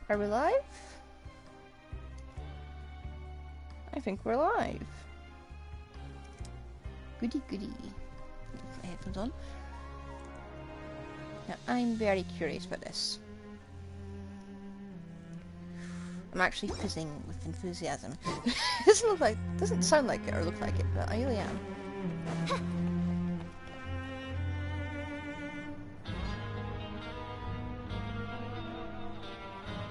Are we live? I think we're live. Goody goody. Put my headphones on. Now, I'm very curious about this. I'm actually fizzing with enthusiasm. Doesn't sound like it or look like it, but I really am.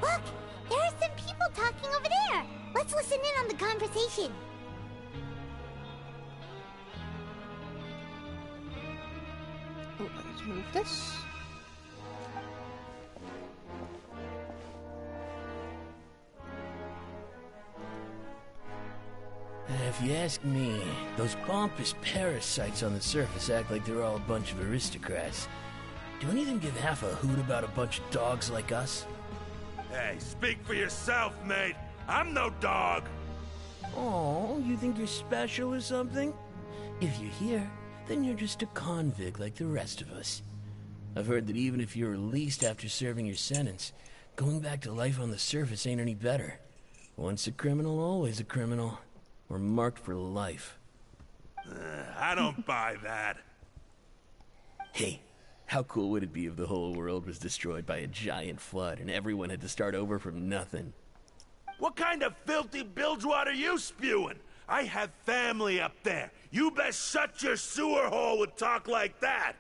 Look! There are some people talking over there! Let's listen in on the conversation. Oh, let's move this. If you ask me, those pompous parasites on the surface act like they're all a bunch of aristocrats. Do any of them give half a hoot about a bunch of dogs like us? Hey, speak for yourself, mate. I'm no dog. Oh, you think you're special or something? If you're here, then you're just a convict like the rest of us. I've heard that even if you're released after serving your sentence, going back to life on the surface ain't any better. Once a criminal, always a criminal. We're marked for life. I don't buy that. Hey, how cool would it be if the whole world was destroyed by a giant flood and everyone had to start over from nothing? What kind of filthy bilgewater are you spewing? I have family up there. You best shut your sewer hole with talk like that.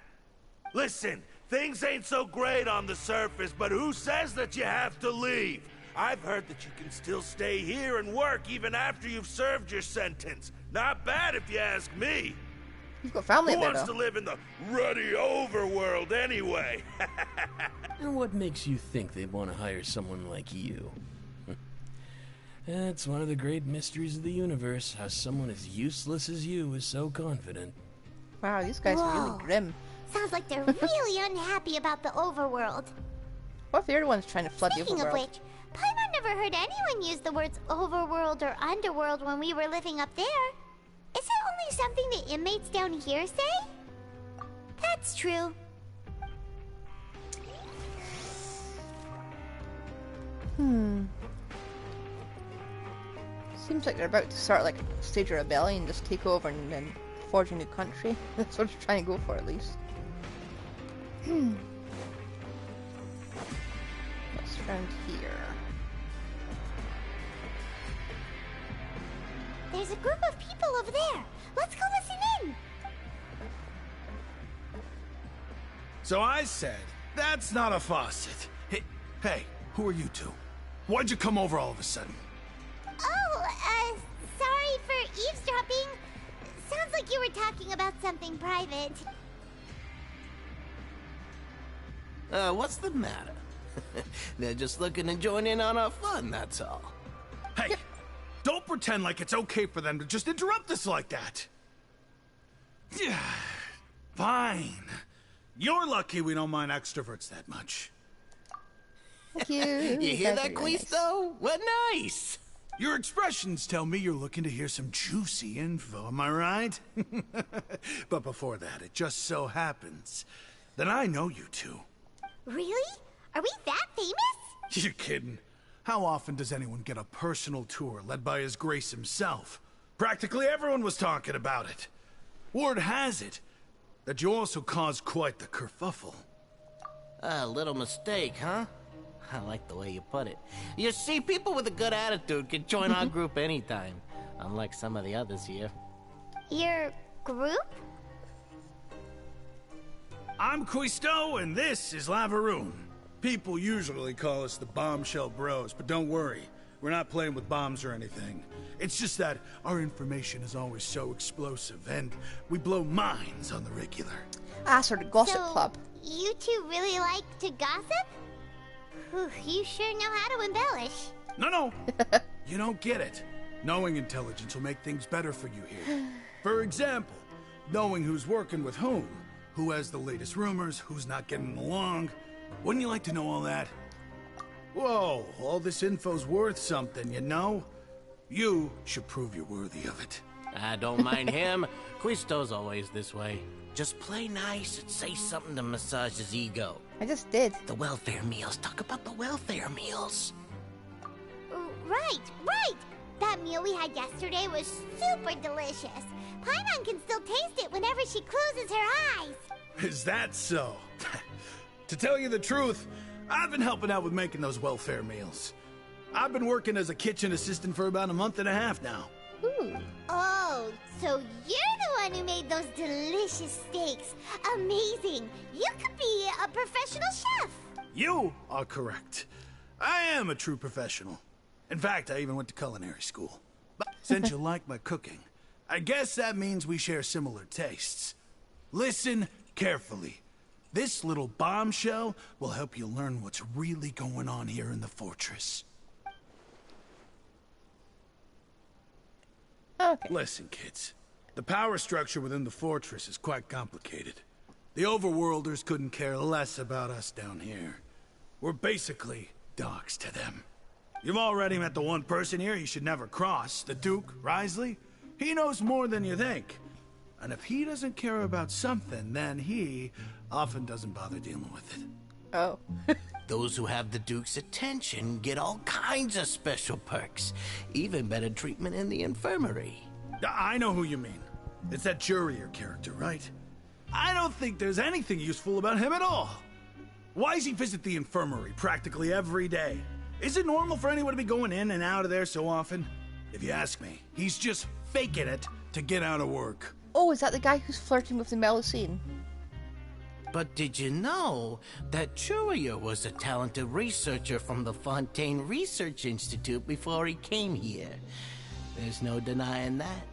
Listen, things ain't so great on the surface, but who says that you have to leave? I've heard that you can still stay here and work even after you've served your sentence. Not bad if you ask me. You've got family Who up there, wants though. to live in the ruddy overworld anyway? And what makes you think they'd want to hire someone like you? It's one of the great mysteries of the universe, how someone as useless as you is so confident. Wow, these guys are Whoa. really grim. Sounds like they're really unhappy about the overworld. What if they're the ones trying to flood the Speaking of overworld? which, Paimon never heard anyone use the words overworld or underworld when we were living up there. Is it only something the inmates down here say? That's true. Seems like they're about to start like a stage of rebellion, just take over and then forge a new country. That's what they're trying to go for, at least. What's around here? There's a group of people over there. Let's go listen in. So I said, that's not a faucet. Hey, who are you two? Why'd you come over all of a sudden? Oh, sorry for eavesdropping. Sounds like you were talking about something private. What's the matter? They're just looking to join in on our fun, that's all. Hey, don't pretend like it's okay for them to just interrupt us like that. Yeah, fine. You're lucky we don't mind extroverts that much. Thank you. You hear guys are that, really Quisto? What nice! Your expressions tell me you're looking to hear some juicy info, am I right? But before that, it just so happens that I know you two. Really? Are we that famous? You're kidding. How often does anyone get a personal tour led by His Grace himself? Practically everyone was talking about it. Word has it that you also caused quite the kerfuffle. A little mistake, huh? I like the way you put it. You see, people with a good attitude can join our group anytime, unlike some of the others here. Your group? I'm Quisto, and this is Lavaroon. People usually call us the Bombshell Bros, but don't worry. We're not playing with bombs or anything. It's just that our information is always so explosive, and we blow minds on the regular. Ah, sort of gossip So, club. you two really like to gossip? Whew, you sure know how to embellish. No, you don't get it. Knowing intelligence will make things better for you here. For example, knowing who's working with whom, who has the latest rumors, who's not getting along. Wouldn't you like to know all that? Whoa, all this info's worth something, you know? You should prove you're worthy of it. I don't mind him. Quisto's always this way. Just play nice and say something to massage his ego. I just did. The welfare meals. Talk about the welfare meals. right, right! That meal we had yesterday was super delicious. Paimon can still taste it whenever she closes her eyes. Is that so? To tell you the truth, I've been helping out with making those welfare meals. I've been working as a kitchen assistant for about a month and a half now. Ooh. Oh, so you're the one who made those delicious steaks. Amazing. You could be a professional chef. You are correct. I am a true professional. In fact, I even went to culinary school. But since you like my cooking, I guess that means we share similar tastes. Listen carefully. This little bombshell will help you learn what's really going on here in the fortress. Okay. Listen, kids. The power structure within the fortress is quite complicated. The overworlders couldn't care less about us down here. We're basically dogs to them. You've already met the one person here you should never cross, the Duke, Risley. He knows more than you think. And if he doesn't care about something, then he often doesn't bother dealing with it. Oh. Those who have the Duke's attention get all kinds of special perks, even better treatment in the infirmary. I know who you mean. It's that Jurier character, right? I don't think there's anything useful about him at all. Why does he visit the infirmary practically every day? Is it normal for anyone to be going in and out of there so often? If you ask me, he's just faking it to get out of work. Oh, is that the guy who's flirting with the Melusine? But did you know that Jurier was a talented researcher from the Fontaine Research Institute before he came here? There's no denying that.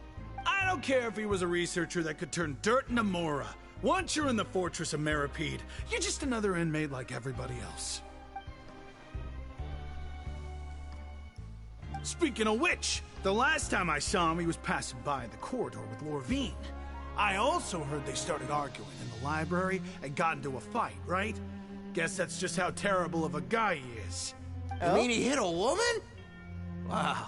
I don't care if he was a researcher that could turn dirt into Mora. Once you're in the fortress of Meripede, you're just another inmate like everybody else. Speaking of which, the last time I saw him, he was passing by the corridor with Lorvine. I also heard they started arguing in the library and got into a fight, right? Guess that's just how terrible of a guy he is. You mean he hit a woman? Wow,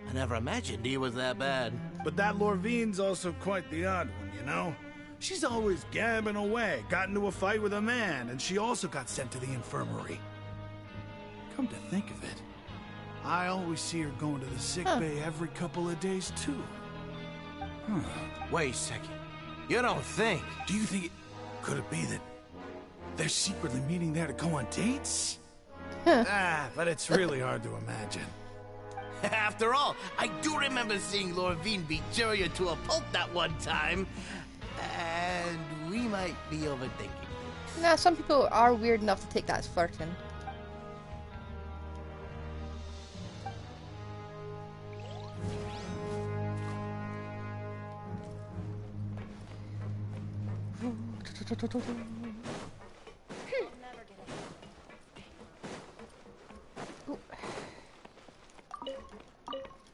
I never imagined he was that bad. But that Lorvine's also quite the odd one, you know? She's always gabbing away, got into a fight with a man, and she also got sent to the infirmary. Come to think of it, I always see her going to the sick bay every couple of days, too. Wait a second. You don't think? Do you think could it be that they're secretly meeting there to go on dates? But it's really hard to imagine. After all, I do remember seeing Lorvine beat Jurier to a pulp that one time. And we might be overthinking. Nah, some people are weird enough to take that as flirting. Ooh.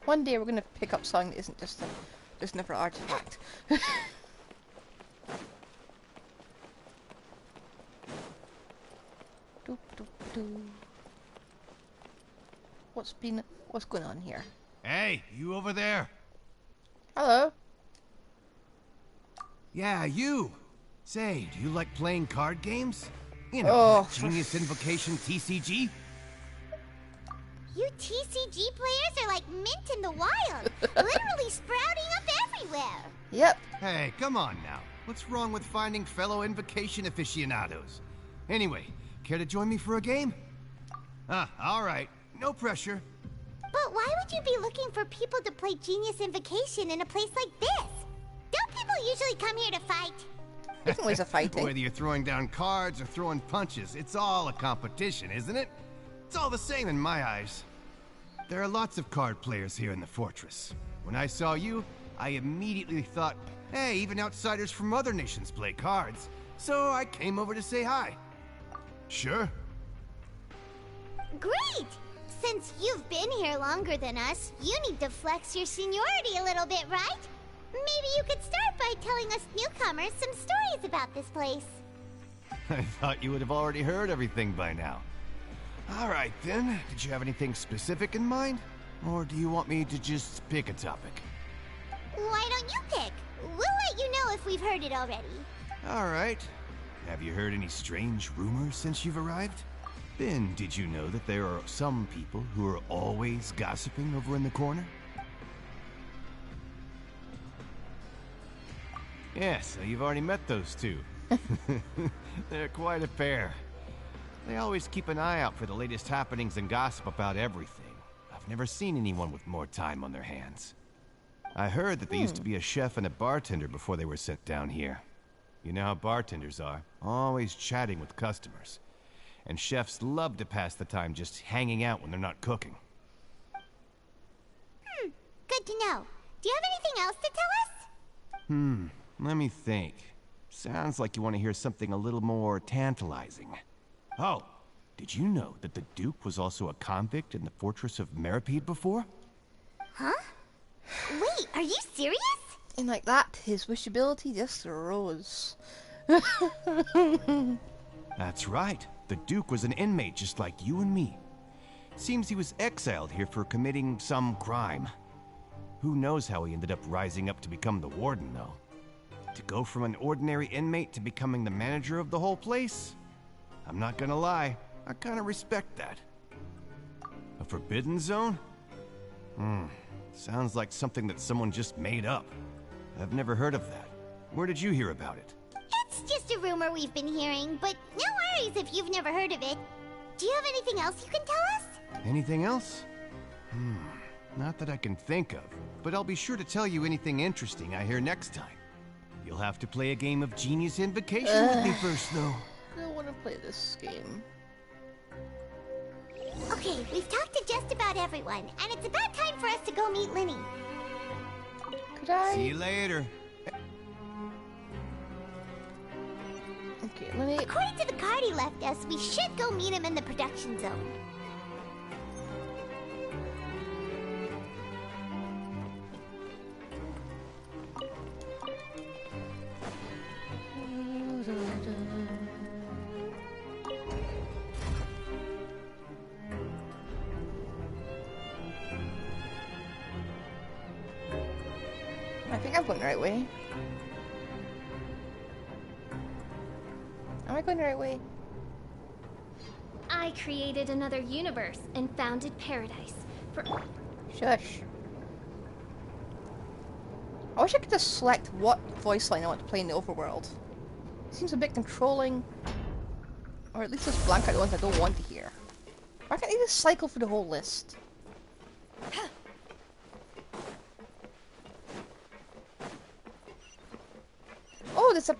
One day we're gonna pick up something that isn't just another artifact. Doop, doop, doop. What's going on here? Hey, you over there? Hello. Yeah, you. Say, do you like playing card games? You know, Oh, Genius Invocation TCG? You TCG players are like mint in the wild, literally sprouting up everywhere. Yep. Hey, come on now. What's wrong with finding fellow Invocation aficionados? Anyway, care to join me for a game? All right. No pressure. But why would you be looking for people to play Genius Invocation in a place like this? Don't people usually come here to fight? There's always a fighting. Whether you're throwing down cards or throwing punches, it's all a competition, isn't it? It's all the same in my eyes. There are lots of card players here in the fortress. When I saw you, I immediately thought, hey, even outsiders from other nations play cards. So I came over to say hi. Sure. Great! Since you've been here longer than us, you need to flex your seniority a little bit, right? Maybe you could start by telling us newcomers some stories about this place. I thought you would have already heard everything by now. All right, then. Did you have anything specific in mind? Or do you want me to just pick a topic? Why don't you pick? We'll let you know if we've heard it already. All right. Have you heard any strange rumors since you've arrived? Then, did you know that there are some people who are always gossiping over in the corner? Yeah, so you've already met those two. They're quite a pair. They always keep an eye out for the latest happenings and gossip about everything. I've never seen anyone with more time on their hands. I heard that they used to be a chef and a bartender before they were sent down here. You know how bartenders are, always chatting with customers. And chefs love to pass the time just hanging out when they're not cooking. Good to know. Do you have anything else to tell us? Let me think. Sounds like you want to hear something a little more tantalizing. Oh, did you know that the Duke was also a convict in the fortress of Meripede before? Huh? Wait, are you serious? And like that, his wishability just rose. That's right. The Duke was an inmate just like you and me. Seems he was exiled here for committing some crime. Who knows how he ended up rising up to become the warden, though. To go from an ordinary inmate to becoming the manager of the whole place? I'm not gonna lie, I kinda respect that. A forbidden zone? Sounds like something that someone just made up. I've never heard of that. Where did you hear about it? It's just a rumor we've been hearing, but no worries if you've never heard of it. Do you have anything else you can tell us? Anything else? Not that I can think of, but I'll be sure to tell you anything interesting I hear next time. You'll have to play a game of Genius Invocation with me first, though. I don't want to play this game. Okay, we've talked to just about everyone, and it's about time for us to go meet Linny. Could I? See you later. Okay, let me... According to the card he left us, we should go meet him in the production zone. I think I'm going the right way. Am I going the right way? I created another universe and founded paradise for... Shush. I wish I could just select what voice line I want to play in the overworld. It seems a bit controlling. Or at least just blank out the ones I don't want to hear. Why can't I just cycle through the whole list? Oh, there's a...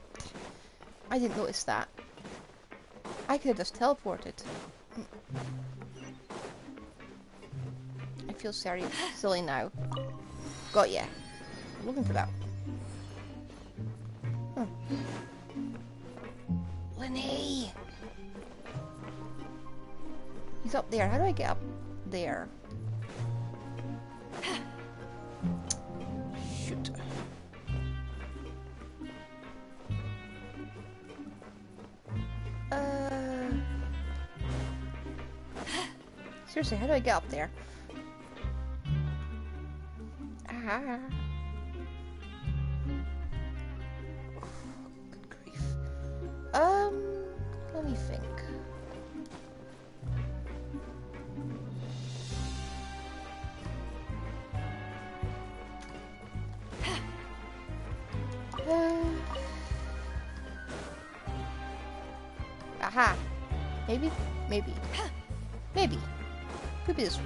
I didn't notice that. I could have just teleported. I feel silly now. Got ya. I'm looking for that. Lenny! He's up there. How do I get up there? Shoot. Seriously, how do I get up there? Ah. Good grief. Let me think. Aha. Maybe? Maybe. Maybe. Could be this way.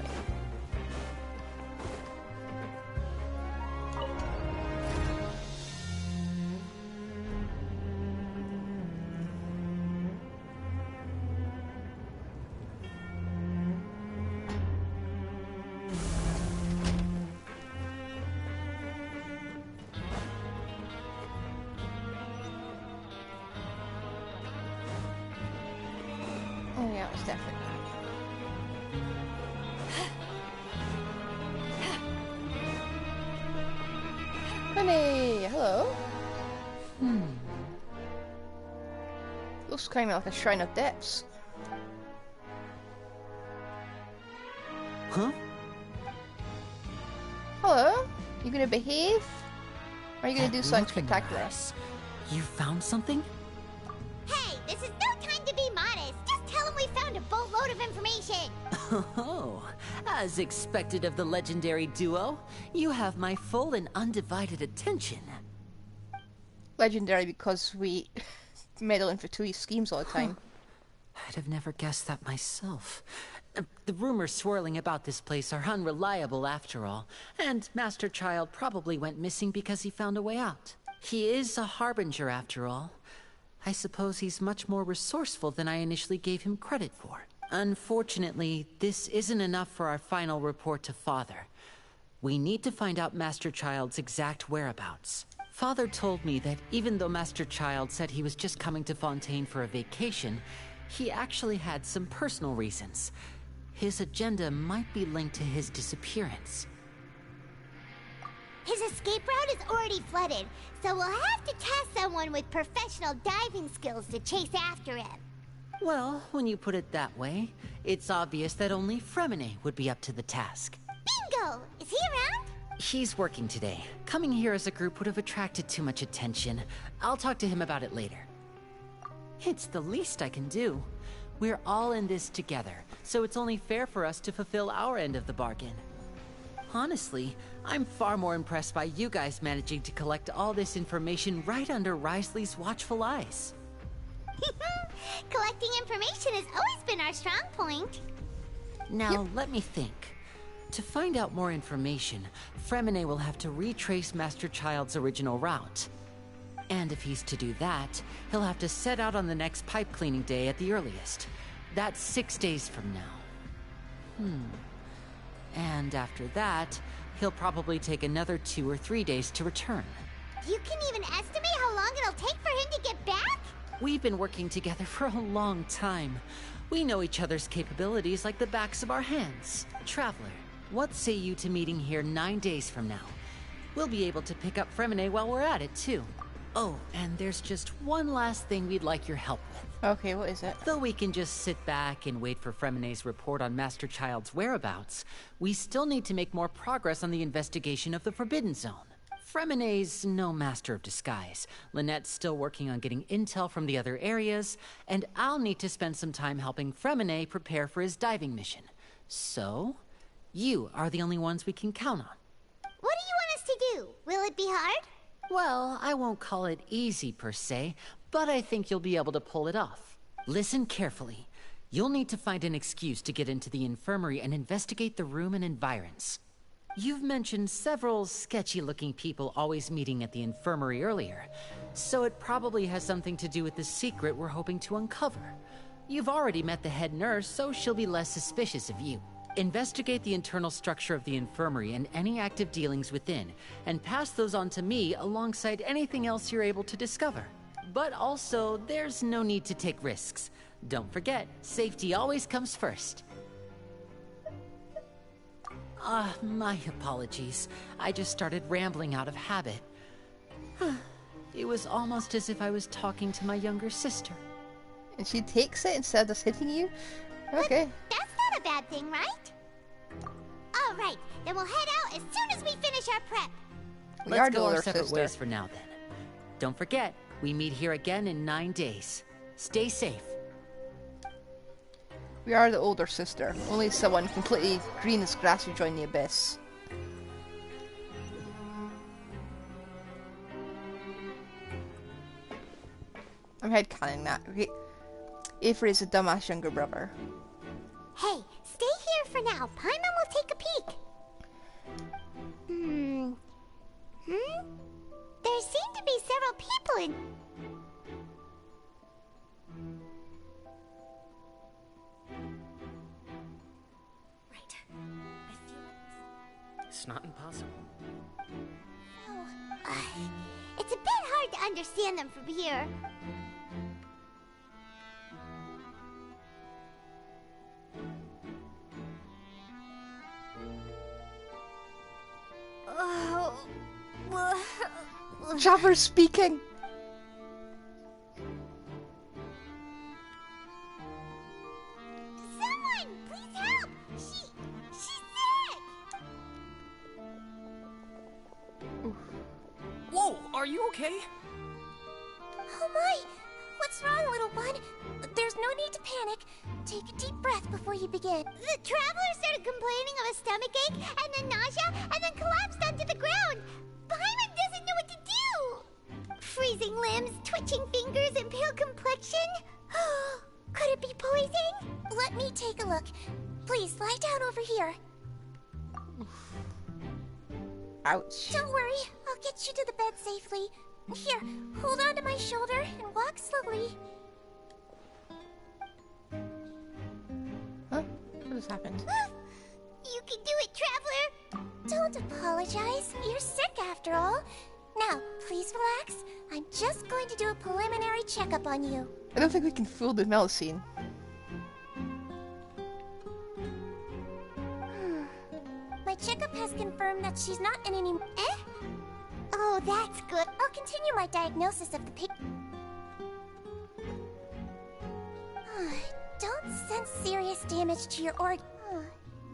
Oh yeah, it's definitely. Honey, hello. Looks kind of like a shrine of depths. Huh? Hello. You gonna behave? Or are you gonna do something spectacular? You found something? Hey, this is no time to be modest. Just tell him we found a boatload overload of information! Oh, as expected of the legendary duo, you have my full and undivided attention. Legendary because we meddle in Fatui schemes all the time. I'd have never guessed that myself. The rumors swirling about this place are unreliable after all, and Master Child probably went missing because he found a way out. He is a harbinger after all. I suppose he's much more resourceful than I initially gave him credit for. Unfortunately, this isn't enough for our final report to Father. We need to find out Master Child's exact whereabouts. Father told me that even though Master Child said he was just coming to Fontaine for a vacation, he actually had some personal reasons. His agenda might be linked to his disappearance. His escape route is already flooded, so we'll have to task someone with professional diving skills to chase after him. Well, when you put it that way, it's obvious that only Fremine would be up to the task. Bingo! Is he around? He's working today. Coming here as a group would have attracted too much attention. I'll talk to him about it later. It's the least I can do. We're all in this together, so it's only fair for us to fulfill our end of the bargain. Honestly, I'm far more impressed by you guys managing to collect all this information right under Risley's watchful eyes. Collecting information has always been our strong point. Now, let me think. To find out more information, Fremine will have to retrace Master Child's original route. And if he's to do that, he'll have to set out on the next pipe cleaning day at the earliest. That's 6 days from now. And after that, he'll probably take another 2 or 3 days to return. You can even estimate how long it'll take for him to get back? We've been working together for a long time. We know each other's capabilities like the backs of our hands. Traveler, what say you to meeting here 9 days from now? We'll be able to pick up Fremine while we're at it, too. Oh, and there's just one last thing we'd like your help with. Okay, what is it? Though we can just sit back and wait for Fremine's report on Master Child's whereabouts, we still need to make more progress on the investigation of the Forbidden Zone. Fremine's no master of disguise. Lynette's still working on getting intel from the other areas, and I'll need to spend some time helping Fremine prepare for his diving mission. So, you are the only ones we can count on. What do you want us to do? Will it be hard? Well, I won't call it easy per se, but I think you'll be able to pull it off. Listen carefully. You'll need to find an excuse to get into the infirmary and investigate the room and environs. You've mentioned several sketchy-looking people always meeting at the infirmary earlier, so it probably has something to do with the secret we're hoping to uncover. You've already met the head nurse, so she'll be less suspicious of you. Investigate the internal structure of the infirmary and any active dealings within, and pass those on to me alongside anything else you're able to discover. But also, there's no need to take risks. Don't forget, safety always comes first. My apologies. I just started rambling out of habit. It was almost as if I was talking to my younger sister. And she takes it instead of just hitting you? Okay. That's not a bad thing, right? All right, then we'll head out as soon as we finish our prep. Let's go our separate ways for now, then. Don't forget, we meet here again in 9 days. Stay safe. We are the older sister. Only someone completely green as grass who joined the Abyss. I'm headcanon that. Avery is a dumbass younger brother. Hey, stay here for now. Paimon will take a peek. There seem to be several people in... Right. It's not impossible. It's a bit hard to understand them from here. Jabber's speaking! Someone, please help! She's sick! Whoa, are you okay? Oh my! What's wrong, little one? There's no need to panic. Take a deep breath before you begin. The traveler started complaining of a stomachache, and then nausea, and then collapsed onto the ground. Paimon doesn't know what to do. Freezing limbs, twitching fingers, and pale complexion? Could it be poison? Let me take a look. Please, lie down over here. Ouch. Don't worry, I'll get you to the bed safely. Here, hold on to my shoulder and walk slowly. Huh? What has happened? You can do it, Traveler! Don't apologize. You're sick after all. Now, please relax. I'm just going to do a preliminary checkup on you. I don't think we can fool the Melusine. My checkup has confirmed that she's not in any... Eh? Oh, that's good. I'll continue my diagnosis of the pig... Don't sense serious damage to your organ.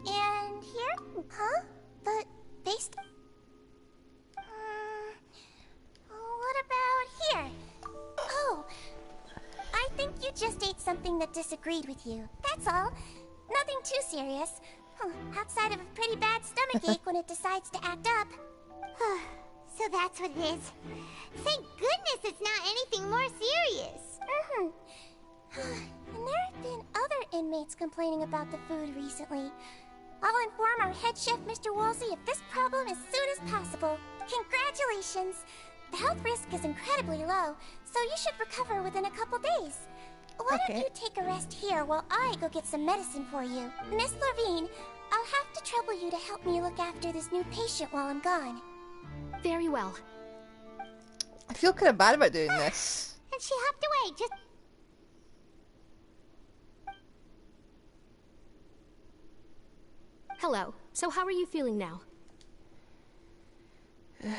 And here? Huh? But based... what about here? Oh, I think you just ate something that disagreed with you. That's all. Nothing too serious. Outside of a pretty bad stomachache when it decides to act up. So that's what it is. Thank goodness it's not anything more serious. And there have been other inmates complaining about the food recently. I'll inform our head chef, Mr. Woolsey, of this problem as soon as possible. Congratulations! The health risk is incredibly low, so you should recover within a couple days. Why don't you take a rest here while I go get some medicine for you? Miss Levine, I'll have to trouble you to help me look after this new patient while I'm gone. Very well. I feel kind of bad about doing this. And she hopped away, just... Hello. So how are you feeling now? Her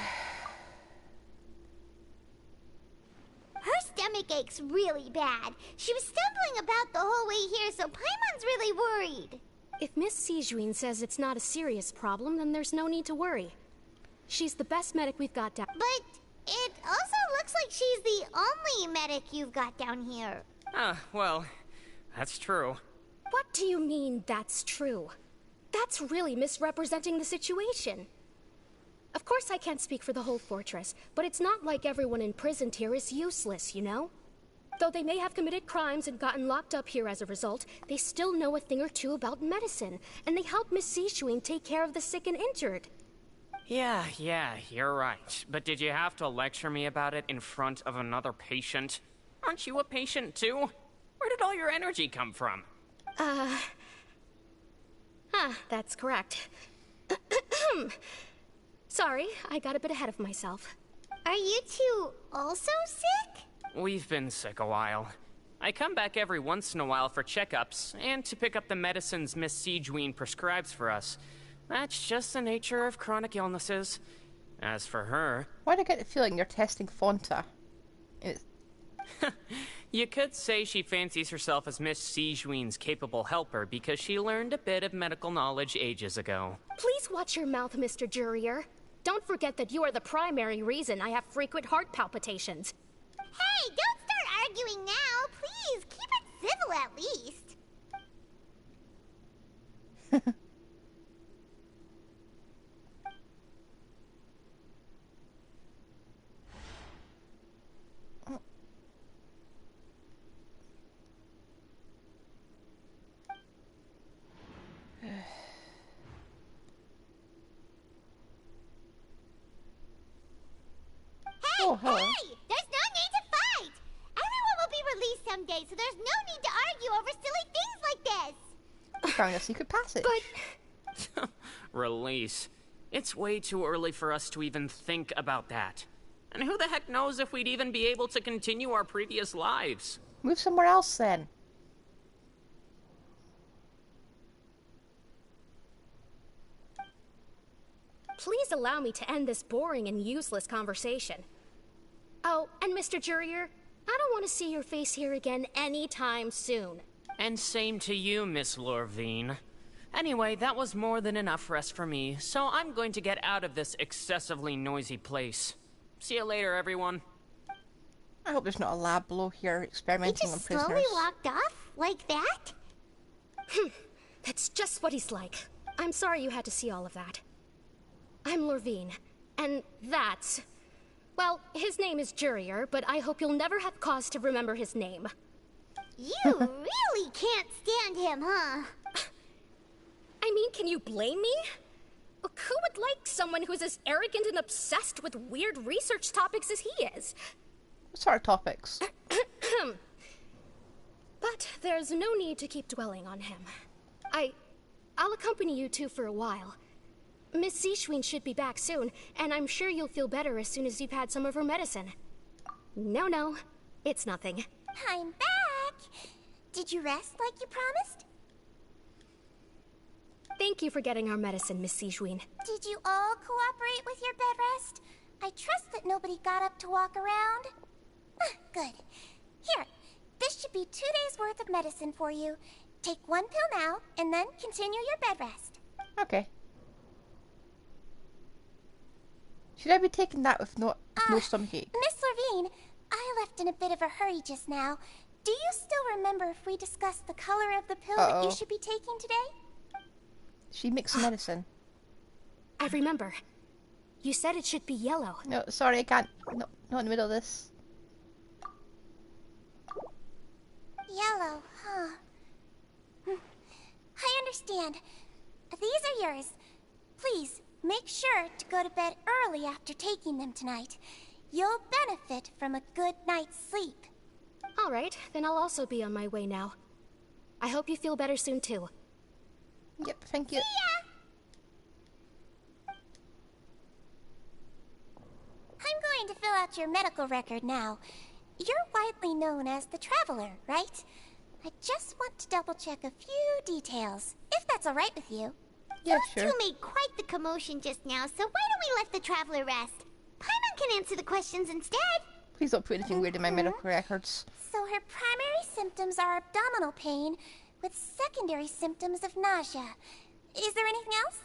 stomach ache's really bad. She was stumbling about the whole way here, so Paimon's really worried. If Miss Kseudonym says it's not a serious problem, then there's no need to worry. She's the best medic we've got down. But it also looks like she's the only medic you've got down here. Well, that's true. What do you mean, that's true? That's really misrepresenting the situation. Of course I can't speak for the whole fortress, but it's not like everyone imprisoned here is useless, you know? Though they may have committed crimes and gotten locked up here as a result, they still know a thing or two about medicine, and they help Miss Kseudonym take care of the sick and injured. Yeah, you're right. But did you have to lecture me about it in front of another patient? Aren't you a patient too? Where did all your energy come from? That's correct. Sorry, I got a bit ahead of myself. Are you two also sick? We've been sick a while. I come back every once in a while for checkups, and to pick up the medicines Miss Kseudonym prescribes for us. That's just the nature of chronic illnesses. As for her... Why do I get the feeling you're testing Fonta? You could say she fancies herself as Miss Kseudomym's capable helper because she learned a bit of medical knowledge ages ago. Please watch your mouth, Mr. Jurier. Don't forget that you are the primary reason I have frequent heart palpitations. Hey, don't start arguing now. Please, keep it civil at least. Hello. Hey! There's no need to fight! Everyone will be released someday, so there's no need to argue over silly things like this! We found a secret passage. But... Release. It's way too early for us to even think about that. And who the heck knows if we'd even be able to continue our previous lives? Move somewhere else then. Please allow me to end this boring and useless conversation. Oh, and Mr. Jurier, I don't want to see your face here again anytime soon. And same to you, Miss Lorvine. Anyway, that was more than enough rest for me, so I'm going to get out of this excessively noisy place. See you later, everyone. I hope there's not a lab below here He experimenting on just prisoners. slowly walked off? Like that? That's just what he's like. I'm sorry you had to see all of that. I'm Lorvine, and that's... Well, his name is Jurier, but I hope you'll never have cause to remember his name. You really can't stand him, huh? I mean, can you blame me? Look, who would like someone who's as arrogant and obsessed with weird research topics as he is? What sort of topics? But there's no need to keep dwelling on him. I'll accompany you two for a while. Miss Seashween should be back soon, and I'm sure you'll feel better as soon as you've had some of her medicine. No, it's nothing. I'm back! Did you rest like you promised? Thank you for getting our medicine, Miss Seashween. Did you all cooperate with your bed rest? I trust that nobody got up to walk around. Good. Here, this should be 2 days' worth of medicine for you. Take 1 pill now, and then continue your bed rest. Okay. Should I be taking that with no stomachache? Miss Lorvine, I left in a bit of a hurry just now. Do you still remember if we discussed the color of the pill that you should be taking today? She mixed medicine. I remember. You said it should be yellow. No, sorry, I can't. No, not in the middle of this. Yellow, huh? I understand. These are yours. Please, make sure to go to bed early after taking them tonight. You'll benefit from a good night's sleep. All right, then I'll also be on my way now. I hope you feel better soon, too. Yep, thank you. See ya! I'm going to fill out your medical record now. You're widely known as the Traveler, right? I just want to double-check a few details, if that's all right with you. Yeah, You sure. two made quite the commotion just now, so why don't we let the Traveler rest? Paimon can answer the questions instead. Please don't put anything weird in my medical records. So her primary symptoms are abdominal pain, with secondary symptoms of nausea. Is there anything else?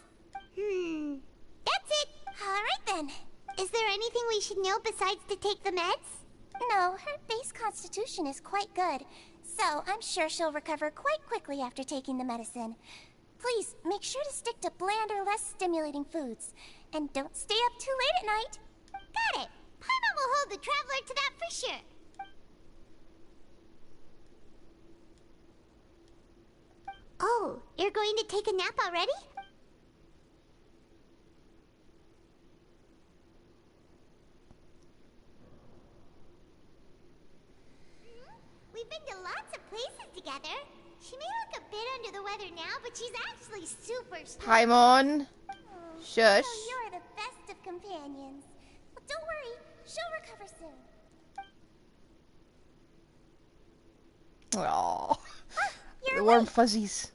That's it. All right then. Is there anything we should know besides to take the meds? No, her base constitution is quite good, so I'm sure she'll recover quite quickly after taking the medicine. Please, make sure to stick to bland or less stimulating foods. And don't stay up too late at night. Got it. Paimon will hold the Traveler to that for sure. Oh, you're going to take a nap already? We've been to lots of places together. She may look a bit under the weather now, but she's actually super strong. Paimon. Shush. So you're the best of companions. But don't worry, she'll recover soon. Aww. You're The warm awake. fuzzies.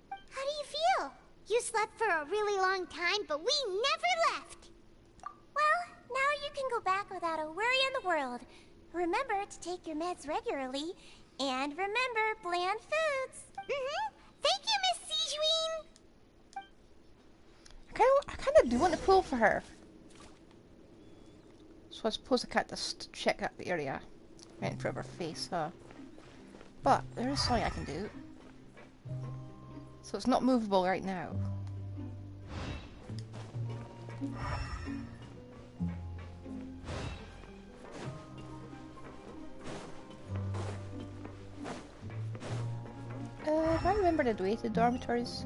How do you feel? You slept for a really long time, but we never left. Well, now you can go back without a worry in the world. Remember to take your meds regularly, and remember bland foods. Thank you, Miss Seashween. I kind of do want to pull for her. So I suppose I can't just check out the area right in front of her face, huh? But there is something I can do. So it's not movable right now. If I remember the way to the dormitories.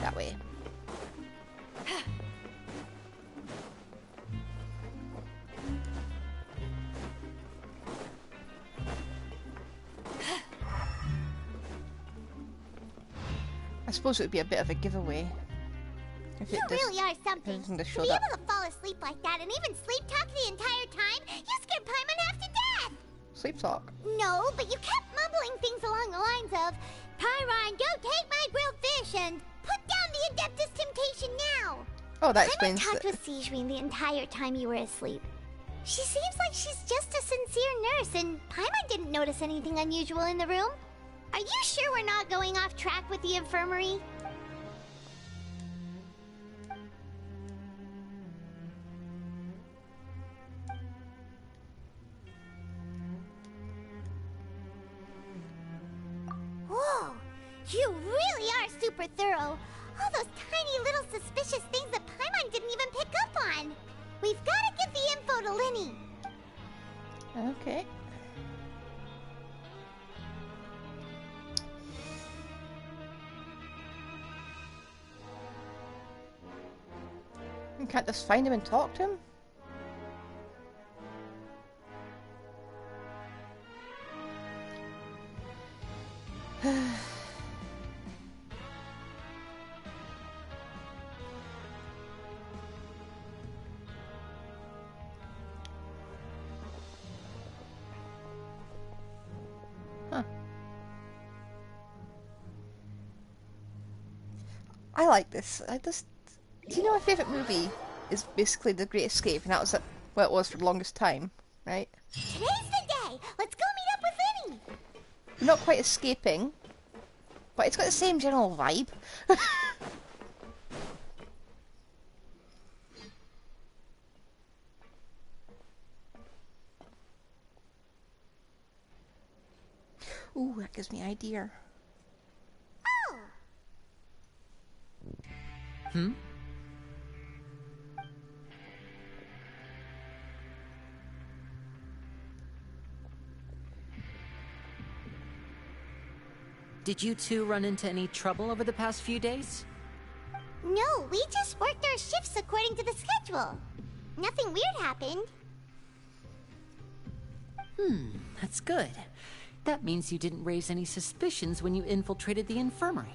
That way. I suppose it would be a bit of a giveaway. If You it just really are something. everything just To showed be up. able to fall asleep like that and even sleep talk the entire time, you scared Paimon half to death. Sleep talk. No, but you kept mumbling things along the lines of, Pyron, don't take my grilled fish, and put down the Adeptus Temptation now. Oh, that Paimon explains talked it. with Seashween the entire time you were asleep. She seems like she's just a sincere nurse, and Paimon didn't notice anything unusual in the room. Are you sure we're not going off track with the infirmary? You really are super thorough. All those tiny little suspicious things that Paimon didn't even pick up on. We've got to give the info to Linny. Okay. You can't just find him and talk to him? Huh. I like this. Do you know my favourite movie is basically The Great Escape, and that was what it was for the longest time, right? Today's the day! Let's go meet up with Linny! You're not quite escaping, but it's got the same general vibe. Ooh, that gives me an idea. Oh! Hmm? Did you two run into any trouble over the past few days? No, we just worked our shifts according to the schedule. Nothing weird happened. That's good. That means you didn't raise any suspicions when you infiltrated the infirmary.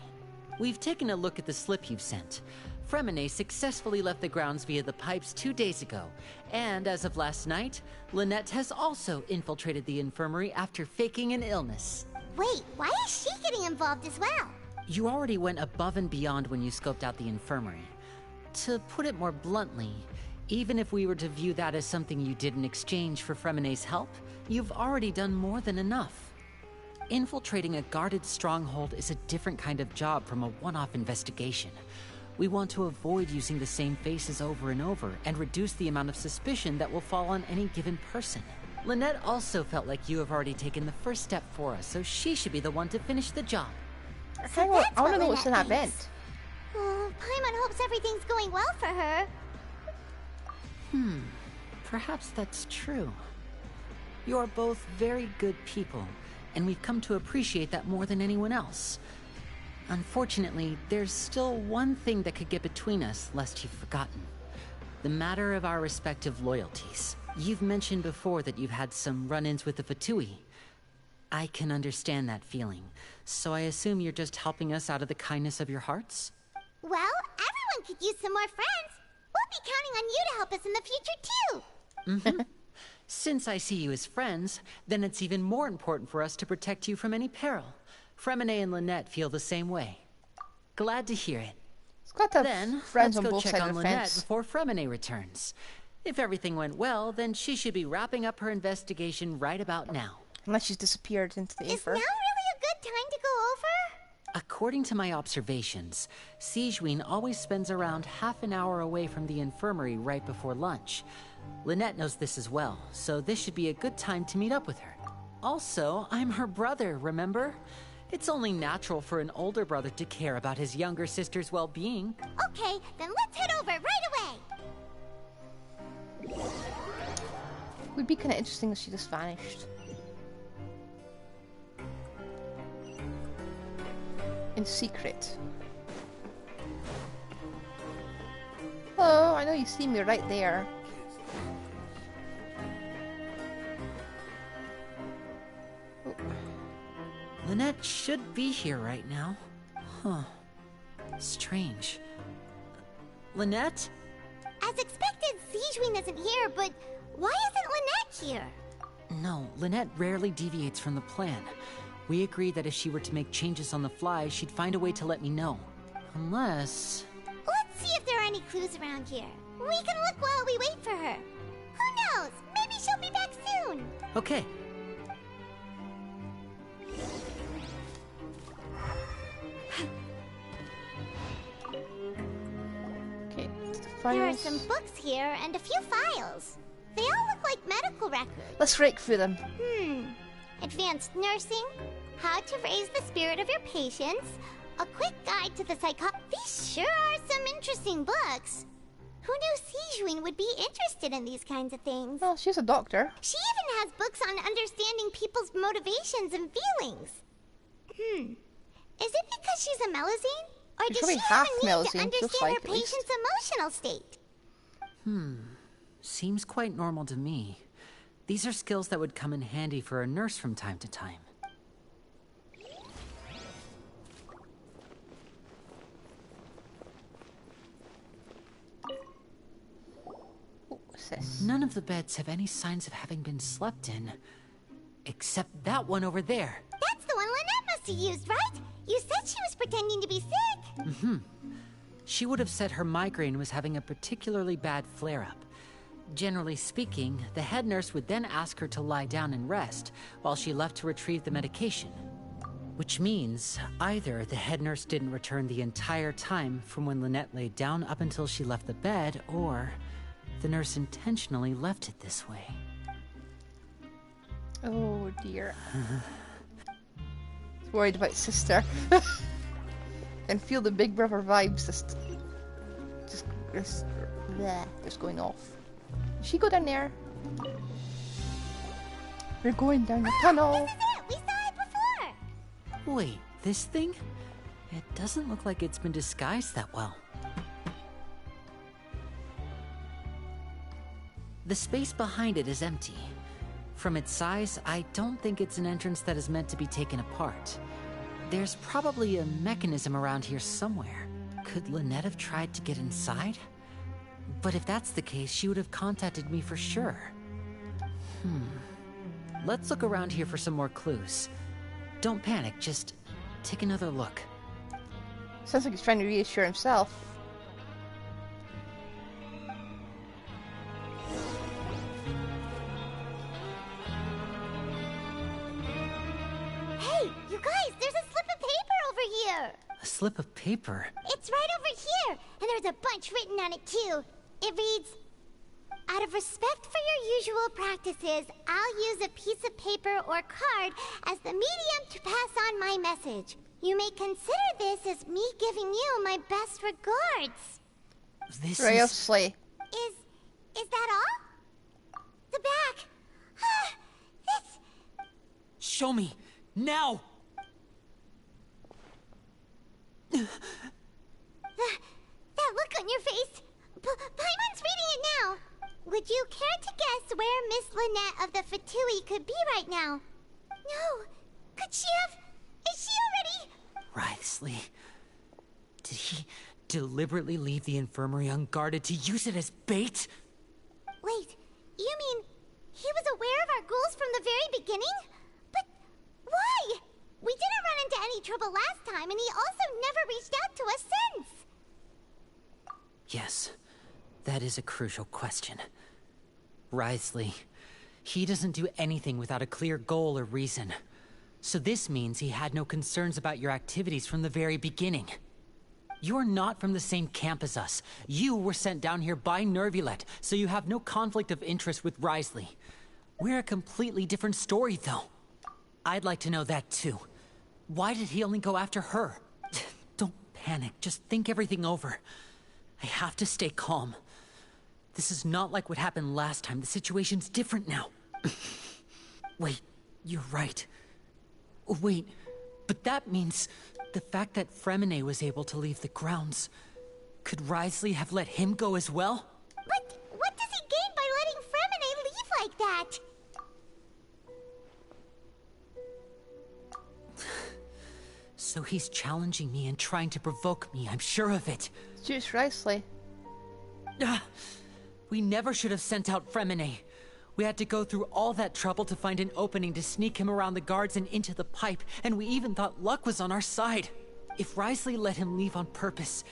We've taken a look at the slip you've sent. Fremine successfully left the grounds via the pipes 2 days ago, and as of last night, Lynette has also infiltrated the infirmary after faking an illness. Wait, why is she getting involved as well? You already went above and beyond when you scoped out the infirmary. To put it more bluntly, even if we were to view that as something you did in exchange for Fremine's help, you've already done more than enough. Infiltrating a guarded stronghold is a different kind of job from a one-off investigation. We want to avoid using the same faces over and over and reduce the amount of suspicion that will fall on any given person. Lynette also felt like you have already taken the first step for us, so she should be the one to finish the job. I want to know what's in that vent. Oh, Paimon hopes everything's going well for her. Perhaps that's true. You're both very good people, and we've come to appreciate that more than anyone else. Unfortunately, there's still one thing that could get between us, lest you've forgotten. The matter of our respective loyalties. You've mentioned before that you've had some run-ins with the Fatui. I can understand that feeling, so I assume you're just helping us out of the kindness of your hearts? Well, everyone could use some more friends. We'll be counting on you to help us in the future, too. Since I see you as friends, then it's even more important for us to protect you from any peril. Fremine and Lynette feel the same way. Glad to hear it. It's got to have Then, friends let's on go both check sides on of the Lynette fence. before Fremine returns. If everything went well, then she should be wrapping up her investigation right about now. Unless she's disappeared into the Is ether. now really a good time to go over? According to my observations, Kseudonym always spends around half an hour away from the infirmary right before lunch. Lynette knows this as well, so this should be a good time to meet up with her. Also, I'm her brother, remember? It's only natural for an older brother to care about his younger sister's well-being. Okay, then let's head over right away. Would be kind of interesting if she just vanished. In secret. Hello, I know you see me right there. Oh. Lynette should be here right now. Huh. Strange. Lynette? As expected, Kseudonym isn't here, but why isn't Lynette here? No, Lynette rarely deviates from the plan. We agreed that if she were to make changes on the fly, she'd find a way to let me know. Unless... Let's see if there are any clues around here. We can look while we wait for her. Who knows? Maybe she'll be back soon. Okay. Okay. There are some books here and a few files. They all look like medical records. Let's rake through them. Advanced nursing, How to Raise the Spirit of Your Patients, A Quick Guide to the These sure are some interesting books. Who knew Sijwin would be interested in these kinds of things? Well, she's a doctor. She even has books on understanding people's motivations and feelings. Is it because she's a Melusine? Or She's does she probably have half a need Melusine, to feels understand like, her at least. patient's emotional state? Seems quite normal to me. These are skills that would come in handy for a nurse from time to time. What's this? None of the beds have any signs of having been slept in. Except that one over there. That's the one Lynette must have used, right? You said she was pretending to be sick. She would have said her migraine was having a particularly bad flare-up. Generally speaking, the head nurse would then ask her to lie down and rest while she left to retrieve the medication. Which means either the head nurse didn't return the entire time from when Lynette laid down up until she left the bed, or the nurse intentionally left it this way. Oh dear. Worried about sister. And feel the Big Brother vibes just going off. Did she go down there? We're going down the tunnel. This is it! We saw it before! Wait, this thing? It doesn't look like it's been disguised that well. The space behind it is empty. From its size, I don't think it's an entrance that is meant to be taken apart. There's probably a mechanism around here somewhere. Could Lynette have tried to get inside? But if that's the case, she would have contacted me for sure. Let's look around here for some more clues. Don't panic, just take another look. Sounds like he's trying to reassure himself. Hey, you guys, there's a slip of paper over here! A slip of paper? It's right over here, and there's a bunch written on it too. It reads, out of respect for your usual practices, I'll use a piece of paper or card as the medium to pass on my message. You may consider this as me giving you my best regards. This Ray of is... Slay. Is that all? The back. This... Show me! Now! That look on your face. Paimon's reading it now. Would you care to guess where Miss Lynette of the Fatui could be right now? No. Could she have... Is she already... Writhsley. Did he deliberately leave the infirmary unguarded to use it as bait? Wait, you mean he was aware of our goals from the very beginning? But why? We didn't run into any trouble last time, and he also never reached out to us since. Yes, that is a crucial question. Writhsley, he doesn't do anything without a clear goal or reason. So this means he had no concerns about your activities from the very beginning. You're not from the same camp as us. You were sent down here by Nervulet, so you have no conflict of interest with Writhsley. We're a completely different story, though. I'd like to know that, too. Why did he only go after her? Don't panic, just think everything over. I have to stay calm. This is not like what happened last time. The situation's different now. Wait, you're right. Wait, but that means the fact that Fremine was able to leave the grounds. Could Writhsley have let him go as well? But what does he gain by letting Fremine leave like that? So he's challenging me and trying to provoke me, I'm sure of it. Juice Riceley. We never should have sent out Fremine. We had to go through all that trouble to find an opening to sneak him around the guards and into the pipe, and we even thought luck was on our side. If Writhsley let him leave on purpose,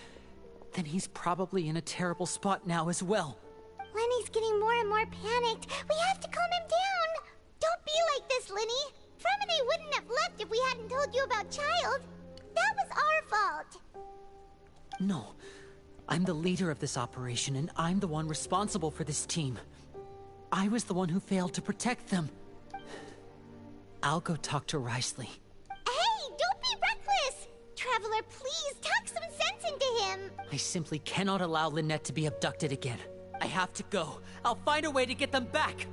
then he's probably in a terrible spot now as well. Lenny's getting more and more panicked. We have to calm him down. Don't be like this, Lenny. Fremine wouldn't have left if we hadn't told you about Child. That was our fault. No. I'm the leader of this operation, and I'm the one responsible for this team. I was the one who failed to protect them. I'll go talk to Writhsley. Traveler, please, talk some sense into him! I simply cannot allow Lynette to be abducted again. I have to go. I'll find a way to get them back.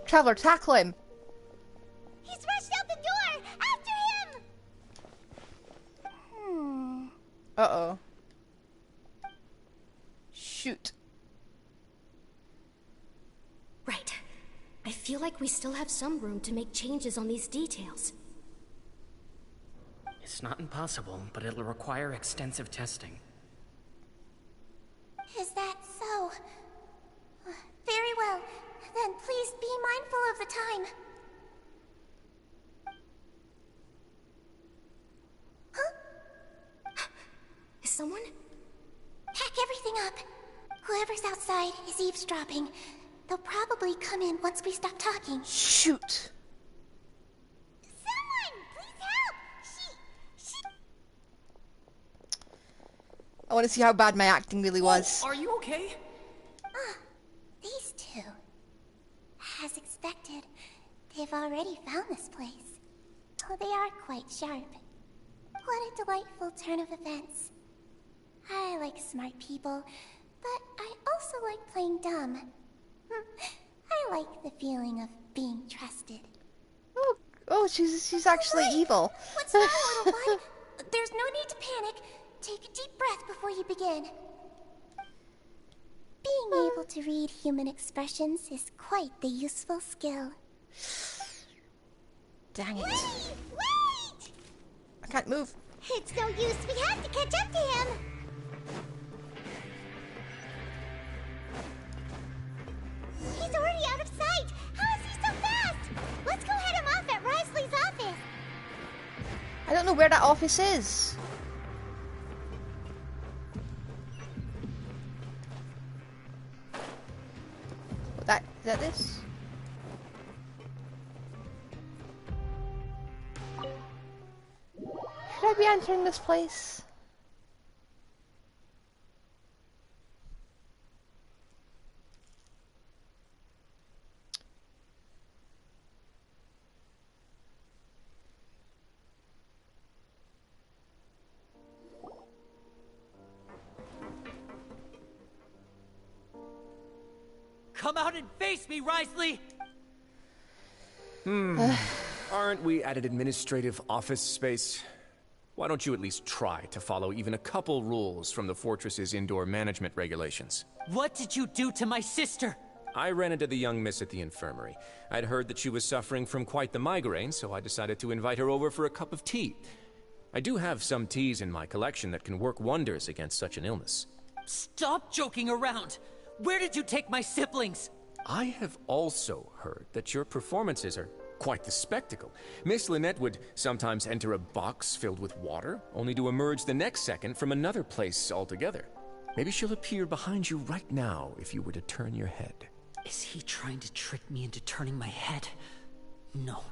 Traveler, tackle him. He's rushed out the door! After him! Uh-oh. Shoot. Right. I feel like we still have some room to make changes on these details. It's not impossible, but it'll require extensive testing. Is that so? Very well. Then please be mindful of the time. Huh? Is someone? Pack everything up. Whoever's outside is eavesdropping. They'll probably come in once we stop talking. Shoot. Someone! Please help! She... I want to see how bad my acting really was. Are you okay? These two. As expected, they've already found this place. Oh, they are quite sharp. What a delightful turn of events. I like smart people, but I also like playing dumb. I like the feeling of being trusted. Oh, she's actually evil. What's wrong, little one? There's no need to panic. Take a deep breath before you begin. Being able to read human expressions is quite the useful skill. Dang it. Wait! I can't move. It's no use. We have to catch up to him. He's already out of sight. How is he so fast? Let's go head him off at Risley's office. I don't know where that office is. Is that this? Should I be entering this place? Come out and face me, Risley! Aren't we at an administrative office space? Why don't you at least try to follow even a couple rules from the fortress's indoor management regulations? What did you do to my sister? I ran into the young miss at the infirmary. I'd heard that she was suffering from quite the migraine, so I decided to invite her over for a cup of tea. I do have some teas in my collection that can work wonders against such an illness. Stop joking around! Where did you take my siblings? I have also heard that your performances are quite the spectacle. Miss Lynette would sometimes enter a box filled with water, only to emerge the next second from another place altogether. Maybe she'll appear behind you right now if you were to turn your head. Is he trying to trick me into turning my head? No.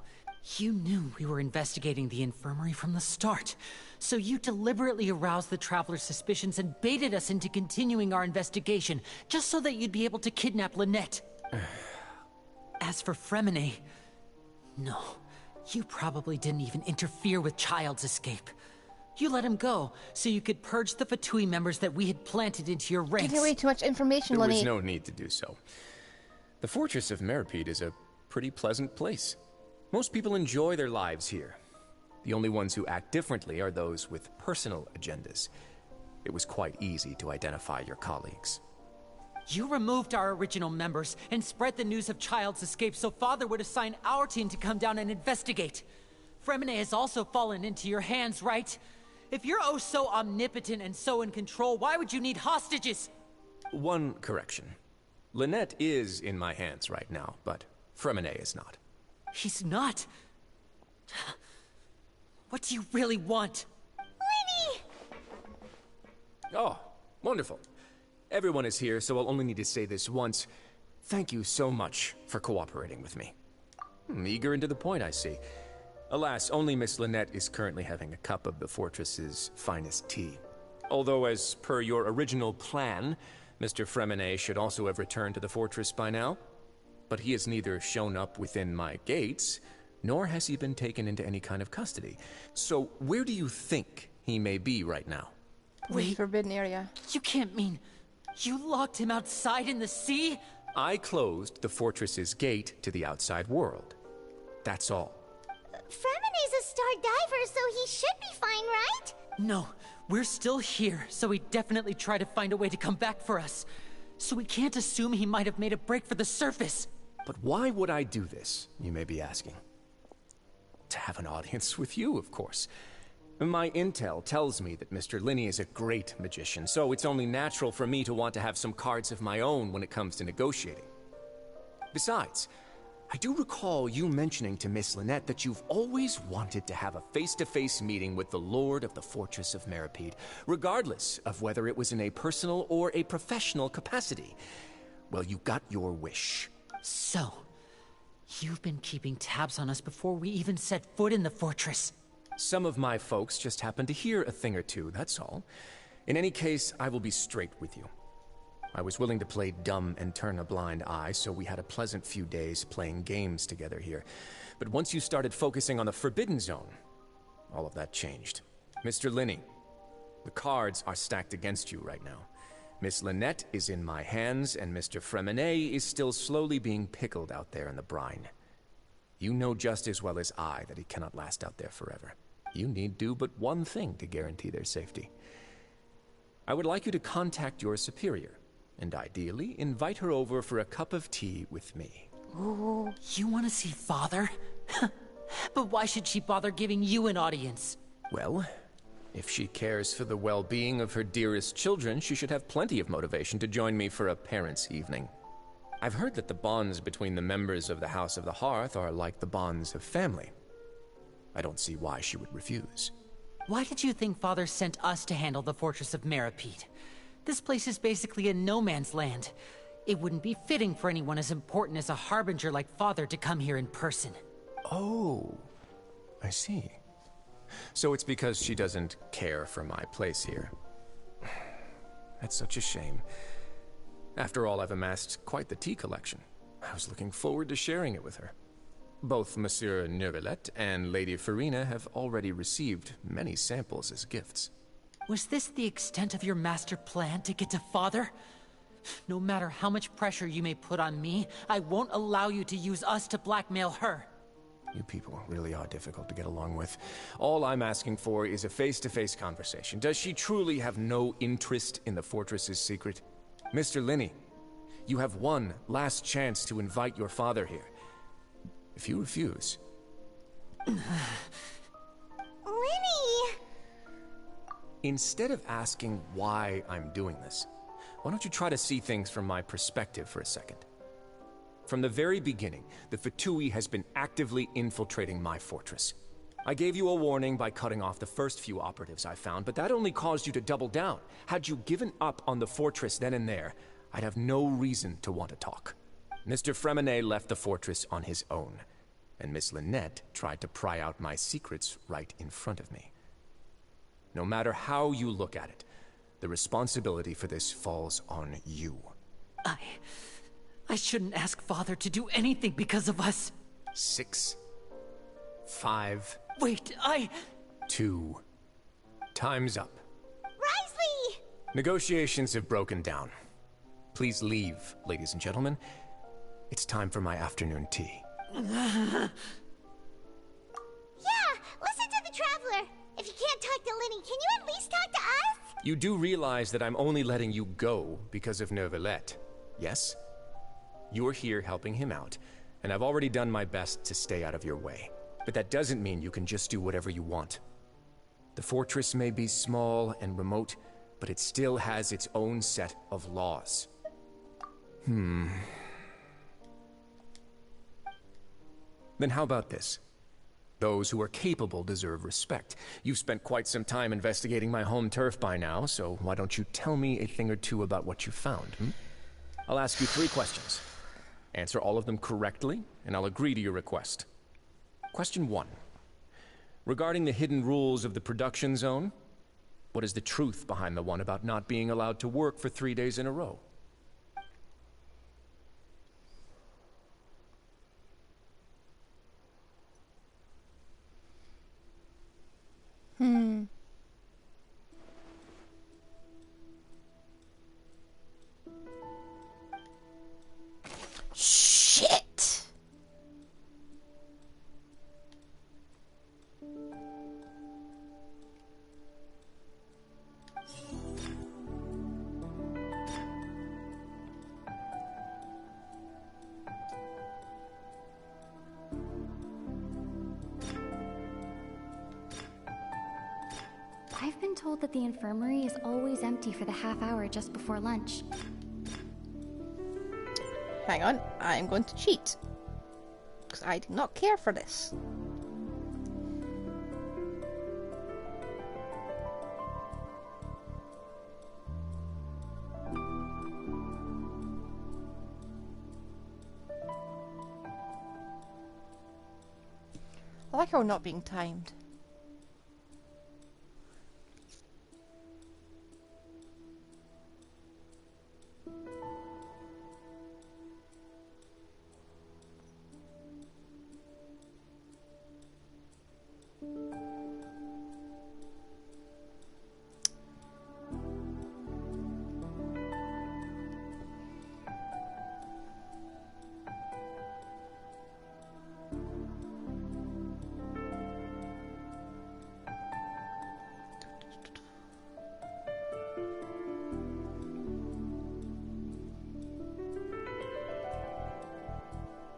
You knew we were investigating the infirmary from the start, so you deliberately aroused the Traveler's suspicions and baited us into continuing our investigation, just so that you'd be able to kidnap Lynette. As for Fremine, no, you probably didn't even interfere with Child's escape. You let him go, so you could purge the Fatui members that we had planted into your ranks. Giving away too much information, There Lenny. was no need to do so. The Fortress of Meripede is a pretty pleasant place. Most people enjoy their lives here. The only ones who act differently are those with personal agendas. It was quite easy to identify your colleagues. You removed our original members and spread the news of Child's escape so Father would assign our team to come down and investigate. Fremine has also fallen into your hands, right? If you're oh so omnipotent and so in control, why would you need hostages? One correction. Lynette is in my hands right now, but Fremine is not. He's not. What do you really want? Lenny! Oh, wonderful. Everyone is here, so I'll only need to say this once. Thank you so much for cooperating with me. Eager and to the point, I see. Alas, only Miss Lynette is currently having a cup of the fortress's finest tea. Although, as per your original plan, Mr. Fremine should also have returned to the fortress by now. But he has neither shown up within my gates, nor has he been taken into any kind of custody. So where do you think he may be right now? Wait. Forbidden area. You can't mean you locked him outside in the sea? I closed the fortress's gate to the outside world. That's all. Fremenne's a star diver, so he should be fine, right? No, we're still here, so he definitely tried to find a way to come back for us. So we can't assume he might have made a break for the surface. But why would I do this, you may be asking? To have an audience with you, of course. My intel tells me that Mr. Linney is a great magician, so it's only natural for me to want to have some cards of my own when it comes to negotiating. Besides, I do recall you mentioning to Miss Lynette that you've always wanted to have a face-to-face meeting with the Lord of the Fortress of Meripede, regardless of whether it was in a personal or a professional capacity. Well, you got your wish. So, you've been keeping tabs on us before we even set foot in the fortress. Some of my folks just happened to hear a thing or two, that's all. In any case, I will be straight with you. I was willing to play dumb and turn a blind eye, so we had a pleasant few days playing games together here. But once you started focusing on the Forbidden Zone, all of that changed. Mr. Linney, the cards are stacked against you right now. Miss Lynette is in my hands, and Mr. Fremene is still slowly being pickled out there in the brine. You know just as well as I that he cannot last out there forever. You need do but one thing to guarantee their safety. I would like you to contact your superior, and ideally invite her over for a cup of tea with me. Oh, you want to see Father? But why should she bother giving you an audience? Well, if she cares for the well-being of her dearest children, she should have plenty of motivation to join me for a parents' evening. I've heard that the bonds between the members of the House of the Hearth are like the bonds of family. I don't see why she would refuse. Why did you think Father sent us to handle the Fortress of Meripede? This place is basically a no-man's land. It wouldn't be fitting for anyone as important as a harbinger like Father to come here in person. Oh, I see. So it's because she doesn't care for my place here. That's such a shame. After all, I've amassed quite the tea collection. I was looking forward to sharing it with her. Both Monsieur Neuvillette and Lady Farina have already received many samples as gifts. Was this the extent of your master plan to get to Father? No matter how much pressure you may put on me, I won't allow you to use us to blackmail her. You people really are difficult to get along with. All I'm asking for is a face-to-face conversation. Does she truly have no interest in the fortress's secret? Mr. Linney, you have one last chance to invite your father here. If you refuse... Linney! Instead of asking why I'm doing this, why don't you try to see things from my perspective for a second? From the very beginning, the Fatui has been actively infiltrating my fortress. I gave you a warning by cutting off the first few operatives I found, but that only caused you to double down. Had you given up on the fortress then and there, I'd have no reason to want to talk. Mr. Fremene left the fortress on his own, and Miss Lynette tried to pry out my secrets right in front of me. No matter how you look at it, the responsibility for this falls on you. I shouldn't ask Father to do anything because of us. 6, 5... Wait, 2. Time's up. Risley! Negotiations have broken down. Please leave, ladies and gentlemen. It's time for my afternoon tea. Yeah, listen to the Traveler. If you can't talk to Linney, can you at least talk to us? You do realize that I'm only letting you go because of Neuvillette, yes? You're here helping him out, and I've already done my best to stay out of your way. But that doesn't mean you can just do whatever you want. The fortress may be small and remote, but it still has its own set of laws. Then how about this? Those who are capable deserve respect. You've spent quite some time investigating my home turf by now, so why don't you tell me a thing or two about what you found, I'll ask you 3 questions. Answer all of them correctly, and I'll agree to your request. Question 1. Regarding the hidden rules of the production zone, what is the truth behind the one about not being allowed to work for 3 days in a row? Shit! I've been told that the infirmary is always empty for the half hour just before lunch. Hang on, I'm going to cheat. Because I do not care for this. I like how we're not being timed.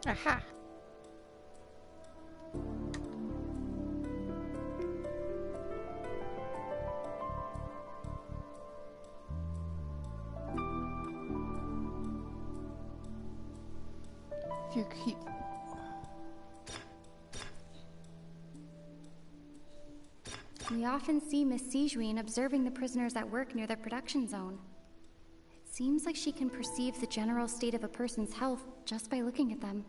Aha! If you keep... We often see Miss Sijouin observing the prisoners at work near the production zone. It seems like she can perceive the general state of a person's health just by looking at them.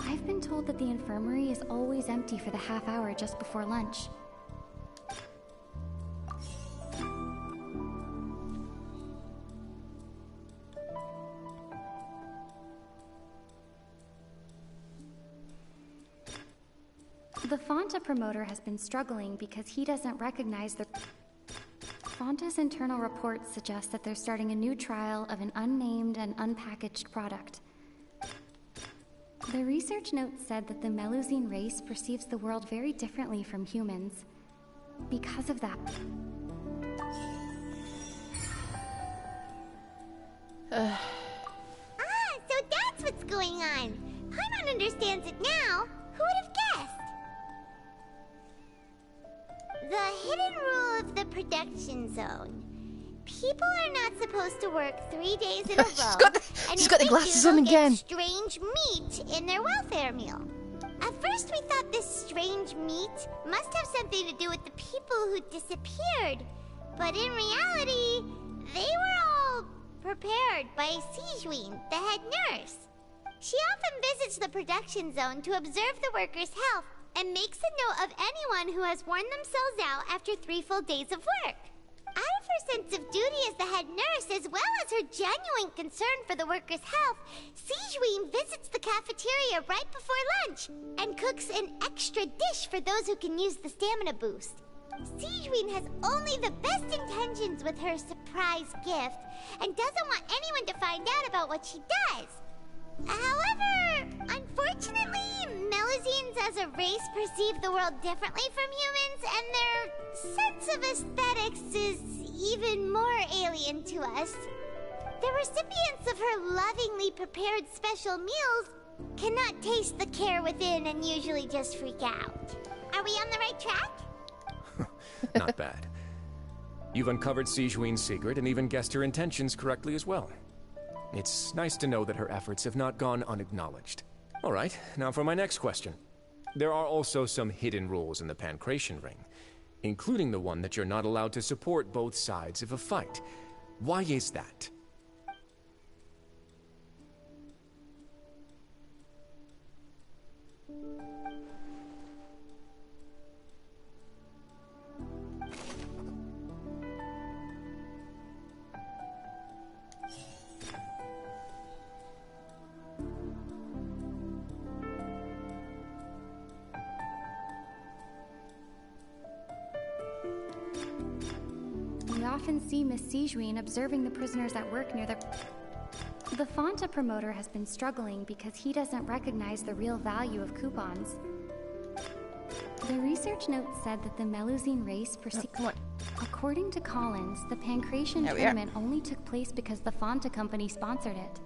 I've been told that the infirmary is always empty for the half hour just before lunch. The Fonta promoter has been struggling because he doesn't recognize the... Fonta's internal reports suggest that they're starting a new trial of an unnamed and unpackaged product. The research note said that the Melusine race perceives the world very differently from humans. Because of that... So that's what's going on. Paimon understands it now. Who would have guessed? The hidden rule of the production zone. People are not supposed to work 3 days in a row. She's got the glasses on again. Strange meat in their welfare meal. At first we thought this strange meat must have something to do with the people who disappeared. But in reality, they were all prepared by Sijouin, the head nurse. She often visits the production zone to observe the workers' health and makes a note of anyone who has worn themselves out after 3 full days of work. Out of her sense of duty as the head nurse, as well as her genuine concern for the workers' health, Sijouin visits the cafeteria right before lunch and cooks an extra dish for those who can use the stamina boost. Sijouin has only the best intentions with her surprise gift and doesn't want anyone to find out about what she does. However, unfortunately, Melusines as a race perceive the world differently from humans, and their sense of aesthetics is even more alien to us. The recipients of her lovingly prepared special meals cannot taste the care within and usually just freak out. Are we on the right track? Not bad. You've uncovered Sijouin's secret and even guessed her intentions correctly as well. It's nice to know that her efforts have not gone unacknowledged. All right, now for my next question. There are also some hidden rules in the Pancration Ring, including the one that you're not allowed to support both sides of a fight. Why is that? We often see Miss Sijouin observing the prisoners at work near the... The Fanta promoter has been struggling because he doesn't recognize the real value of coupons. The research note said that the Melusine race According to Collins, the Pancration tournament only took place because the Fanta company sponsored it.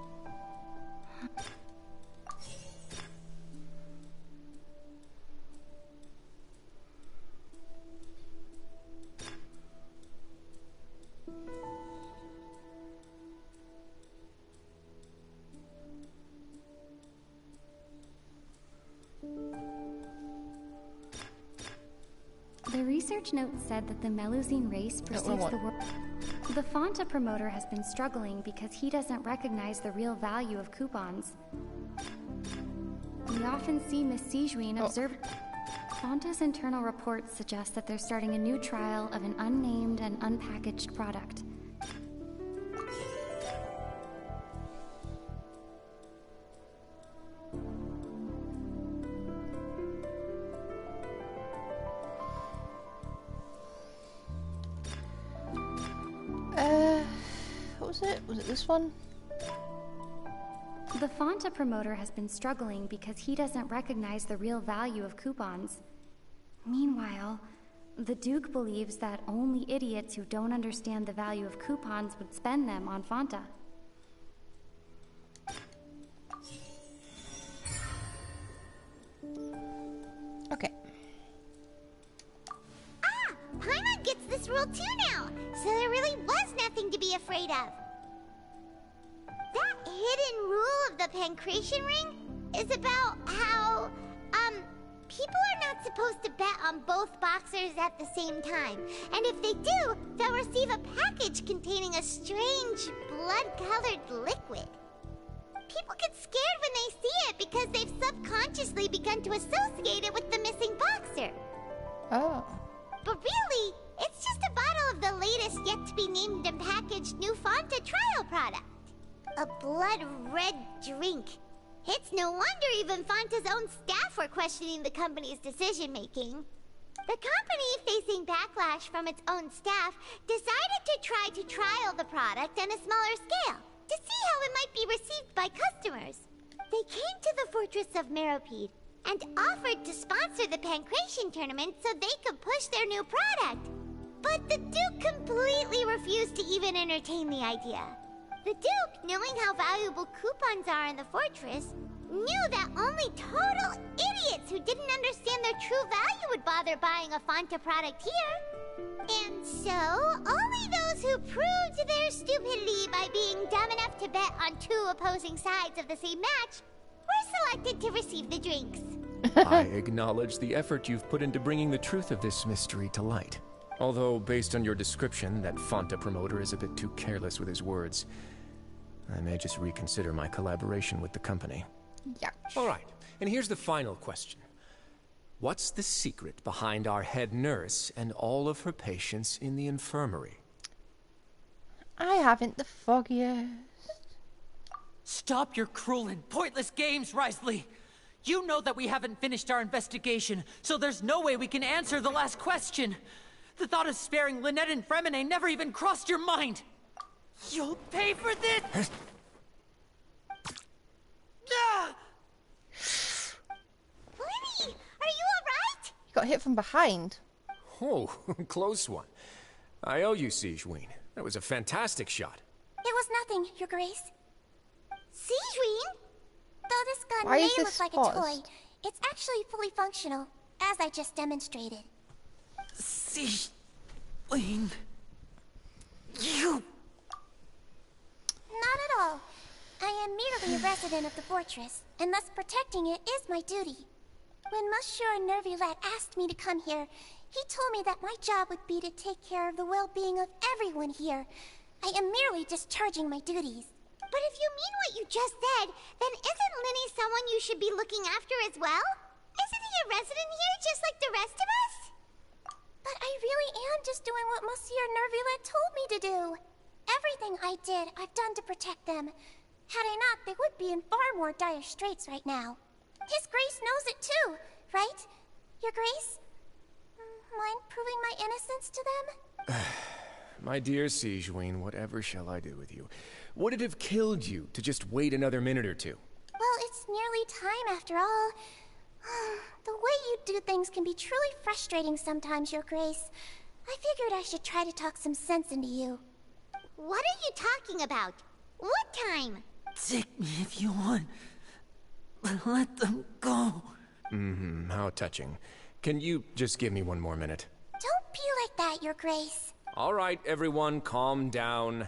The research note said that the Melusine race perceives the world. The Fanta promoter has been struggling because he doesn't recognize the real value of coupons. We often see Miss Sijouin observe. Fanta's internal reports suggest that they're starting a new trial of an unnamed and unpackaged product. What was it? Was it this one? The Fanta promoter has been struggling because he doesn't recognize the real value of coupons. Meanwhile, the Duke believes that only idiots who don't understand the value of coupons would spend them on Fanta. Okay. Ah! Paimon gets this rule too now, so there really was nothing to be afraid of. That hidden rule of the Pancration Ring is about how, people are not supposed to bet on both boxers at the same time. And if they do, they'll receive a package containing a strange, blood-colored liquid. People get scared when they see it because they've subconsciously begun to associate it with the missing boxer. Oh. But really, it's just a bottle of the latest yet-to-be-named and packaged new Fanta trial product. A blood-red drink. It's no wonder even Fanta's own staff were questioning the company's decision-making. The company, facing backlash from its own staff, decided to try to trial the product on a smaller scale, to see how it might be received by customers. They came to the fortress of Meropide and offered to sponsor the Pancration tournament so they could push their new product. But the Duke completely refused to even entertain the idea. The Duke, knowing how valuable coupons are in the fortress, knew that only total idiots who didn't understand their true value would bother buying a Fanta product here. And so, only those who proved their stupidity by being dumb enough to bet on two opposing sides of the same match were selected to receive the drinks. I acknowledge the effort you've put into bringing the truth of this mystery to light. Although, based on your description, that Fanta promoter is a bit too careless with his words. I may just reconsider my collaboration with the company. Yeah. All right, and here's the final question. What's the secret behind our head nurse and all of her patients in the infirmary? I haven't the foggiest. Stop your cruel and pointless games, Risley! You know that we haven't finished our investigation, so there's no way we can answer the last question. The thought of sparing Lynette and Fremine never even crossed your mind! You'll pay for this! Lenny, are you alright? You got hit from behind. Oh, close one. I owe you, Sijouin. That was a fantastic shot. It was nothing, Your Grace. Sijouin? Though this gun Why may is look this like a paused? toy, it's actually fully functional, as I just demonstrated. Sijouin... You... Not at all. I am merely a resident of the fortress, and thus protecting it is my duty. When Monsieur Nervulette asked me to come here, he told me that my job would be to take care of the well-being of everyone here. I am merely discharging my duties. But if you mean what you just said, then isn't Linny someone you should be looking after as well? Isn't he a resident here just like the rest of us? But I really am just doing what Monsieur Nervulette told me to do. Everything I did, I've done to protect them. Had I not, they would be in far more dire straits right now. His Grace knows it too, right? Your Grace? Mind proving my innocence to them? My dear Kseudonym, whatever shall I do with you? Would it have killed you to just wait another minute or two? Well, it's nearly time after all. The way you do things can be truly frustrating sometimes, Your Grace. I figured I should try to talk some sense into you. What are you talking about? What time? Take me if you want. But let them go. How touching. Can you just give me one more minute? Don't be like that, Your Grace. All right, everyone, calm down.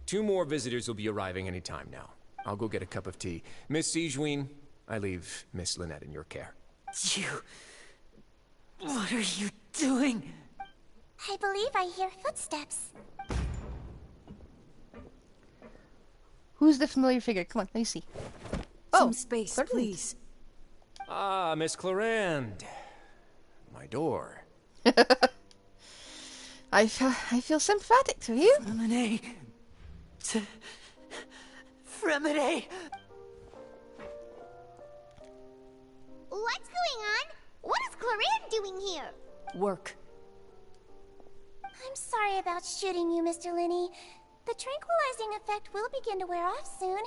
2 more visitors will be arriving any time now. I'll go get a cup of tea. Miss Kseudonym, I leave Miss Lynette in your care. You... What are you doing? I believe I hear footsteps. Who's the familiar figure? Come on, let me see. Some space, please. Ah, Miss Clarande. My door. I feel sympathetic to you. Fremine. Fremine. What's going on? What is Clarande doing here? Work. I'm sorry about shooting you, Mr. Linny. The tranquilizing effect will begin to wear off soon.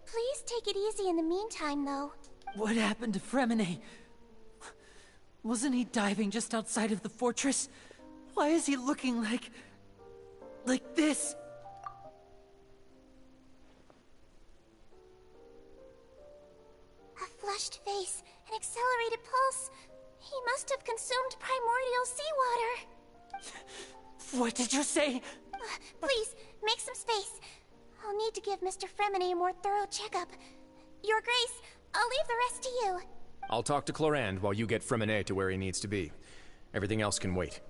Please take it easy in the meantime, though. What happened to Fremine? Wasn't he diving just outside of the fortress? Why is he looking like this? A flushed face, an accelerated pulse. He must have consumed primordial seawater. What did you say? Please, make some space. I'll need to give Mr. Fremine a more thorough checkup. Your Grace, I'll leave the rest to you. I'll talk to Clarande while you get Fremine to where he needs to be. Everything else can wait.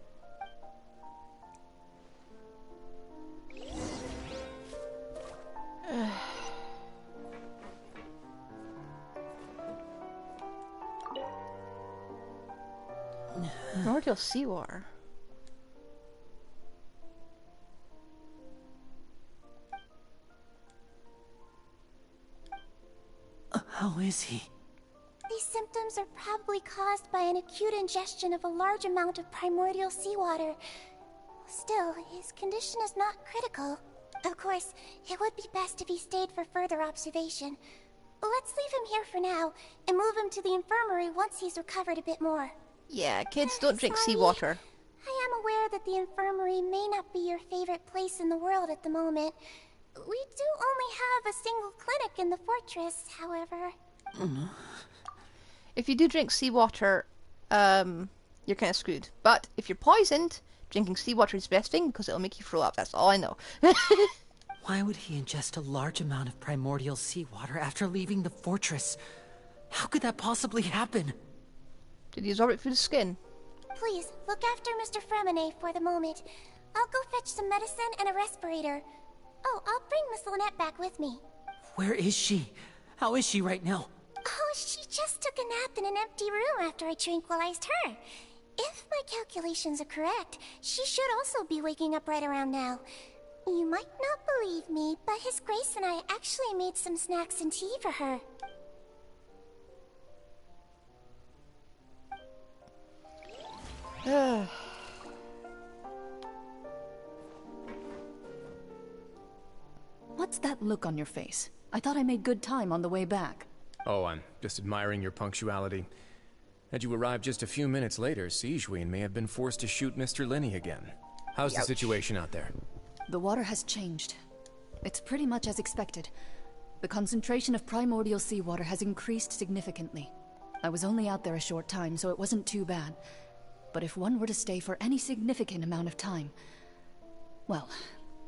Primordial seawater. How is he? These symptoms are probably caused by an acute ingestion of a large amount of primordial seawater. Still, his condition is not critical. Of course, it would be best if he stayed for further observation. Let's leave him here for now, and move him to the infirmary once he's recovered a bit more. Yeah, kids don't drink Sorry. seawater. I am aware that the infirmary may not be your favorite place in the world at the moment. We do only have a single clinic in the fortress, however. If you do drink seawater, you're kind of screwed. But if you're poisoned, drinking seawater is the best thing because it'll make you throw up. That's all I know. Why would he ingest a large amount of primordial seawater after leaving the fortress? How could that possibly happen? Did he absorb it through the skin? Please, look after Mr. Fremine for the moment. I'll go fetch some medicine and a respirator. Oh, I'll bring Miss Lynette back with me. Where is she? How is she right now? Oh, she just took a nap in an empty room after I tranquilized her. If my calculations are correct, she should also be waking up right around now. You might not believe me, but His Grace and I actually made some snacks and tea for her. What's that look on your face? I thought I made good time on the way back. Oh, I'm just admiring your punctuality. Had you arrived just a few minutes later, Kseudonym may have been forced to shoot Mr. Linny again. How's the situation out there? The water has changed. It's pretty much as expected. The concentration of primordial seawater has increased significantly. I was only out there a short time, so it wasn't too bad. But if one were to stay for any significant amount of time... well,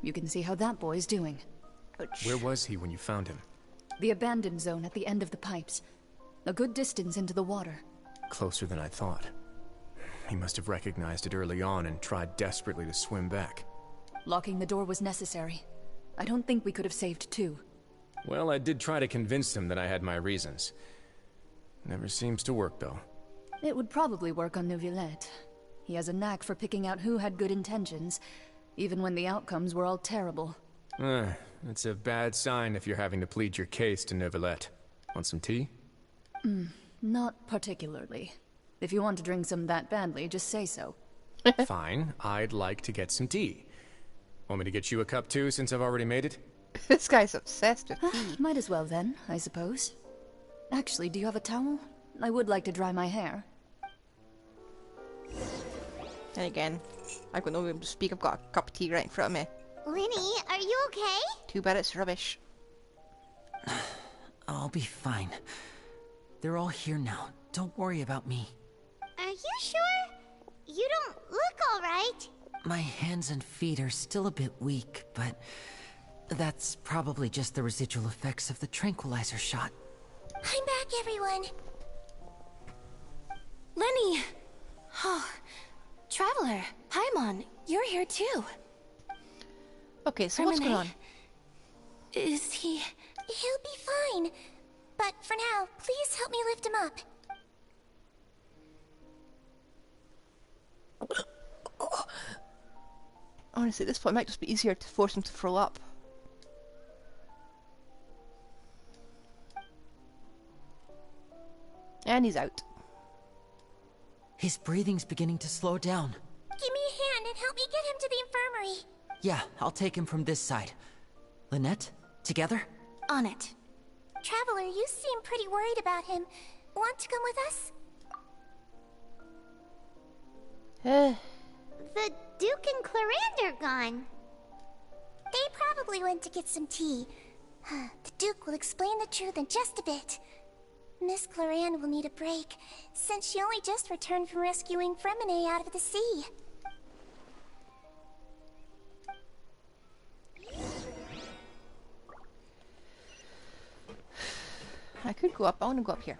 you can see how that boy's doing. Where was he when you found him? The abandoned zone at the end of the pipes. A good distance into the water. closer than I thought. He must have recognized it early on and tried desperately to swim back. Locking the door was necessary. I don't think we could have saved two. Well, I did try to convince him that I had my reasons. Never seems to work, though. It would probably work on Neuvillette. He has a knack for picking out who had good intentions, even when the outcomes were all terrible. It's a bad sign if you're having to plead your case to Neuvillette. Want some tea? Not particularly. If you want to drink some that badly, just say so. Fine, I'd like to get some tea. Want me to get you a cup too, since I've already made it? This guy's obsessed with tea. Might as well then, I suppose. Actually, do you have a towel? I would like to dry my hair. And again, I've got no room to speak. I've got a cup of tea right in front of me. Linny, are you okay? Too bad it's rubbish. I'll be fine. They're all here now. Don't worry about me. Are you sure? You don't look alright. My hands and feet are still a bit weak, but that's probably just the residual effects of the tranquilizer shot. I'm back, everyone. Lenny! Oh, Traveler, Paimon, you're here too. Okay, so what's going on? Is he... He'll be fine. But for now, please help me lift him up. Honestly, at this point, it might just be easier to force him to throw up. And he's out. His breathing's beginning to slow down. Give me a hand and help me get him to the infirmary. Yeah, I'll take him from this side. Lynette, together? On it. Traveler, you seem pretty worried about him. Want to come with us? The Duke and Clarande are gone. They probably went to get some tea. The Duke will explain the truth in just a bit. Miss Clarande will need a break, since she only just returned from rescuing Fremine out of the sea. I could go up. I want to go up here.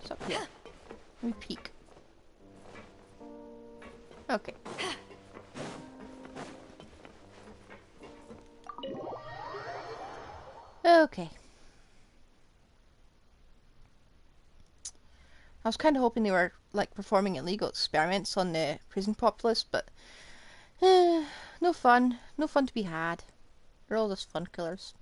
It's up here. Let me peek. Okay. Okay. I was kind of hoping they were, like, performing illegal experiments on the prison populace, but... no fun. No fun to be had. They're all just fun killers.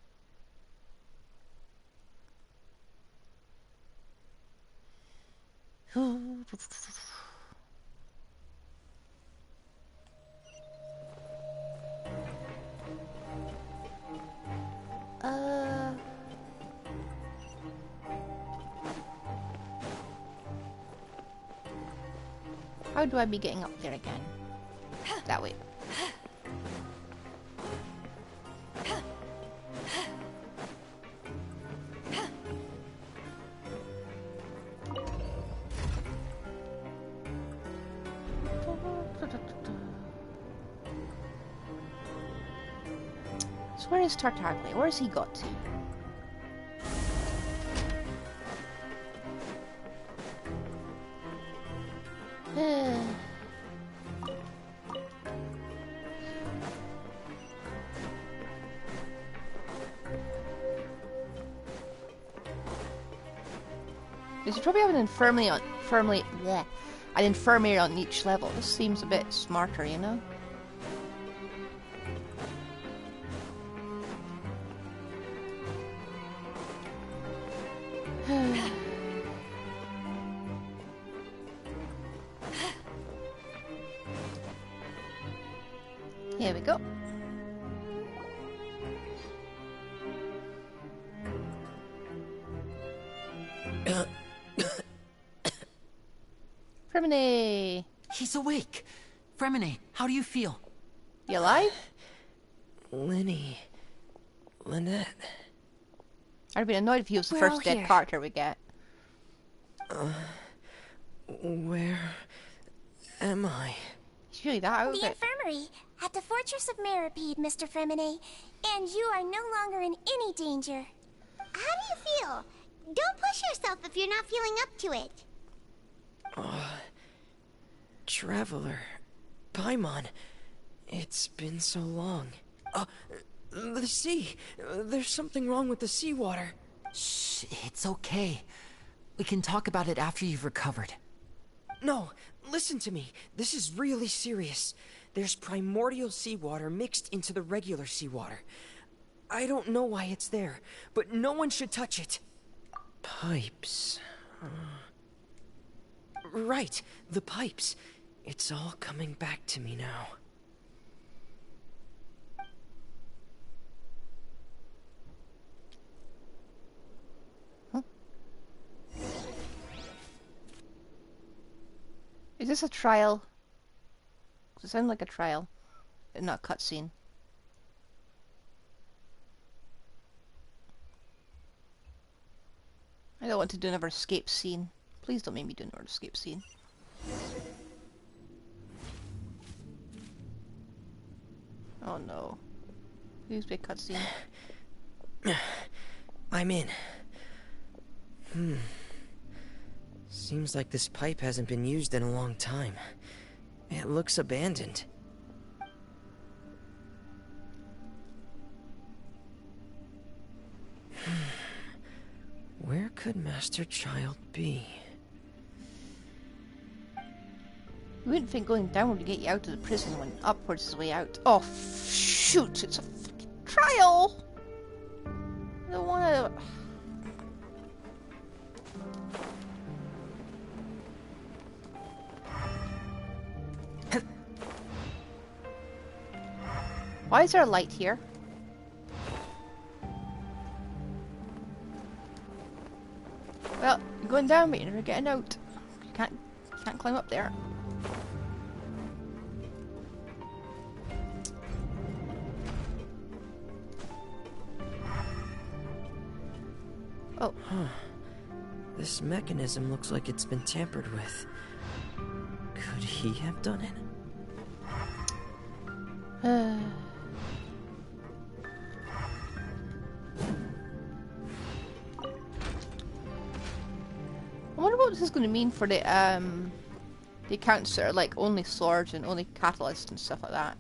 How do I be getting up there again? That way. So where is Tartaglia? Where has he got to? You should probably have an infirmary on each level. This seems a bit smarter, you know? Here we go. Fremine! He's awake! Fremine, how do you feel? You alive? Lynette. I'd be annoyed if he was the We're first all dead here. character we get. Where am I? He's really that out of The it. infirmary, at the Fortress of Meripede, Mr. Fremine. And you are no longer in any danger. How do you feel? Don't push yourself if you're not feeling up to it. Traveler. Paimon. It's been so long. The sea. There's something wrong with the seawater. Shh, it's okay. We can talk about it after you've recovered. No, listen to me. This is really serious. There's primordial seawater mixed into the regular seawater. I don't know why it's there, but no one should touch it. Pipes. Right, the pipes. It's all coming back to me now. Is this a trial? Does it sound like a trial? And not a cutscene. I don't want to do another escape scene. Please don't make me do another escape scene. Oh no. Please be a cutscene. I'm in. Seems like this pipe hasn't been used in a long time. It looks abandoned. Where could Master Child be? You wouldn't think going down would get you out of the prison when upwards is the way out. Oh, shoot! It's a fucking trial! I don't wanna... Why is there a light here? Well, you're going down, but you're never getting out. You can't climb up there. Oh. Huh. This mechanism looks like it's been tampered with. Could he have done it? I wonder what this is going to mean for the accounts that are like only swords and only catalysts and stuff like that.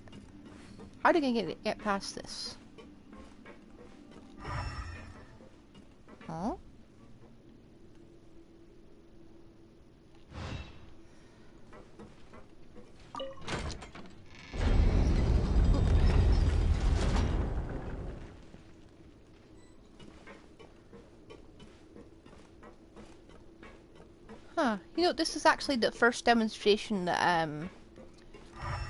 How are they going to get past this? Huh? Huh. You know, this is actually the first demonstration that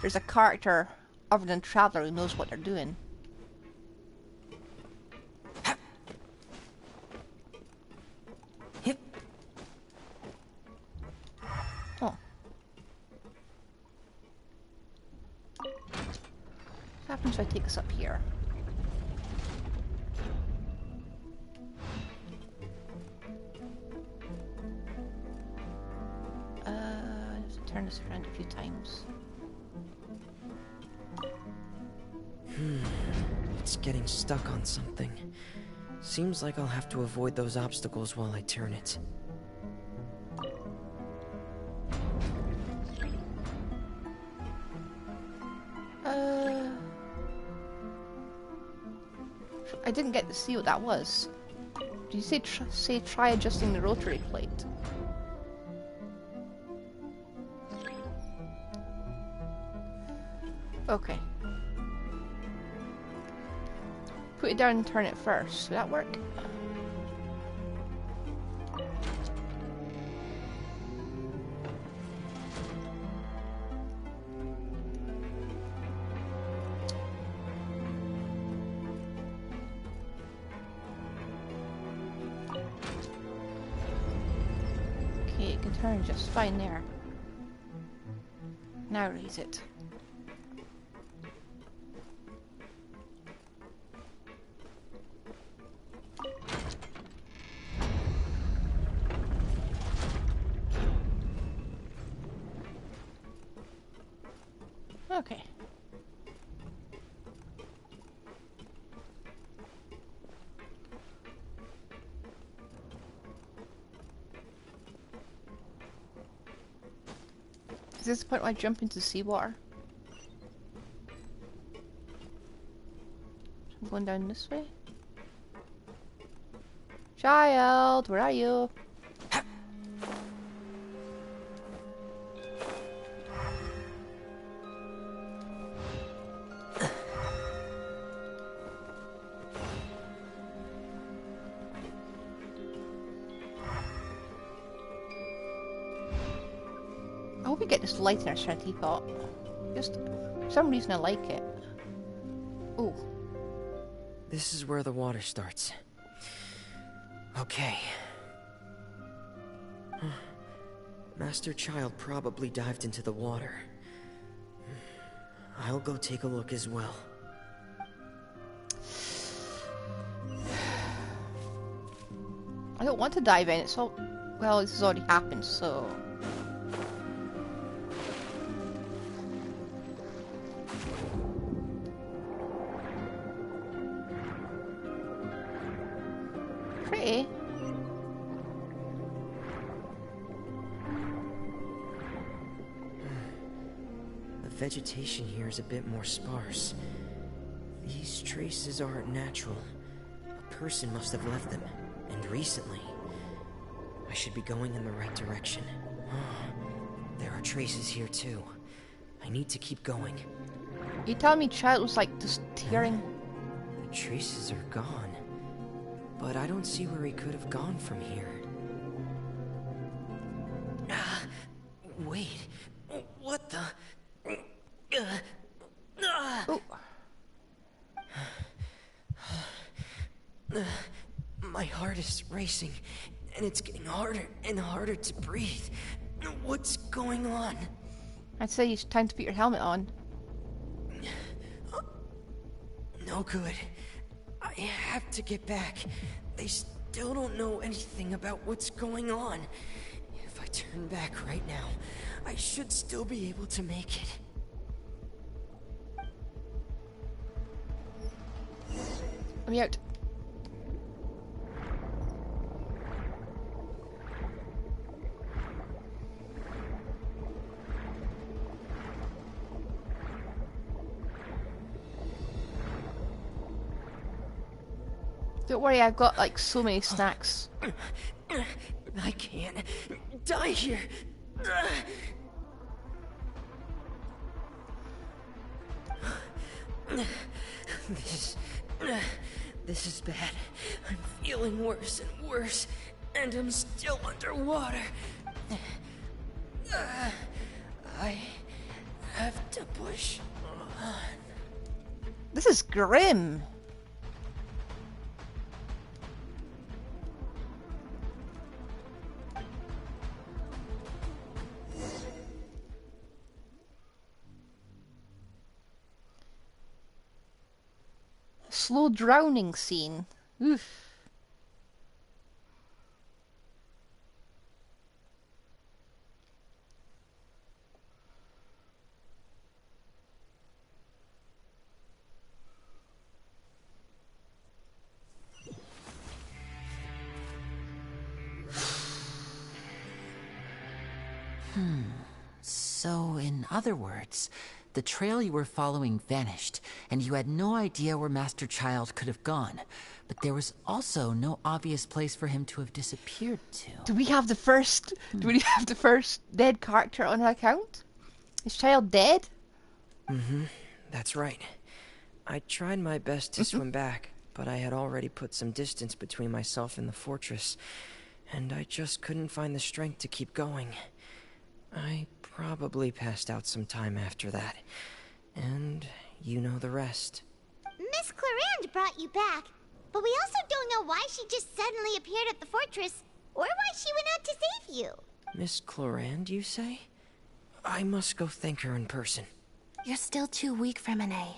there's a character other than Traveler who knows what they're doing. Oh. What happens if I take this up here? I have to turn this around a few times. It's getting stuck on something. Seems like I'll have to avoid those obstacles while I turn it. I didn't get to see what that was. Did you say try adjusting the rotary plate? Okay. Put it down and turn it first. Will that work? Okay, it can turn just fine there. Now raise it. Okay. Is this the point where I jump into seawater? I'm going down this way. Child, where are you? I hope we get this light in our shiny teapot. Just for some reason I like it. Ooh. This is where the water starts. Okay. Master Child probably dived into the water. I'll go take a look as well. I don't want to dive in, it's all... Well, this has already happened, so... Pretty. The vegetation here is a bit more sparse. These traces aren't natural. A person must have left them, and recently. I should be going in the right direction. There are traces here too. I need to keep going. You telling me Child was like just tearing? The traces are gone. But I don't see where he could have gone from here. Wait. What the? My heart is racing, and it's getting harder and harder to breathe. What's going on? I'd say it's time to put your helmet on. No good. I have to get back. They still don't know anything about what's going on. If I turn back right now, I should still be able to make it. Let me out. Don't worry, I've got like so many snacks. I can't die here. This is bad. I'm feeling worse and worse, and I'm still underwater. I have to push on. This is grim. Slow drowning scene. Oof. So, in other words, the trail you were following vanished, and you had no idea where Master Child could have gone. But there was also no obvious place for him to have disappeared to. Do we have the first dead character on our account? Is Child dead? That's right. I tried my best to swim back, but I had already put some distance between myself and the fortress, and I just couldn't find the strength to keep going. I probably passed out some time after that, and you know the rest. Miss Clarande brought you back, but we also don't know why she just suddenly appeared at the fortress, or why she went out to save you. Miss Clarande, you say? I must go thank her in person. You're still too weak for Monet.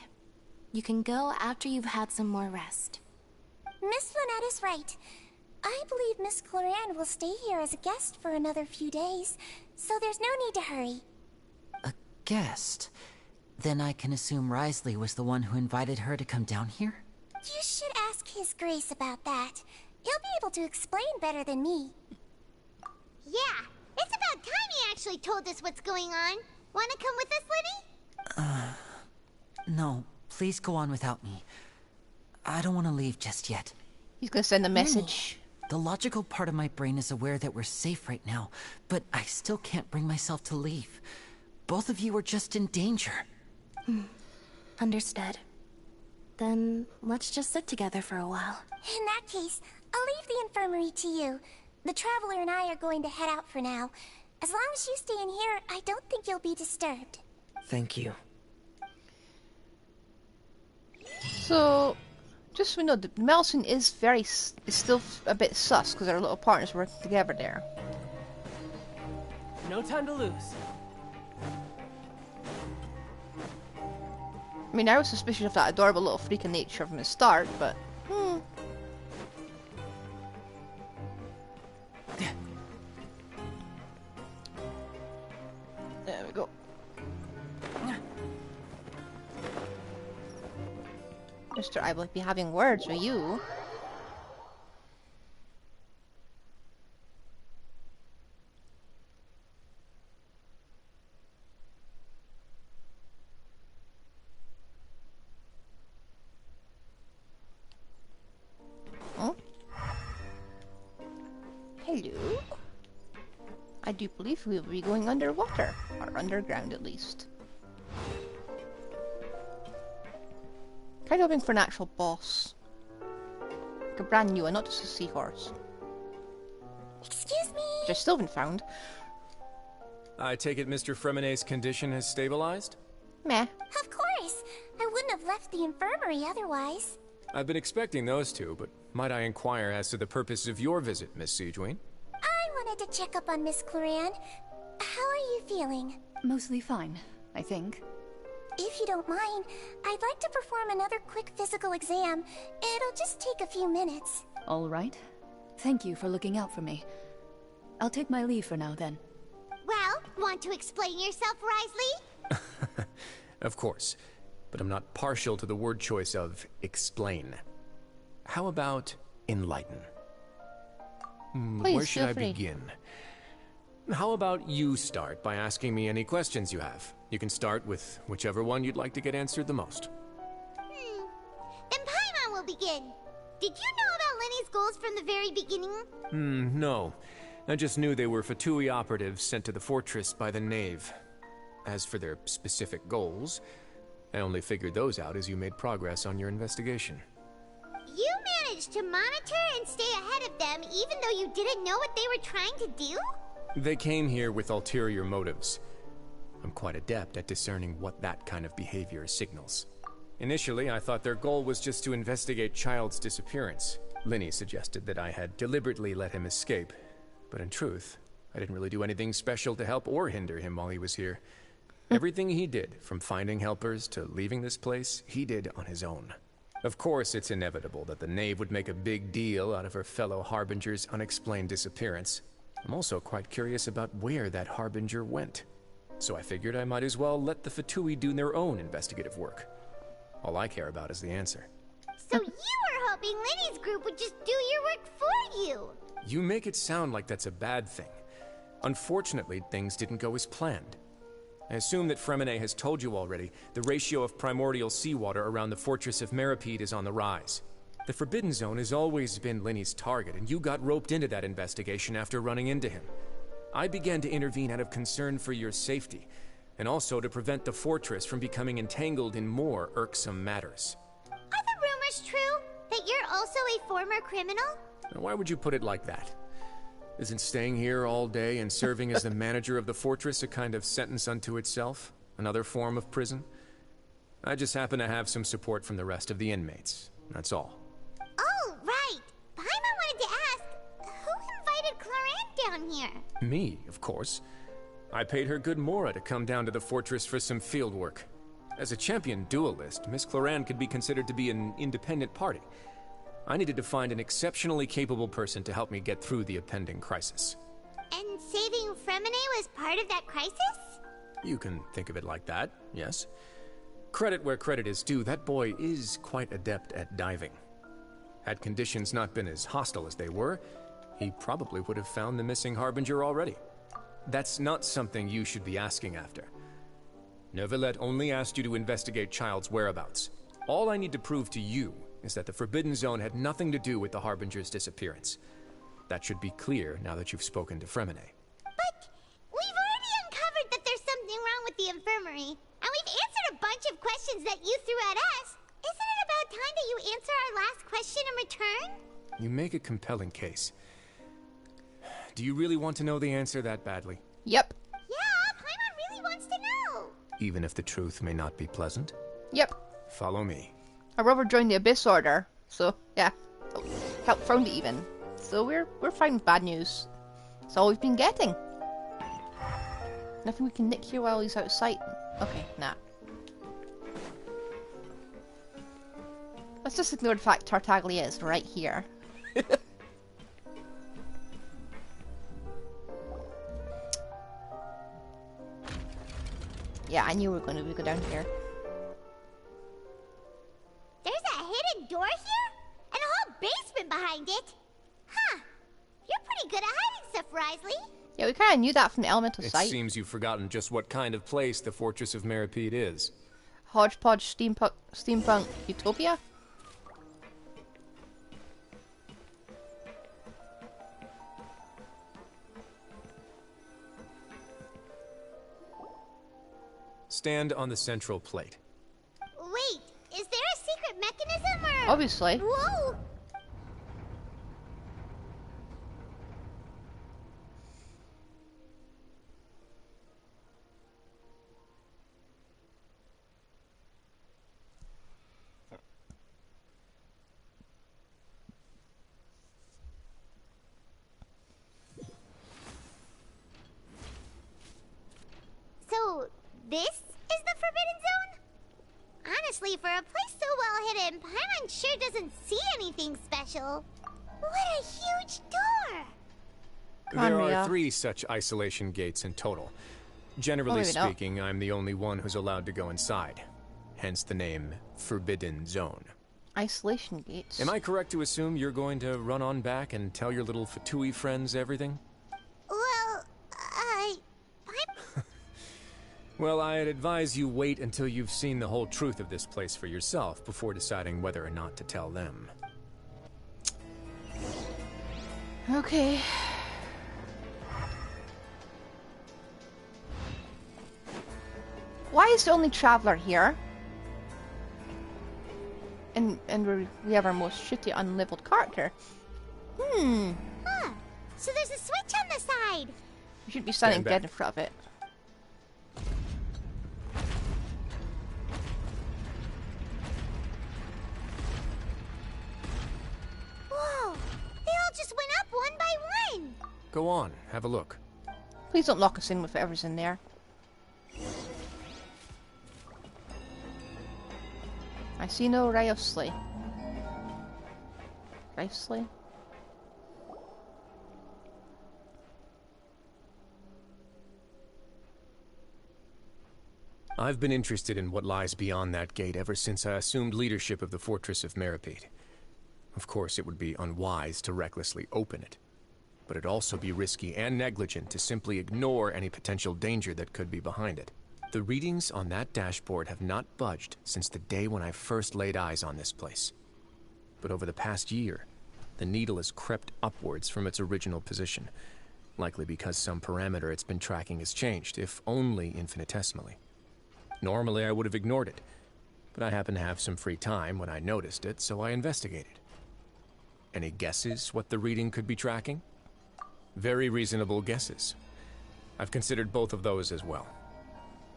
You can go after you've had some more rest. Miss Lynette is right. I believe Miss Clarande will stay here as a guest for another few days, so there's no need to hurry. A guest? Then I can assume Risley was the one who invited her to come down here? You should ask His Grace about that. He'll be able to explain better than me. Yeah, it's about time he actually told us what's going on. Wanna come with us, Lenny? No, please go on without me. I don't want to leave just yet. He's gonna send a message. The logical part of my brain is aware that we're safe right now, but I still can't bring myself to leave. Both of you are just in danger. Understood. Then let's just sit together for a while. In that case, I'll leave the infirmary to you. The Traveler and I are going to head out for now. As long as you stay in here, I don't think you'll be disturbed. Thank you. So, just so we know, the Melson is still a bit sus because our little partners working together there. No time to lose. I mean, I was suspicious of that adorable little freak in nature from the start, but there we go. Mister, I will be having words with you. Oh? Hello? I do believe we will be going underwater, or underground at least. Kind of hoping for an actual boss. Like a brand new one, not just a seahorse. Excuse me? Which I still haven't found. I take it Mr. Fremonet's condition has stabilized? Meh. Of course. I wouldn't have left the infirmary otherwise. I've been expecting those two, but might I inquire as to the purpose of your visit, Miss Siegewien? I wanted to check up on Miss Cloran. How are you feeling? Mostly fine, I think. If you don't mind, I'd like to perform another quick physical exam. It'll just take a few minutes. All right. Thank you for looking out for me. I'll take my leave for now, then. Well, want to explain yourself, Risley? Of course, but I'm not partial to the word choice of explain. How about enlighten? Please, where should feel I free. begin? How about you start by asking me any questions you have? You can start with whichever one you'd like to get answered the most. Then Paimon will begin. Did you know about Lenny's goals from the very beginning? No. I just knew they were Fatui operatives sent to the fortress by the Knave. As for their specific goals, I only figured those out as you made progress on your investigation. You managed to monitor and stay ahead of them even though you didn't know what they were trying to do? They came here with ulterior motives. I'm quite adept at discerning what that kind of behavior signals. Initially, I thought their goal was just to investigate Child's disappearance. Linny suggested that I had deliberately let him escape, but in truth, I didn't really do anything special to help or hinder him while he was here. Everything he did, from finding helpers to leaving this place, he did on his own. Of course, it's inevitable that the Knave would make a big deal out of her fellow Harbinger's unexplained disappearance. I'm also quite curious about where that Harbinger went. So I figured I might as well let the Fatui do their own investigative work. All I care about is the answer. So you were hoping Lenny's group would just do your work for you? You make it sound like that's a bad thing. Unfortunately, things didn't go as planned. I assume that Fremonet has told you already, the ratio of primordial seawater around the fortress of Meripede is on the rise. The Forbidden Zone has always been Lenny's target, and you got roped into that investigation after running into him. I began to intervene out of concern for your safety, and also to prevent the fortress from becoming entangled in more irksome matters. Are the rumors true? That you're also a former criminal? Now, why would you put it like that? Isn't staying here all day and serving as the manager of the fortress a kind of sentence unto itself? Another form of prison? I just happen to have some support from the rest of the inmates. That's all. Oh, right. Paimon wanted to ask, who invited Cloran down here? Me, of course. I paid her good mora to come down to the fortress for some field work. As a champion duelist, Miss Cloran could be considered to be an independent party. I needed to find an exceptionally capable person to help me get through the impending crisis. And saving Fremonet was part of that crisis? You can think of it like that, yes. Credit where credit is due, that boy is quite adept at diving. Had conditions not been as hostile as they were, he probably would have found the missing Harbinger already. That's not something you should be asking after. Neuvillette only asked you to investigate Child's whereabouts. All I need to prove to you is that the Forbidden Zone had nothing to do with the Harbinger's disappearance. That should be clear now that you've spoken to Fremine. But we've already uncovered that there's something wrong with the infirmary, and we've answered a bunch of questions that you threw at us. Isn't it about time that you answer our last question in return? You make a compelling case. Do you really want to know the answer that badly? Yep. Yeah, Paimon really wants to know. Even if the truth may not be pleasant? Yep. Follow me. Our rover joined the Abyss Order, so yeah. Help found it even. So we're fine with bad news. That's all we've been getting. Nothing we can nick here while he's out of sight. Okay, nah. Let's just ignore the fact Tartaglia is right here. Yeah, I knew we were going to go down here. There's a hidden door here? And a whole basement behind it? Huh. You're pretty good at hiding stuff, Risley. Yeah, we kind of knew that from the elemental It sight. seems you've forgotten just what kind of place the Fortress of Meripede is. Hodgepodge steampunk utopia? Stand on the central plate. Wait, is there a secret mechanism or... Obviously. Whoa! So, this is the Forbidden Zone? Honestly, for a place so well hidden, Paimon sure doesn't see anything special. What a huge door! There are 3 such isolation gates in total. Generally maybe not. speaking, I'm the only one who's allowed to go inside. Hence the name Forbidden Zone. Isolation gates. Am I correct to assume you're going to run on back and tell your little Fatui friends everything? Well, Well, I'd advise you wait until you've seen the whole truth of this place for yourself before deciding whether or not to tell them. Okay. Why is the only traveler here? And we have our most shitty unleveled character. Huh. So there's a switch on the side. We shouldn't be standing Stand back. dead in front of it. Whoa! They all just went up one by one. Go on, have a look. Please don't lock us in with whatever's in there. I see no Risley. Risley? I've been interested in what lies beyond that gate ever since I assumed leadership of the Fortress of Meripede. Of course, it would be unwise to recklessly open it, but it'd also be risky and negligent to simply ignore any potential danger that could be behind it. The readings on that dashboard have not budged since the day when I first laid eyes on this place. But over the past year, the needle has crept upwards from its original position, likely because some parameter it's been tracking has changed, if only infinitesimally. Normally, I would have ignored it, but I happened to have some free time when I noticed it, so I investigated. Any guesses what the reading could be tracking? Very reasonable guesses. I've considered both of those as well.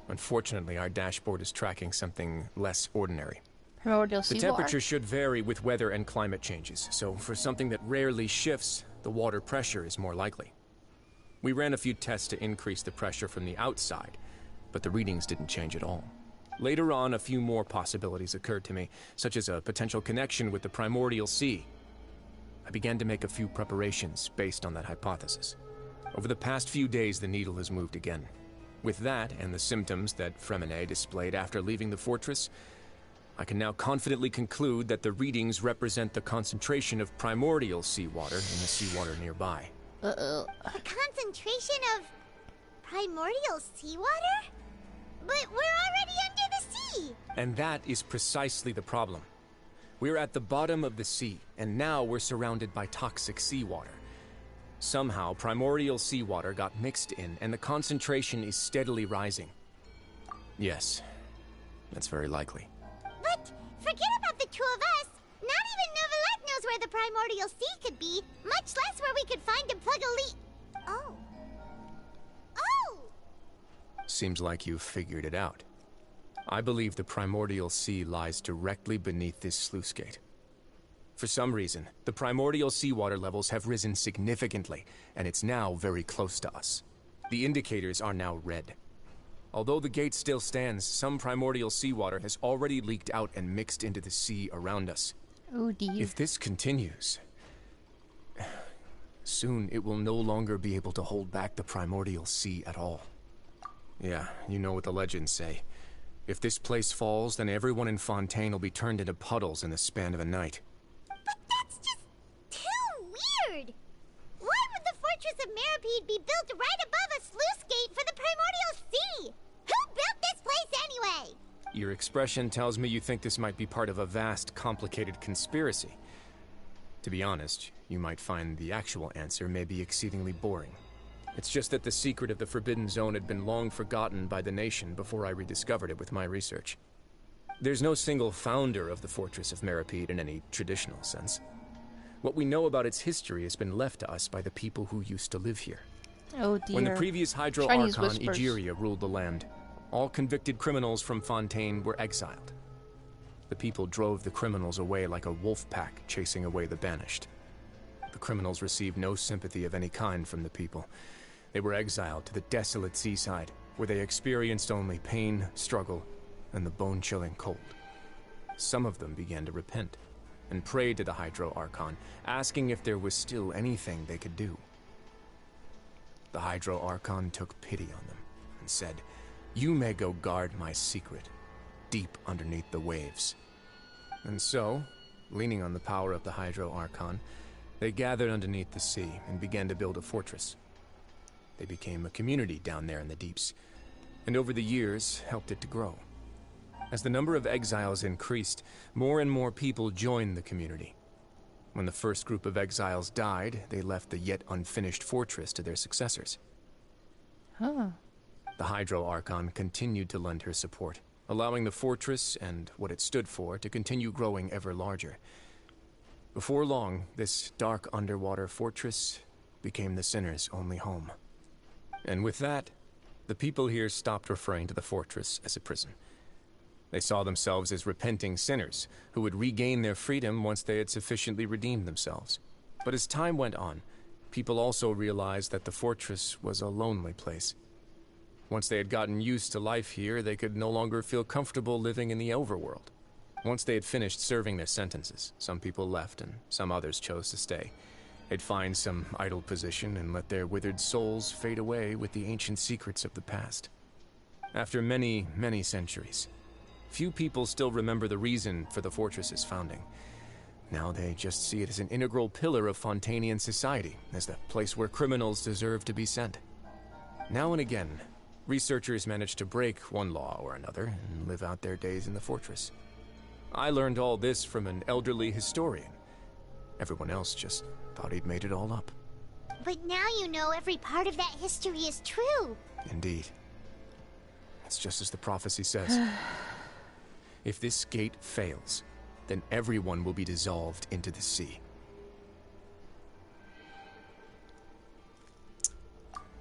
Unfortunately, our dashboard is tracking something less ordinary. Primordial The seawater. temperature should vary with weather and climate changes, so for something that rarely shifts, the water pressure is more likely. We ran a few tests to increase the pressure from the outside, but the readings didn't change at all. Later on, a few more possibilities occurred to me, such as a potential connection with the primordial sea. I began to make a few preparations based on that hypothesis. Over the past few days, the needle has moved again. With that, and the symptoms that Fremine displayed after leaving the fortress, I can now confidently conclude that the readings represent the concentration of primordial seawater in the seawater nearby. Uh-oh. The concentration of primordial seawater? But we're already under the sea! And that is precisely the problem. We're at the bottom of the sea, and now we're surrounded by toxic seawater. Somehow, primordial seawater got mixed in, and the concentration is steadily rising. Yes, that's very likely. But forget about the two of us. Not even Neuvillette knows where the primordial sea could be, much less where we could find and plug a leak. Oh. Oh! Seems like you've figured it out. I believe the primordial sea lies directly beneath this sluice gate. For some reason, the primordial seawater levels have risen significantly, and it's now very close to us. The indicators are now red. Although the gate still stands, some primordial seawater has already leaked out and mixed into the sea around us. Oh dear. If this continues, soon it will no longer be able to hold back the primordial sea at all. Yeah, you know what the legends say. If this place falls, then everyone in Fontaine will be turned into puddles in the span of a night. But that's just too weird! Why would the Fortress of Meripede be built right above a sluice gate for the primordial sea? Who built this place anyway? Your expression tells me you think this might be part of a vast, complicated conspiracy. To be honest, you might find the actual answer may be exceedingly boring. It's just that the secret of the Forbidden Zone had been long forgotten by the nation before I rediscovered it with my research. There's no single founder of the Fortress of Meripede in any traditional sense. What we know about its history has been left to us by the people who used to live here. Oh dear. When the previous Hydro Chinese Archon, whispers. Egeria, ruled the land, all convicted criminals from Fontaine were exiled. The people drove the criminals away like a wolf pack chasing away the banished. The criminals received no sympathy of any kind from the people. They were exiled to the desolate seaside, where they experienced only pain, struggle, and the bone-chilling cold. Some of them began to repent, and prayed to the Hydro Archon, asking if there was still anything they could do. The Hydro Archon took pity on them, and said, "You may go guard my secret, deep underneath the waves." And so, leaning on the power of the Hydro Archon, they gathered underneath the sea and began to build a fortress. They became a community down there in the deeps, and over the years helped it to grow. As the number of exiles increased, more and more people joined the community. When the first group of exiles died, they left the yet unfinished fortress to their successors. Huh. The Hydro Archon continued to lend her support, allowing the fortress and what it stood for to continue growing ever larger. Before long, this dark underwater fortress became the sinner's only home. And with that, the people here stopped referring to the fortress as a prison. They saw themselves as repenting sinners who would regain their freedom once they had sufficiently redeemed themselves. But as time went on, people also realized that the fortress was a lonely place. Once they had gotten used to life here, they could no longer feel comfortable living in the overworld. Once they had finished serving their sentences, some people left and some others chose to stay. They'd find some idle position and let their withered souls fade away with the ancient secrets of the past. After many, many centuries, few people still remember the reason for the fortress's founding. Now they just see it as an integral pillar of Fontainian society, as the place where criminals deserve to be sent. Now and again, researchers manage to break one law or another and live out their days in the fortress. I learned all this from an elderly historian. Everyone else just thought he'd made it all up. But now you know every part of that history is true. Indeed. It's just as the prophecy says. If this gate fails, then everyone will be dissolved into the sea.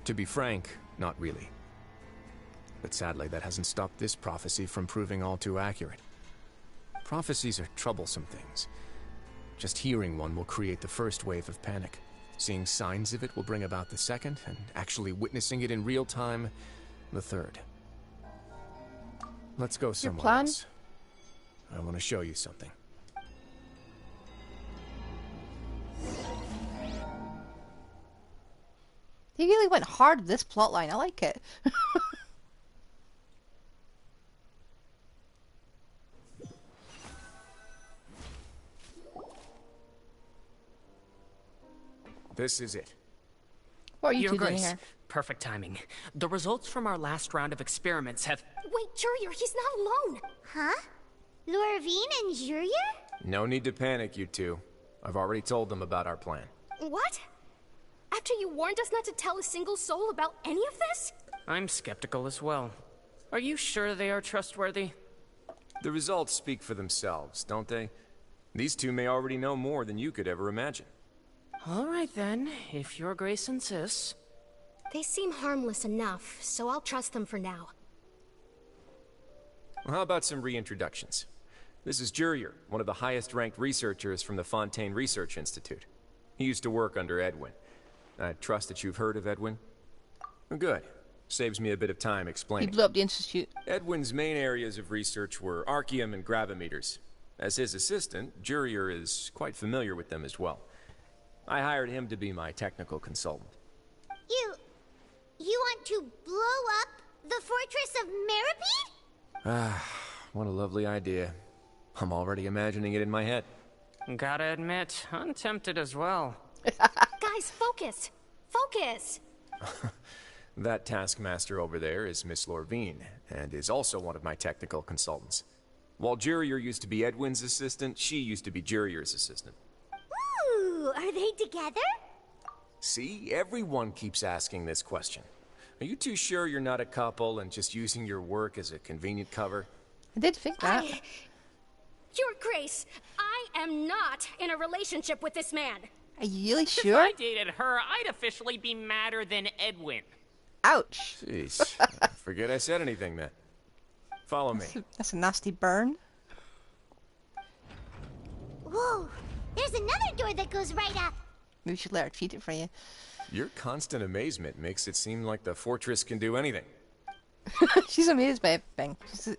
To be frank, not really. But sadly, that hasn't stopped this prophecy from proving all too accurate. Prophecies are troublesome things. Just hearing one will create the first wave of panic. Seeing signs of it will bring about the second, and actually witnessing it in real time, the third. Let's go somewhere else. I want to show you something. They really went hard with this plotline. I like it. This is it. What are you Your two doing Grace, here? perfect timing. The results from our last round of experiments have... Wait, Jurier, he's not alone! Huh? Lorvine and Jurier? No need to panic, you two. I've already told them about our plan. What? After you warned us not to tell a single soul about any of this? I'm skeptical as well. Are you sure they are trustworthy? The results speak for themselves, don't they? These two may already know more than you could ever imagine. All right then, if Your Grace insists. They seem harmless enough, so I'll trust them for now. Well, how about some reintroductions? This is Jurier, one of the highest-ranked researchers from the Fontaine Research Institute. He used to work under Edwin. I trust that you've heard of Edwin? Good. Saves me a bit of time He explaining. blew up the institute. Edwin's main areas of research were archeum and gravimeters. As his assistant, Jurier is quite familiar with them as well. I hired him to be my technical consultant. You want to blow up the fortress of Meripede? Ah, what a lovely idea. I'm already imagining it in my head. Gotta admit, I'm tempted as well. Guys, focus! Focus! That taskmaster over there is Miss Lorvine, and is also one of my technical consultants. While Jurier used to be Edwin's assistant, she used to be Jurier's assistant. Ooh, are they together? See, everyone keeps asking this question. Are you too sure you're not a couple and just using your work as a convenient cover? I did think that. Your Grace, I am not in a relationship with this man. Are you really If sure? I dated her, I'd officially be madder than Edwin. Ouch. Jeez, forget I said anything then. Follow me. That's a nasty burn. Whoa, there's another door that goes right up. Maybe we should let her feed it for you. Your constant amazement makes it seem like the fortress can do anything. She's amazed by everything.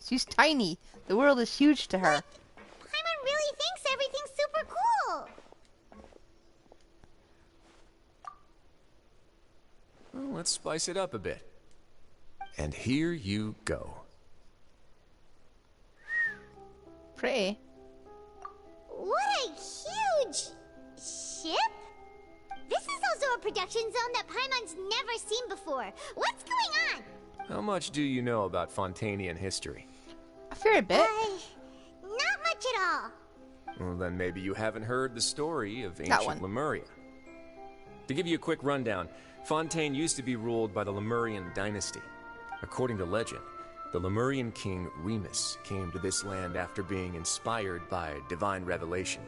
She's tiny. The world is huge to her. Paimon really thinks everything's super cool. Well, let's spice it up a bit. And here you go. Pretty. What a huge ship? This is also a production zone that Paimon's never seen before. What's going on? How much do you know about Fontainian history? A fair bit. Not much at all. Well, then maybe you haven't heard the story of ancient Lemuria. To give you a quick rundown, Fontaine used to be ruled by the Lemurian dynasty. According to legend, the Lemurian king Remus came to this land after being inspired by divine revelation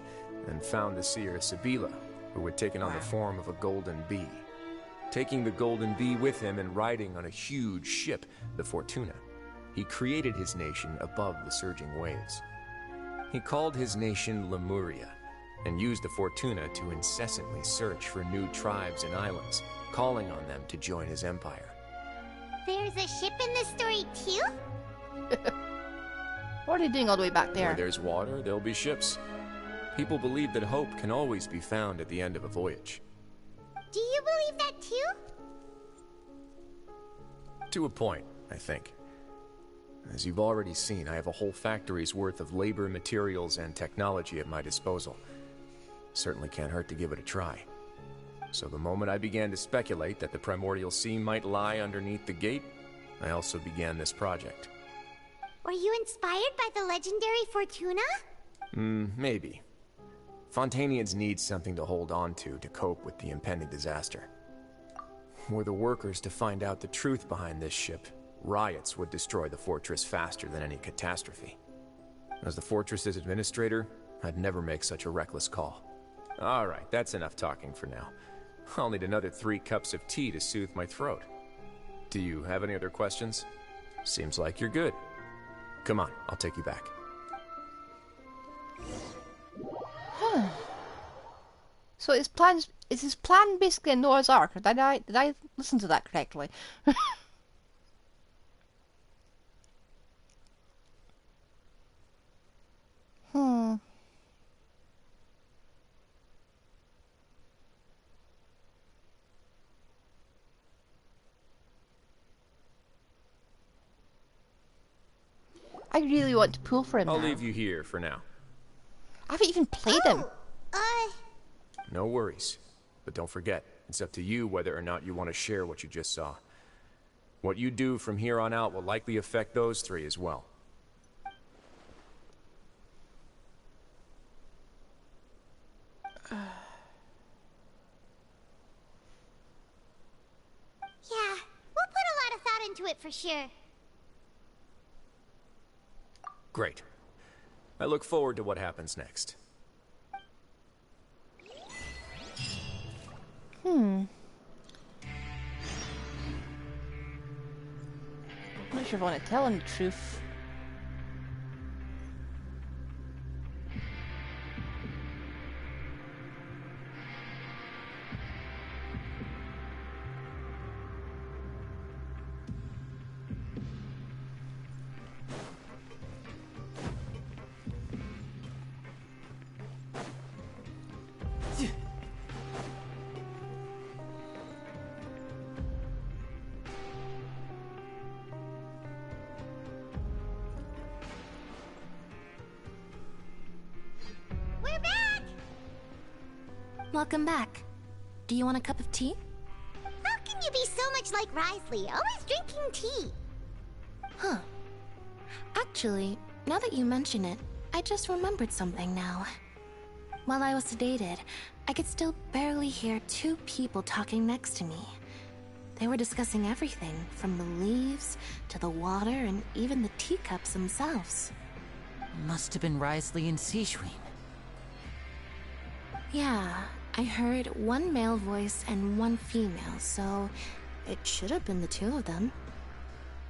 and found the seer Sibila, who had taken on the form of a golden bee. Taking the golden bee with him and riding on a huge ship, the Fortuna, he created his nation above the surging waves. He called his nation Lemuria and used the Fortuna to incessantly search for new tribes and islands, calling on them to join his empire. There's a ship in this story too? What are they doing all the way back there? Where there's water, there'll be ships. People believe that hope can always be found at the end of a voyage. Do you believe that too? To a point, I think. As you've already seen, I have a whole factory's worth of labor, materials, and technology at my disposal. Certainly can't hurt to give it a try. So the moment I began to speculate that the primordial sea might lie underneath the gate, I also began this project. Were you inspired by the legendary Fortuna? Maybe. Fontainians need something to hold on to cope with the impending disaster. Were the workers to find out the truth behind this ship, riots would destroy the fortress faster than any catastrophe. As the fortress's administrator, I'd never make such a reckless call. Alright, that's enough talking for now. I'll need another 3 cups of tea to soothe my throat. Do you have any other questions? Seems like you're good. Come on, I'll take you back. So is his plan basically a Noah's Ark? Or did I listen to that correctly? I really want to pull for him I'll now. leave you here for now. I haven't even played him. No worries. But don't forget, It's up to you whether or not you want to share what you just saw. What you do from here on out will likely affect those three as well. Yeah, we'll put a lot of thought into it for sure. Great. I look forward to what happens next. I'm not sure if I want to tell him the truth. We're back! Welcome back. Do you want a cup of tea? How can you be so much like Risley, always drinking tea? Huh. Actually, now that you mention it, I just remembered something now. While I was sedated, I could still barely hear two people talking next to me. They were discussing everything, from the leaves to the water and even the teacups themselves. Must have been Risley and Kseudonym. Yeah, I heard one male voice and one female, so it should have been the two of them.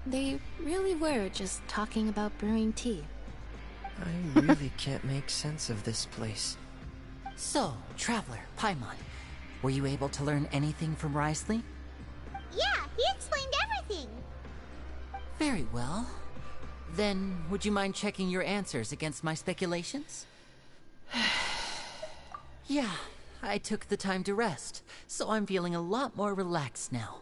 They really were just talking about brewing tea. I really can't make sense of this place. So, Traveler, Paimon, were you able to learn anything from Risley? Yeah, he explained everything. Very well. Then, would you mind checking your answers against my speculations? Yeah, I took the time to rest, so I'm feeling a lot more relaxed now.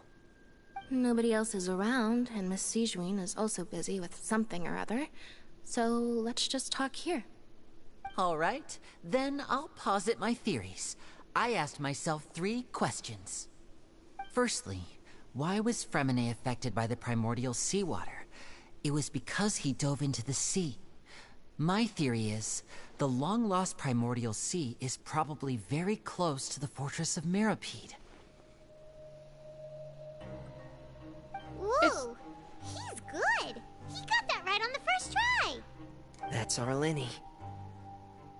Nobody else is around, and Miss Kseudonym is also busy with something or other, so let's just talk here. All right, then I'll posit my theories. I asked myself 3 questions. Firstly, why was Fremine affected by the primordial seawater? It was because he dove into the sea. My theory is, the long-lost primordial sea is probably very close to the fortress of Mirapede. Whoa, he's good. He got that right on the first try. That's our Lenny.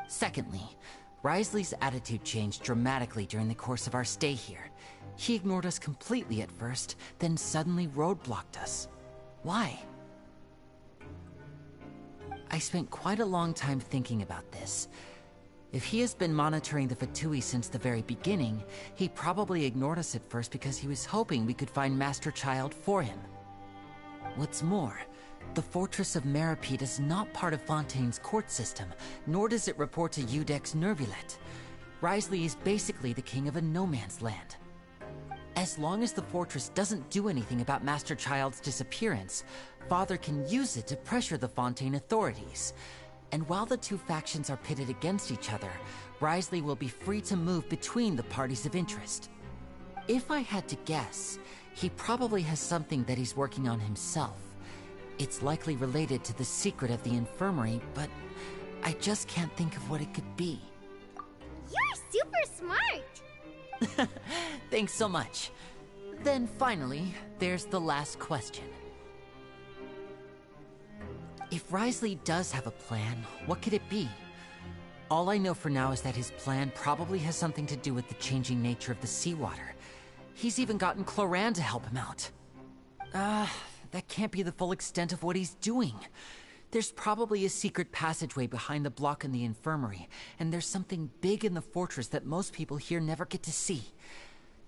Secondly, Risley's attitude changed dramatically during the course of our stay here. He ignored us completely at first, then suddenly roadblocked us. Why? I spent quite a long time thinking about this. If he has been monitoring the Fatui since the very beginning, he probably ignored us at first because he was hoping we could find Master Child for him. What's more, the Fortress of Mirapede is not part of Fontaine's court system, nor does it report to Udex Nervulet. Risley is basically the king of a no-man's land. As long as the fortress doesn't do anything about Master Child's disappearance, Father can use it to pressure the Fontaine authorities. And while the two factions are pitted against each other, Risley will be free to move between the parties of interest. If I had to guess, he probably has something that he's working on himself. It's likely related to the secret of the infirmary, but I just can't think of what it could be. You're super smart. Thanks so much. Then finally, there's the last question. If Risley does have a plan, what could it be? All I know for now is that his plan probably has something to do with the changing nature of the seawater. He's even gotten Cloran to help him out. That can't be the full extent of what he's doing. There's probably a secret passageway behind the block in the infirmary, and there's something big in the fortress that most people here never get to see.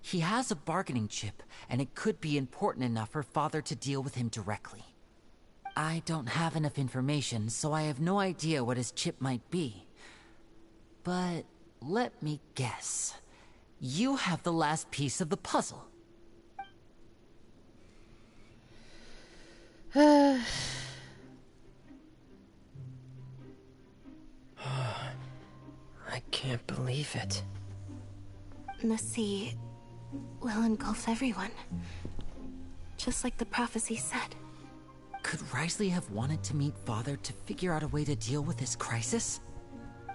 He has a bargaining chip, and it could be important enough for Father to deal with him directly. I don't have enough information, so I have no idea what his chip might be. But let me guess. You have the last piece of the puzzle. I can't believe it. The sea, will engulf everyone. Just like the prophecy said. Could Risley have wanted to meet Father to figure out a way to deal with this crisis?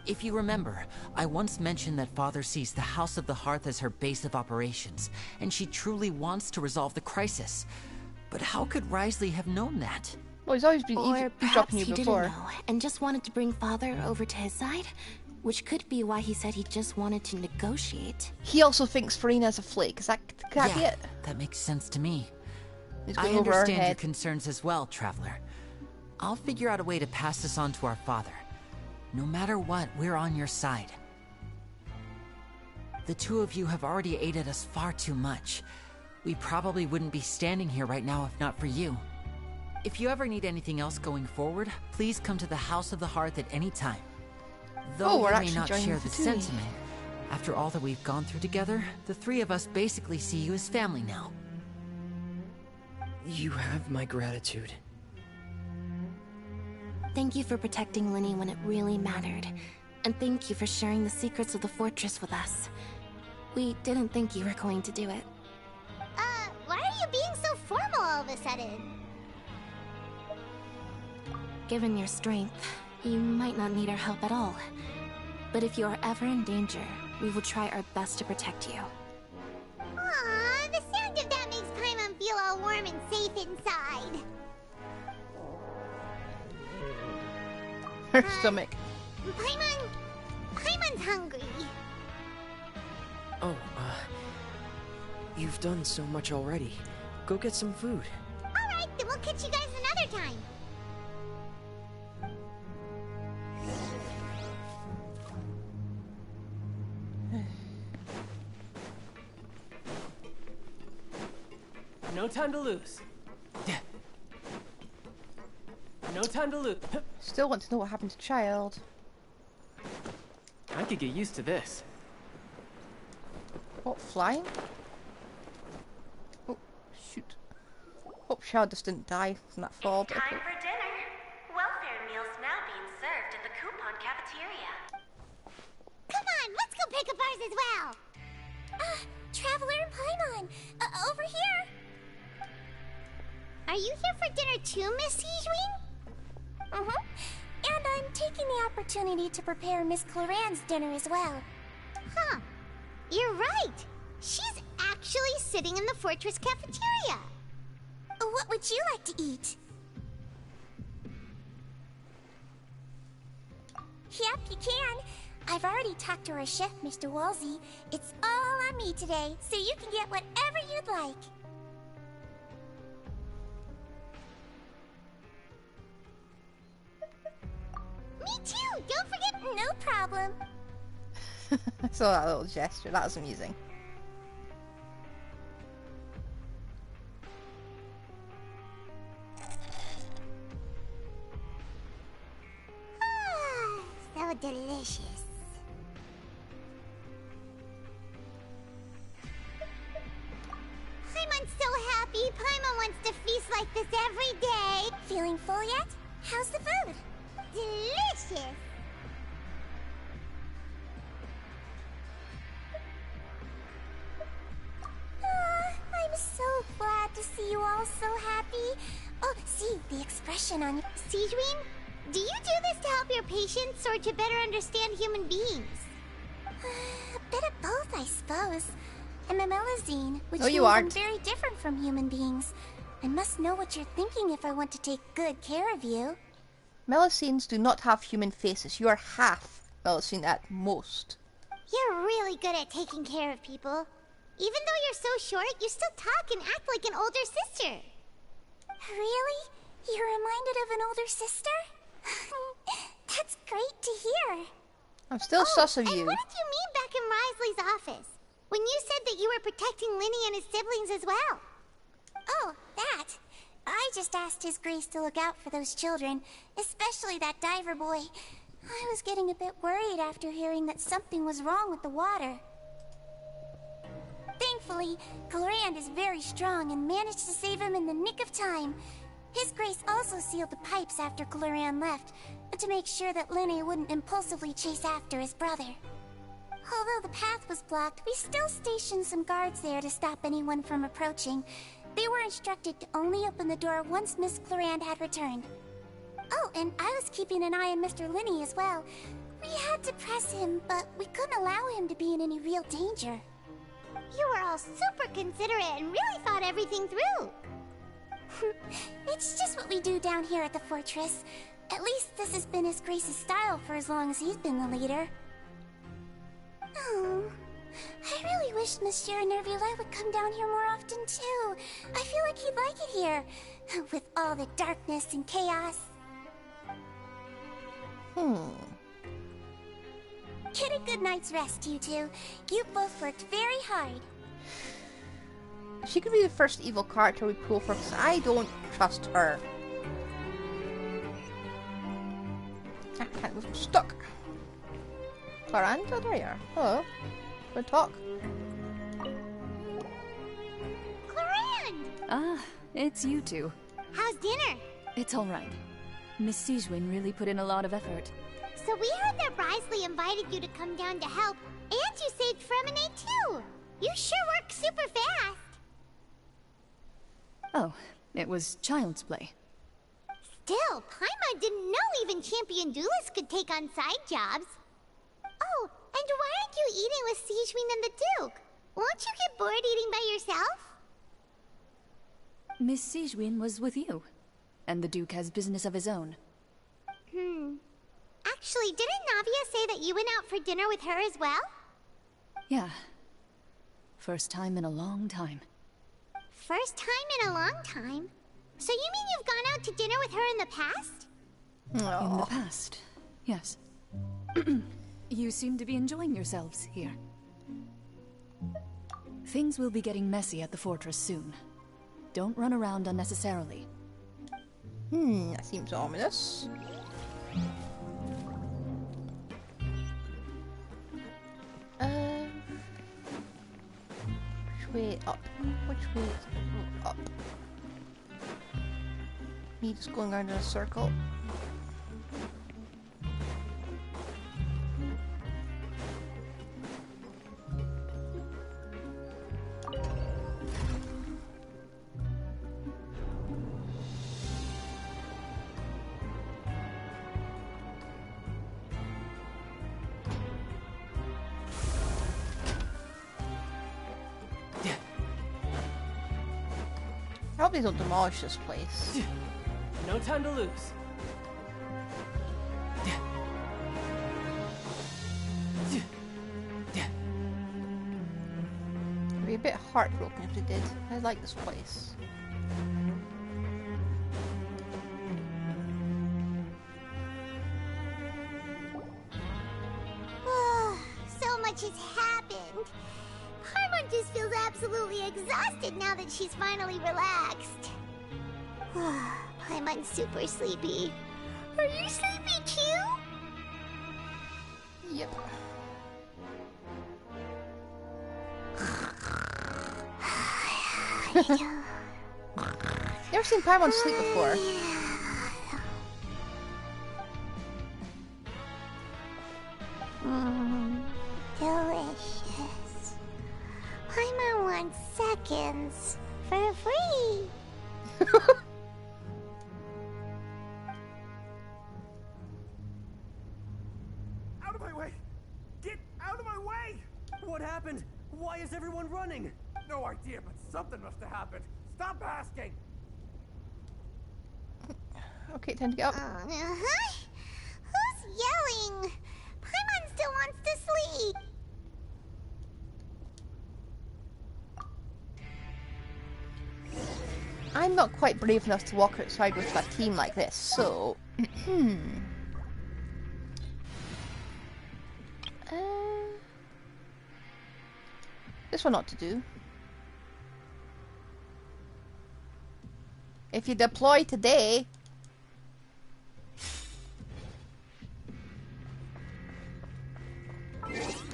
If you remember, I once mentioned that Father sees the House of the Hearth as her base of operations, and she truly wants to resolve the crisis. But how could Risley have known that? Well, he's always been Or perhaps eavesdropping you he before. didn't know and just wanted to bring Father over to his side, which could be why he said he just wanted to negotiate. He also thinks Farina's a flake. Is that could that be Yeah, it? that makes sense to me. He's I going over our understand your head. concerns as well, Traveler. I'll figure out a way to pass this on to our father. No matter what, we're on your side. The two of you have already aided us far too much. We probably wouldn't be standing here right now if not for you. If you ever need anything else going forward, please come to the House of the Hearth at any time. Though we're you may actually not joining share the the two. sentiment, after all that we've gone through together, the three of us basically see you as family now. You have my gratitude. Thank you for protecting Linny when it really mattered. And thank you for sharing the secrets of the fortress with us. We didn't think you were going to do it. Why are you being so formal all of a sudden? Given your strength, you might not need our help at all. But if you are ever in danger, we will try our best to protect you. Aww, the sound of that makes Paimon feel all warm and safe inside. Her stomach. Paimon's hungry. Oh, you've done so much already. Go get some food. Alright, then we'll catch you guys another time. No time to lose. No time to lose. Still want to know what happened to Child. I could get used to this. What, flying? Oh, shoot. Hope Child just didn't die from that fall. But Time for dinner. Welfare meals now being served in the coupon cafeteria. Come on, let's go pick up ours as well. Traveler and Paimon, over here. Are you here for dinner too, Miss Sijween? And I'm taking the opportunity to prepare Miss Cloran's dinner as well. Huh. You're right. She's actually sitting in the fortress cafeteria. What would you like to eat? Yep, you can. I've already talked to our chef, Mr. Wolsey. It's all on me today, so you can get whatever you'd like. Me too! Don't forget... No problem. I saw that little gesture. That was amusing. So delicious. Paimon's so happy. Paimon wants to feast like this every day. Feeling full yet? How's the food? Delicious. I'm so glad to see you all so happy. Oh, see, the expression on your... Sijween, do you do this to help your patients or to better understand human beings? A bit of both, I suppose. I'm a Melusine, which No, you means I'm aren't. very different from human beings. I must know what you're thinking if I want to take good care of you. Melusines do not have human faces. You are half Melusine at most. You're really good at taking care of people. Even though you're so short, you still talk and act like an older sister. Really? You're reminded of an older sister? That's great to hear. I'm still sus of And you. what did you mean back in Risley's office? When you said that you were protecting Linny and his siblings as well? Oh, that. I just asked His Grace to look out for those children, especially that diver boy. I was getting a bit worried after hearing that something was wrong with the water. Thankfully, Cloran is very strong and managed to save him in the nick of time. His Grace also sealed the pipes after Cloran left, to make sure that Linny wouldn't impulsively chase after his brother. Although the path was blocked, we still stationed some guards there to stop anyone from approaching. They were instructed to only open the door once Miss Clarand had returned. Oh, and I was keeping an eye on Mr. Linney as well. We had to press him, but we couldn't allow him to be in any real danger. You were all super considerate and really thought everything through. It's just what we do down here at the fortress. At least this has been His Grace's style for as long as he's been the leader. Oh, I really wish Monsieur Nervuli would come down here more often too. I feel like he'd like it here, with all the darkness and chaos. Get a good night's rest, you two. You both worked very hard. She could be the first evil character we pull from, because I don't trust her. I can't move, I'm stuck. Clarand, oh, there you are. Hello. Wanna talk? Clarand! Ah, it's you two. How's dinner? It's alright. Miss Sijwin really put in a lot of effort. So we heard that Brisley invited you to come down to help, and you saved Fremine too! You sure work super fast! Oh, it was child's play. Still, Paimon didn't know even champion duelists could take on side jobs. Oh, and why aren't you eating with Sijwin and the Duke? Won't you get bored eating by yourself? Miss Sijwin was with you, and the Duke has business of his own. Actually, didn't Navia say that you went out for dinner with her as well? Yeah. First time in a long time. First time in a long time? So you mean you've gone out to dinner with her in the past? In the past, yes. You seem to be enjoying yourselves here. Things will be getting messy at the fortress soon. Don't run around unnecessarily. That seems ominous. Which way up? Which way is up? Me just going around in a circle. I hope they don't demolish this place. No time to lose. I'd be a bit heartbroken if they did. I like this place. So much has happened. Paimon just feels absolutely exhausted now that she's finally relaxed. Paimon's super sleepy. Are you sleepy too? Yep. Never seen Paimon sleep before. Delicious. Paimon wants seconds for free. Out of my way! Get out of my way! What happened? Why is everyone running? No idea, but something must have happened. Stop asking! Okay, time to get up. Who's yelling? Paimon still wants to sleep. I'm not quite brave enough to walk outside with a team like this, so... This one ought to do. If you deploy today...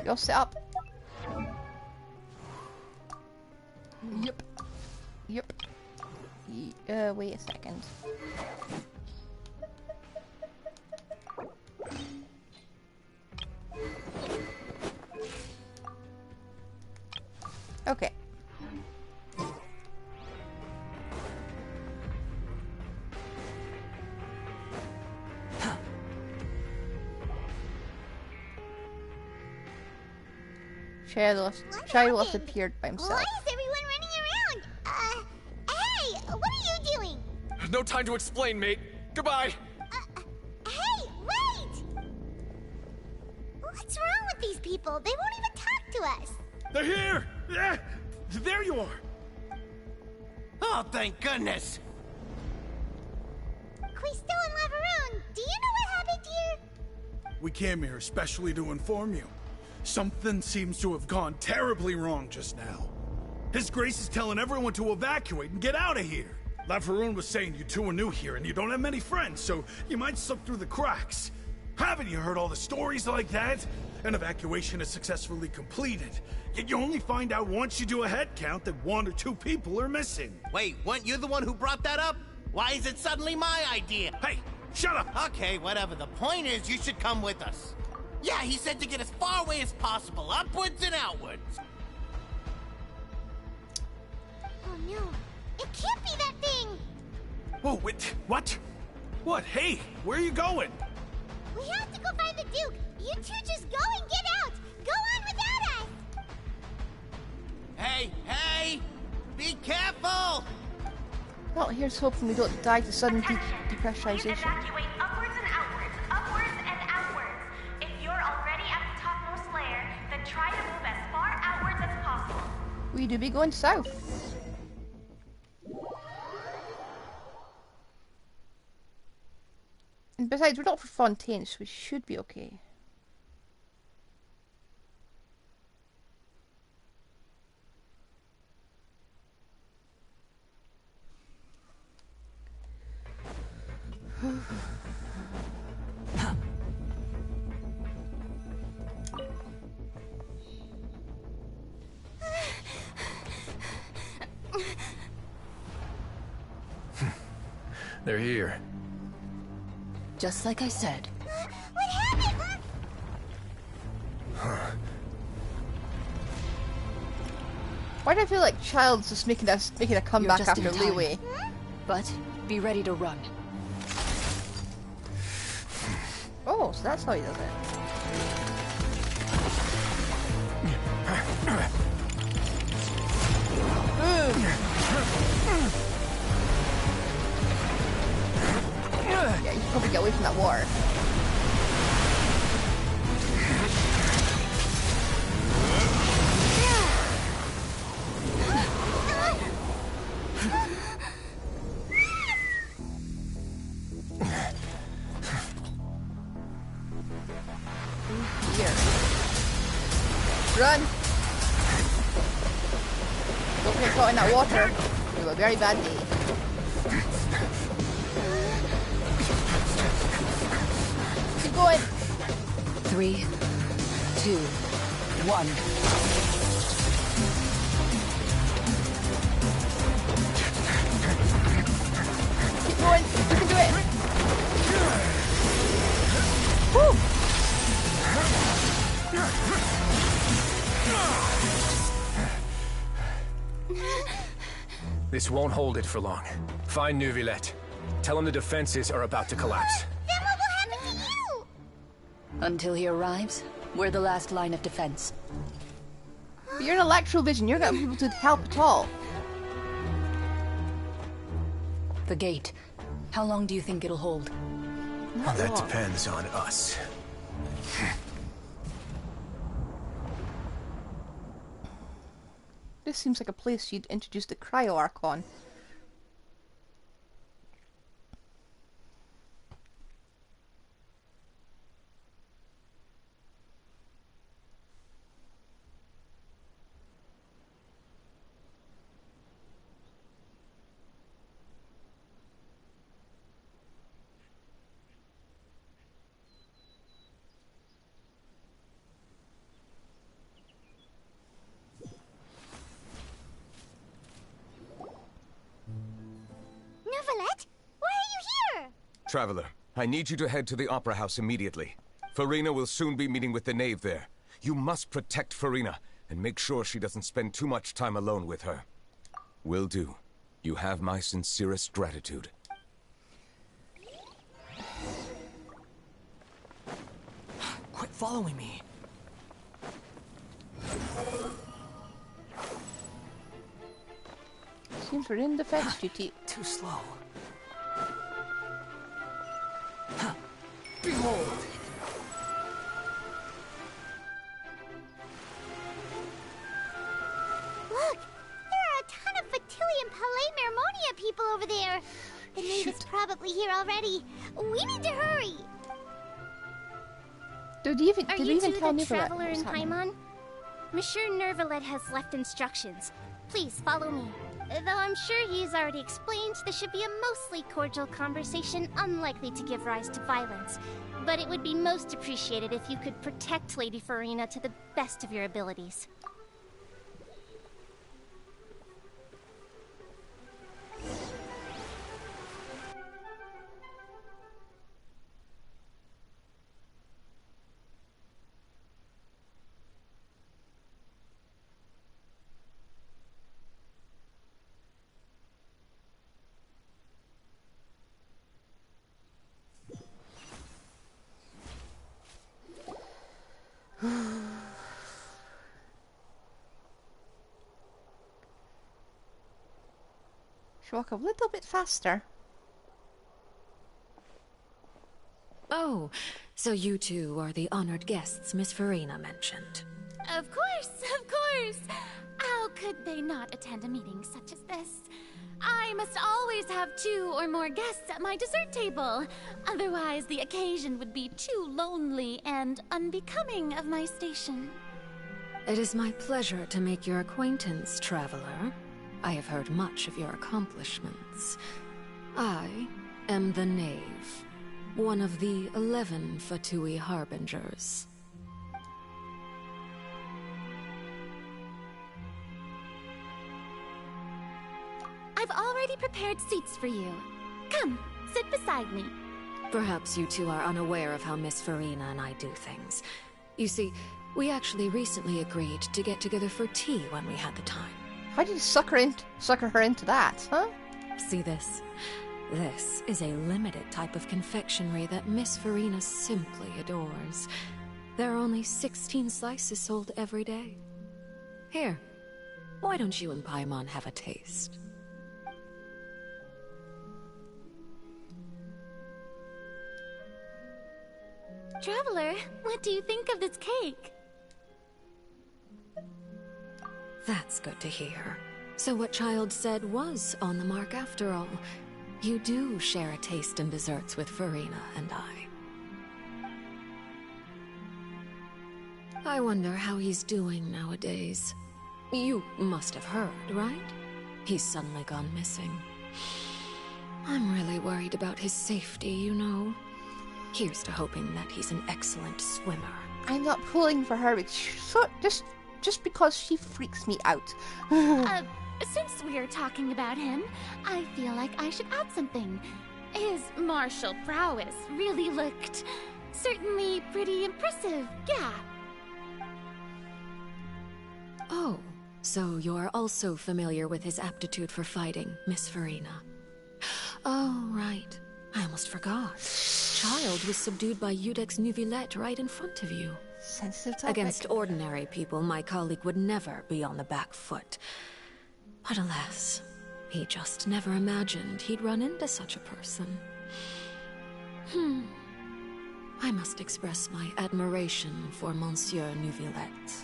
You'll set up. Yep. Yep. Wait a second. Okay. Shadowless appeared by himself. Why is everyone running around? Hey, what are you doing? No time to explain, mate. Goodbye. Hey, wait! What's wrong with these people? They won't even talk to us. They're here! Yeah, there you are! Oh, thank goodness! Quisto and Laveroon, do you know what happened here? We came here especially to inform you. Something seems to have gone terribly wrong just now. His Grace is telling everyone to evacuate and get out of here. Laveroon was saying you two are new here and you don't have many friends, so you might slip through the cracks. Haven't you heard all the stories like that? An evacuation is successfully completed, yet you only find out once you do a head count that 1 or 2 people are missing. Wait, weren't you the one who brought that up? Why is it suddenly my idea? Hey, shut up! Okay, whatever. The point is, you should come with us. Yeah, he said to get as far away as possible, upwards and outwards. Oh no, it can't be that thing! Whoa, wait, what? What? Hey, where are you going? We have to go find the Duke! You two just go and get out! Go on without us! Hey, hey! Be careful! Well, here's hoping we don't die to sudden depressurization. Evacuate upwards and outwards, upwards and outwards. If you're already at the topmost layer, then try to move as far outwards as possible. We do be going south. And besides, we're not for Fontaine, so we should be okay. They're here. Just like I said. What happened? Why do I feel like Child's just making a comeback just in after time. Leeway? But be ready to run. Oh, so that's how he does it. Yeah, you should probably get away from that water. Here. Run! Don't get caught in that water. You have a very bad day. Keep going. 3, 2, 1. Keep going. You can do it. Woo! This won't hold it for long. Find Neuvillette. Tell him the defenses are about to collapse. Then what will happen to you? Until he arrives, we're the last line of defense. But you're an electro vision. You're not able to help at all. The gate. How long do you think it'll hold? Not That long. depends on us. This seems like a place you'd introduce the Cryo Archon. Neuvillette? Why are you here? Traveler, I need you to head to the Opera House immediately. Farina will soon be meeting with the knave there. You must protect Farina. and make sure she doesn't spend too much time alone with her. Will do. You have my sincerest gratitude. Quit following me. Seems we're in defense duty. Too slow. Behold! Look! There are a ton of Fatili and Palais Mermonia people over there. The maid is probably here already. We need to hurry. Did we even tell the Nicolette traveler what was in happening? Paimon? Monsieur Nervalet has left instructions. Please follow me. Though I'm sure he's already explained, this should be a mostly cordial conversation, unlikely to give rise to violence. But it would be most appreciated if you could protect Lady Farina to the best of your abilities. Should walk a little bit faster. Oh, so you two are the honored guests Miss Farina mentioned. Of course, of course. How could they not attend a meeting such as this? I must always have 2 or more guests at my dessert table. Otherwise, the occasion would be too lonely and unbecoming of my station. It is my pleasure to make your acquaintance, traveler. I have heard much of your accomplishments. I am the Knave, one of the 11 Fatui Harbingers. I've already prepared seats for you. Come, sit beside me. Perhaps you two are unaware of how Miss Farina and I do things. You see, we actually recently agreed to get together for tea when we had the time. How did you sucker her into that, huh? See this? This is a limited type of confectionery that Miss Farina simply adores. There are only 16 slices sold every day. Here, why don't you and Paimon have a taste? Traveler, what do you think of this cake? That's good to hear. So what Child said was on the mark after all. You do share a taste in desserts with Farina and I wonder how he's doing nowadays. You must have heard, right? He's suddenly gone missing. I'm really worried about his safety, you know. Here's to hoping that he's an excellent swimmer. I'm not pulling for her, just because she freaks me out. Since we're talking about him, I feel like I should add something. His martial prowess really looked certainly pretty impressive, yeah. Oh, so you're also familiar with his aptitude for fighting, Miss Farina. Oh, right. I almost forgot. Child was subdued by Udex Nuvillette right in front of you. Sensitive topic. Against ordinary people, my colleague would never be on the back foot. But alas, he just never imagined he'd run into such a person. I must express my admiration for Monsieur Nuvillette.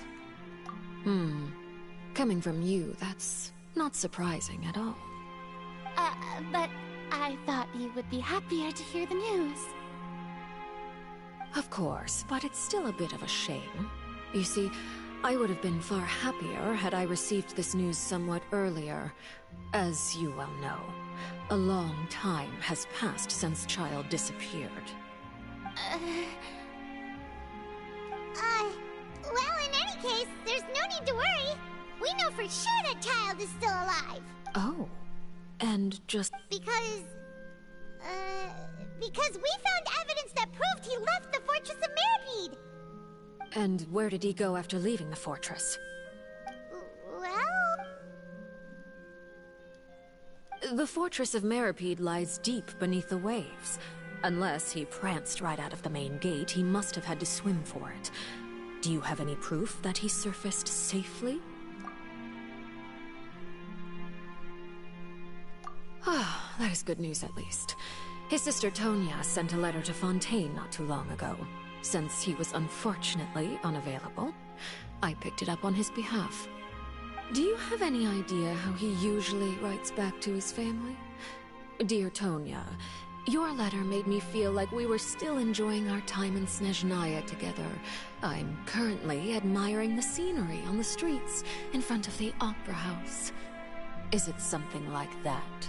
Coming from you, that's not surprising at all. But I thought you would be happier to hear the news. Of course, but it's still a bit of a shame. You see, I would have been far happier had I received this news somewhat earlier. As you well know, a long time has passed since Child disappeared. Well, in any case, there's no need to worry. We know for sure that Child is still alive. Oh, and just... Because we found evidence that proved he left the Fortress of Meripede. And where did he go after leaving the fortress? The fortress of Meripede lies deep beneath the waves. Unless he pranced right out of the main gate, he must have had to swim for it. Do you have any proof that he surfaced safely? Ah, that is good news at least. His sister Tonya sent a letter to Fontaine not too long ago. Since he was unfortunately unavailable, I picked it up on his behalf. Do you have any idea how he usually writes back to his family? Dear Tonya, your letter made me feel like we were still enjoying our time in Snezhnaya together. I'm currently admiring the scenery on the streets in front of the opera house. Is it something like that?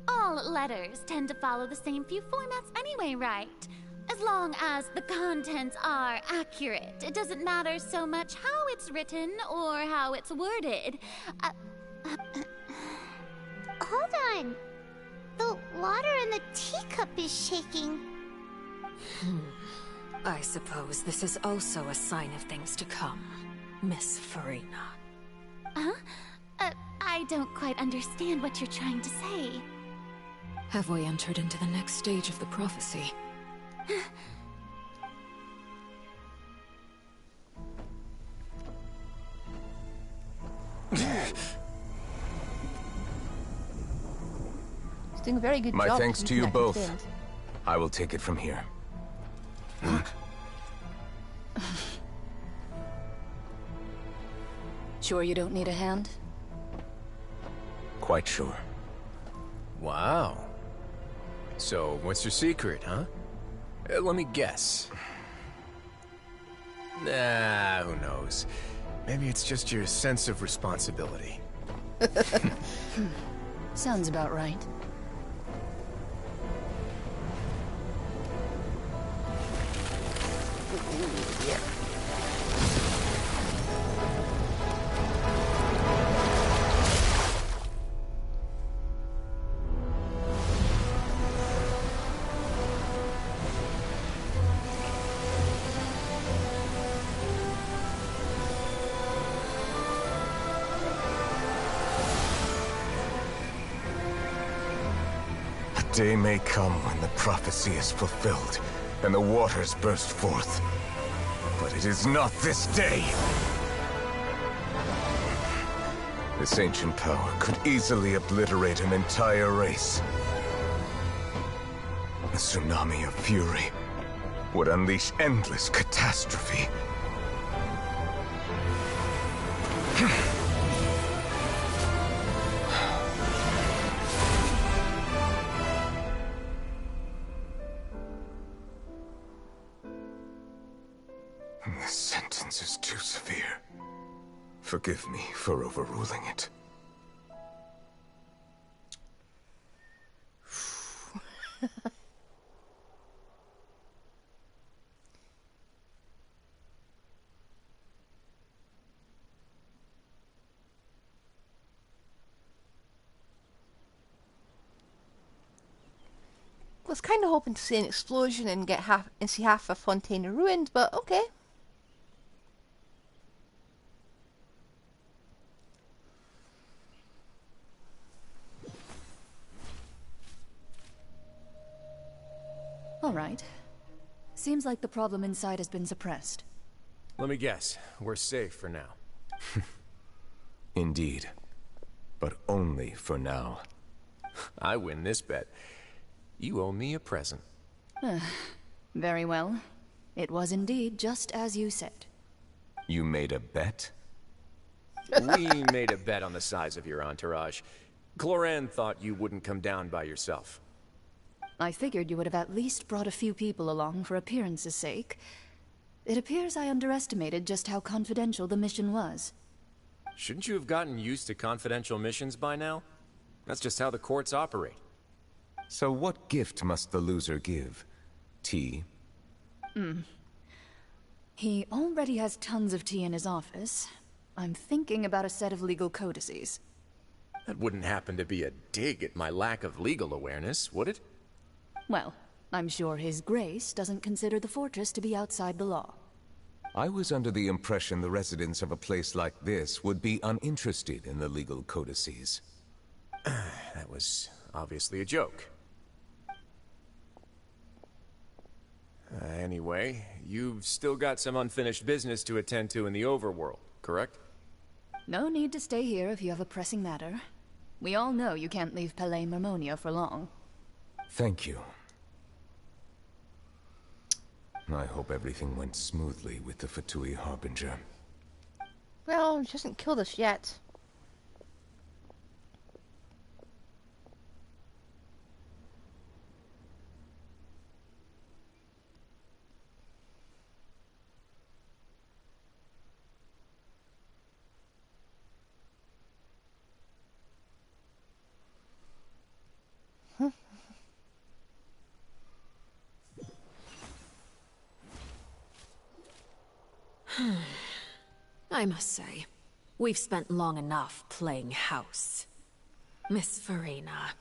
All letters tend to follow the same few formats anyway, right? As long as the contents are accurate, it doesn't matter so much how it's written or how it's worded. Hold on. The water in the teacup is shaking. I suppose this is also a sign of things to come, Miss Farina. Huh? I don't quite understand what you're trying to say. Have we entered into the next stage of the prophecy? He's doing a very good My job. thanks to keeping you that both. contained. I will take it from here. Sure you don't need a hand? Quite sure. Wow. So, what's your secret, huh? Let me guess. Nah, who knows? Maybe it's just your sense of responsibility. Sounds about right. Yeah. A day may come when the prophecy is fulfilled, and the waters burst forth. But it is not this day! This ancient power could easily obliterate an entire race. A tsunami of fury would unleash endless catastrophe. This sentence is too severe. Forgive me for overruling it. Was kind of hoping to see an explosion and see half of Fontaine ruined, but okay. All right. Seems like the problem inside has been suppressed. Let me guess. We're safe for now. Indeed. But only for now. I win this bet. You owe me a present. Very well. It was indeed just as you said. You made a bet? We made a bet on the size of your entourage. Cloran thought you wouldn't come down by yourself. I figured you would have at least brought a few people along for appearance's sake. It appears I underestimated just how confidential the mission was. Shouldn't you have gotten used to confidential missions by now? That's just how the courts operate. So what gift must the loser give? Tea? He already has tons of tea in his office. I'm thinking about a set of legal codices. That wouldn't happen to be a dig at my lack of legal awareness, would it? Well, I'm sure His Grace doesn't consider the fortress to be outside the law. I was under the impression the residents of a place like this would be uninterested in the legal codices. That was obviously a joke. Anyway, you've still got some unfinished business to attend to in the overworld, correct? No need to stay here if you have a pressing matter. We all know you can't leave Palais Mermonia for long. Thank you. I hope everything went smoothly with the Fatui Harbinger. Well, she hasn't killed us yet. I must say, we've spent long enough playing house. Miss Farina,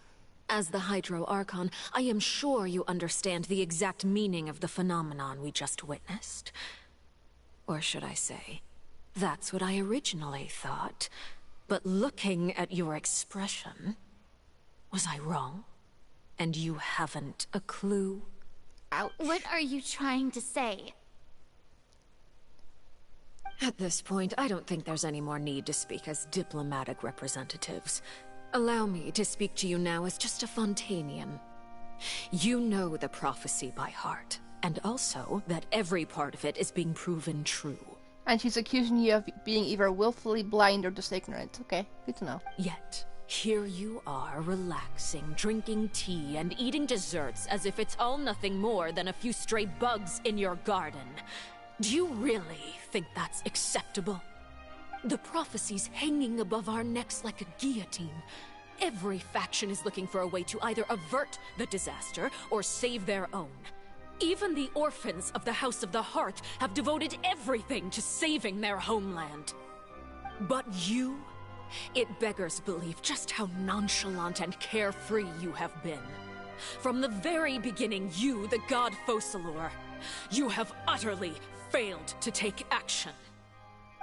as the Hydro Archon, I am sure you understand the exact meaning of the phenomenon we just witnessed. Or should I say, that's what I originally thought. But looking at your expression, was I wrong? And you haven't a clue? Ouch. What are you trying to say? At this point, I don't think there's any more need to speak as diplomatic representatives. Allow me to speak to you now as just a Fontanian. You know the prophecy by heart, and also that every part of it is being proven true. And she's accusing you of being either willfully blind or just ignorant. Okay, good to know. Yet, here you are, relaxing, drinking tea, and eating desserts as if it's all nothing more than a few stray bugs in your garden. Do you really think that's acceptable? The prophecy's hanging above our necks like a guillotine. Every faction is looking for a way to either avert the disaster or save their own. Even the orphans of the House of the Hearth have devoted everything to saving their homeland. But you? It beggars belief just how nonchalant and carefree you have been. From the very beginning, you, the god Focalor, you have utterly failed to take action.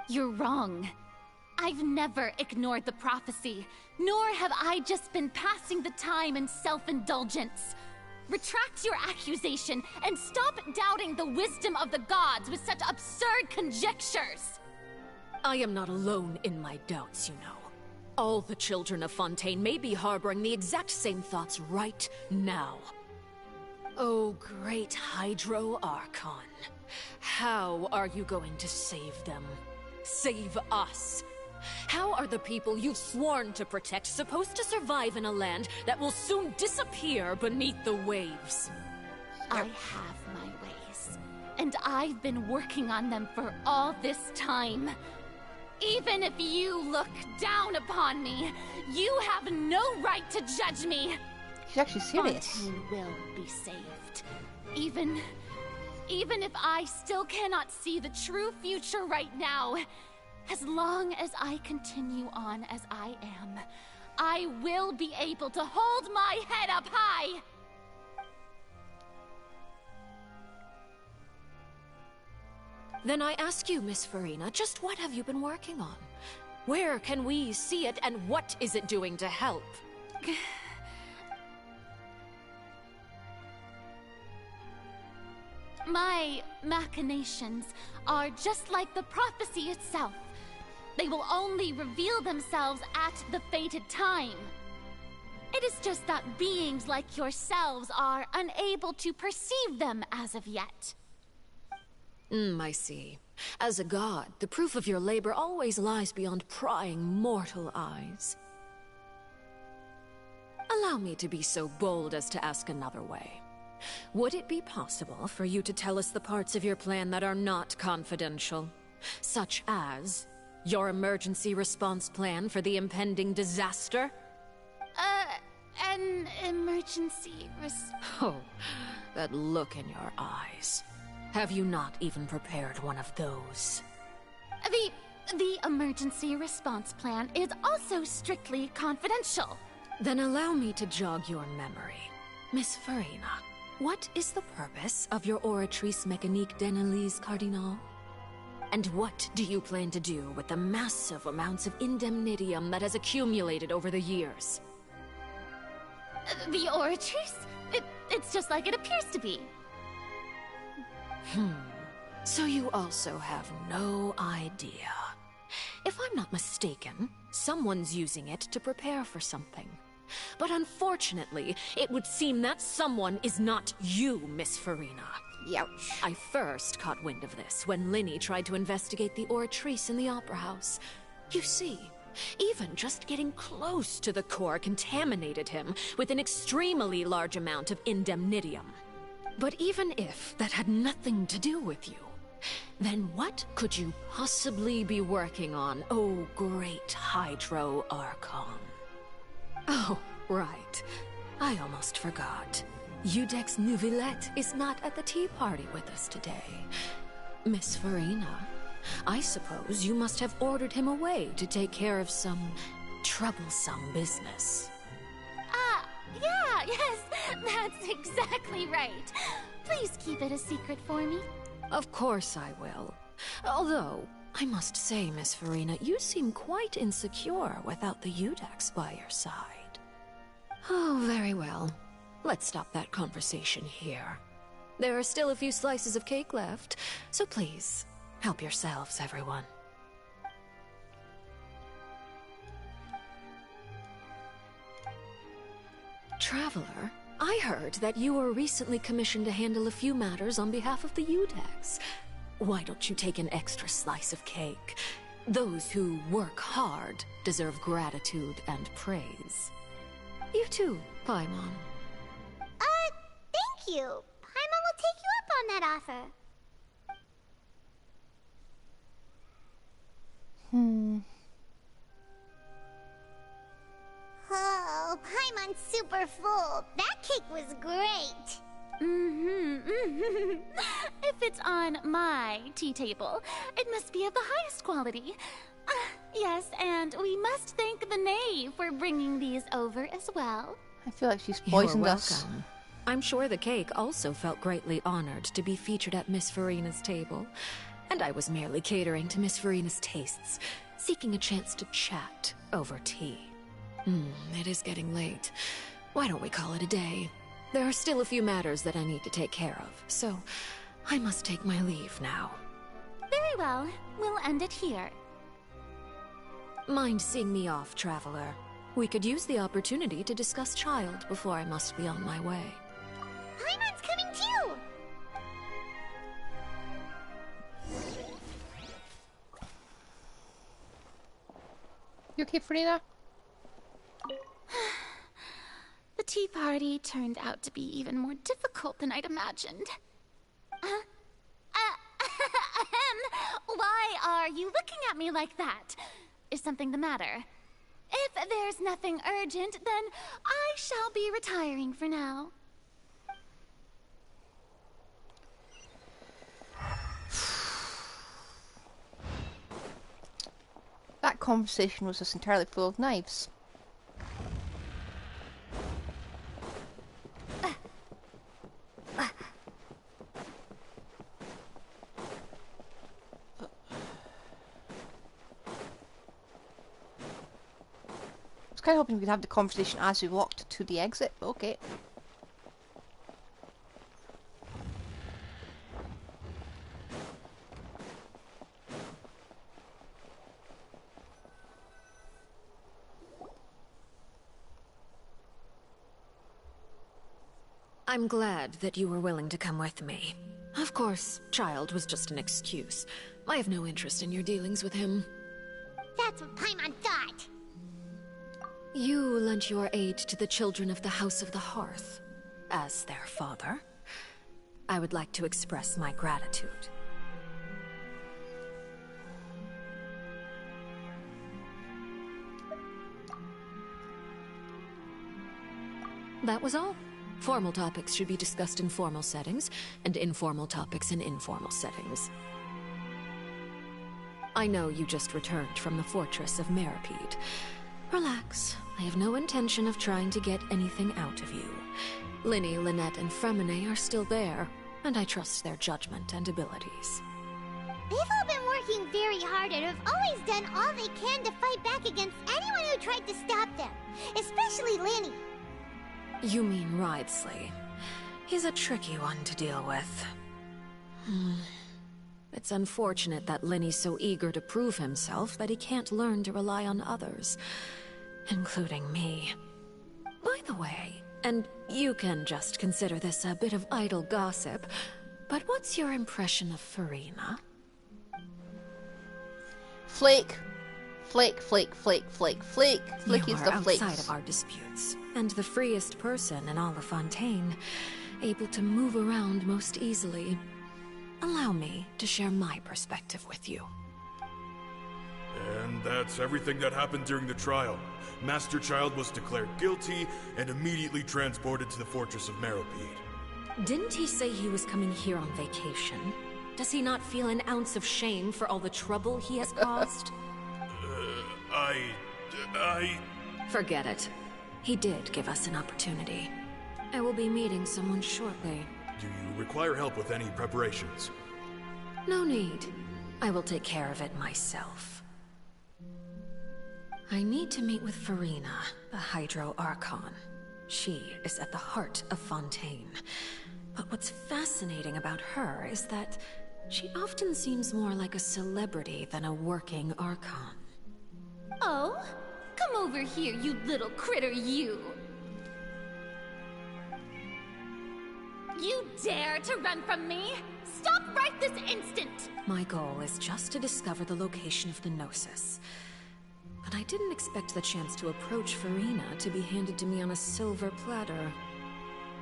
You're wrong. I've never ignored the prophecy, nor have I just been passing the time in self-indulgence. Retract your accusation and stop doubting the wisdom of the gods with such absurd conjectures. I am not alone in my doubts, you know. All the children of Fontaine may be harboring the exact same thoughts right now. Oh, great Hydro Archon. How are you going to save them? Save us? How are the people you've sworn to protect supposed to survive in a land that will soon disappear beneath the waves? I have my ways, and I've been working on them for all this time. Even if you look down upon me, you have no right to judge me. She's actually serious. Fontaine will be saved. Even if I still cannot see the true future right now, as long as I continue on as I am, I will be able to hold my head up high. Then I ask you, Miss Farina, just what have you been working on? Where can we see it, and what is it doing to help? My machinations are just like the prophecy itself. They will only reveal themselves at the fated time. It is just that beings like yourselves are unable to perceive them as of yet. I see. As a god, the proof of your labor always lies beyond prying mortal eyes. Allow me to be so bold as to ask another way. Would it be possible for you to tell us the parts of your plan that are not confidential? Such as your emergency response plan for the impending disaster? An emergency Oh, that look in your eyes. Have you not even prepared one of those? The emergency response plan is also strictly confidential. Then allow me to jog your memory. Miss Farina, what is the purpose of your Oratrice Mécanique d'Analyse Cardinal? And what do you plan to do with the massive amounts of indemnitium that has accumulated over the years? The Oratrice? It's just like it appears to be. So you also have no idea. If I'm not mistaken, someone's using it to prepare for something. But unfortunately, it would seem that someone is not you, Miss Farina. Youch. I first caught wind of this when Linny tried to investigate the Oratrice in the Opera House. You see, even just getting close to the core contaminated him with an extremely large amount of indemnitium. But even if that had nothing to do with you, then what could you possibly be working on, oh great Hydro Archon? Oh, right. I almost forgot. Udex Neuvillette is not at the tea party with us today. Miss Farina, I suppose you must have ordered him away to take care of some troublesome business. Yes, that's exactly right. Please keep it a secret for me. Of course I will. Although, I must say, Miss Farina, you seem quite insecure without the Udex by your side. Oh, very well. Let's stop that conversation here. There are still a few slices of cake left, so please, help yourselves, everyone. Traveler, I heard that you were recently commissioned to handle a few matters on behalf of the Udex. Why don't you take an extra slice of cake? Those who work hard deserve gratitude and praise. You too, Paimon. Thank you. Paimon will take you up on that offer. Oh, Paimon's super full. That cake was great. If it's on my tea table, it must be of the highest quality. Yes, and we must thank the knave for bringing these over as well. I feel like she's poisoned You're us. welcome. I'm sure the cake also felt greatly honored to be featured at Miss Farina's table. And I was merely catering to Miss Farina's tastes, seeking a chance to chat over tea. It is getting late. Why don't we call it a day? There are still a few matters that I need to take care of, so I must take my leave now. Very well. We'll end it here. Mind seeing me off, Traveler? We could use the opportunity to discuss Child before I must be on my way. Paimon's coming too! You okay, Farina? The tea party turned out to be even more difficult than I'd imagined. Why are you looking at me like that? Is something the matter? If there's nothing urgent, then I shall be retiring for now. That conversation was just entirely full of knives. I was kind of hoping we could have the conversation as we walked to the exit, but okay. I'm glad that you were willing to come with me. Of course, Child was just an excuse. I have no interest in your dealings with him. That's what Paimon thought. You lent your aid to the children of the House of the Hearth. As their father, I would like to express my gratitude. That was all. Formal topics should be discussed in formal settings, and informal topics in informal settings. I know you just returned from the fortress of Meripede. Relax. I have no intention of trying to get anything out of you. Linny, Lynette, and Fremine are still there, and I trust their judgment and abilities. They've all been working working very hard and have always done all they can to fight back against anyone who tried to stop them. Especially Lenny. You mean Wriothesley. He's a tricky one to deal with. It's unfortunate that Lenny's so eager to prove himself that he can't learn to rely on others, including me. By the way, and you can just consider this a bit of idle gossip, but what's your impression of Farina? Flake. Flake, flake, flake, flake, flake. Flaky You are stuff flakes. outside of our disputes, and the freest person in all of Fontaine, able to move around most easily. Allow me to share my perspective with you. And that's everything that happened during the trial. Master Child was declared guilty and immediately transported to the Fortress of Meropide. Didn't he say he was coming here on vacation? Does he not feel an ounce of shame for all the trouble he has caused? Forget it. He did give us an opportunity. I will be meeting someone shortly. Do you require help with any preparations? No need. I will take care of it myself. I need to meet with Farina, the Hydro Archon. She is at the heart of Fontaine. But what's fascinating about her is that she often seems more like a celebrity than a working Archon. Oh, come over here, you little critter, you! You dare to run from me? Stop right this instant! My goal is just to discover the location of the Gnosis. But I didn't expect the chance to approach Farina to be handed to me on a silver platter.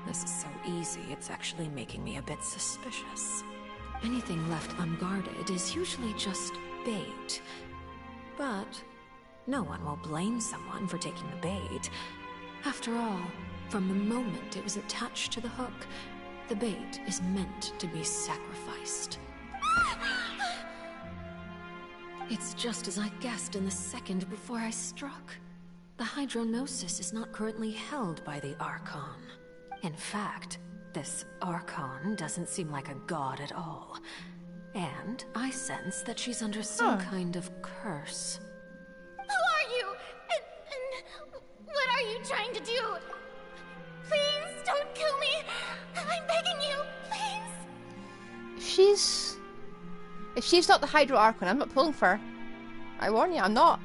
This is so easy, it's actually making me a bit suspicious. Anything left unguarded is usually just bait. But no one will blame someone for taking the bait. After all, from the moment it was attached to the hook, the bait is meant to be sacrificed. It's just as I guessed in the second before I struck. The Hydronosis is not currently held by the Archon. In fact, this Archon doesn't seem like a god at all. And I sense that she's under some kind of curse. Who are you? And what are you trying to do? Please don't kill me! I'm begging you, please! If she's not the Hydro Archon, I'm not pulling for her. I warn you, I'm not.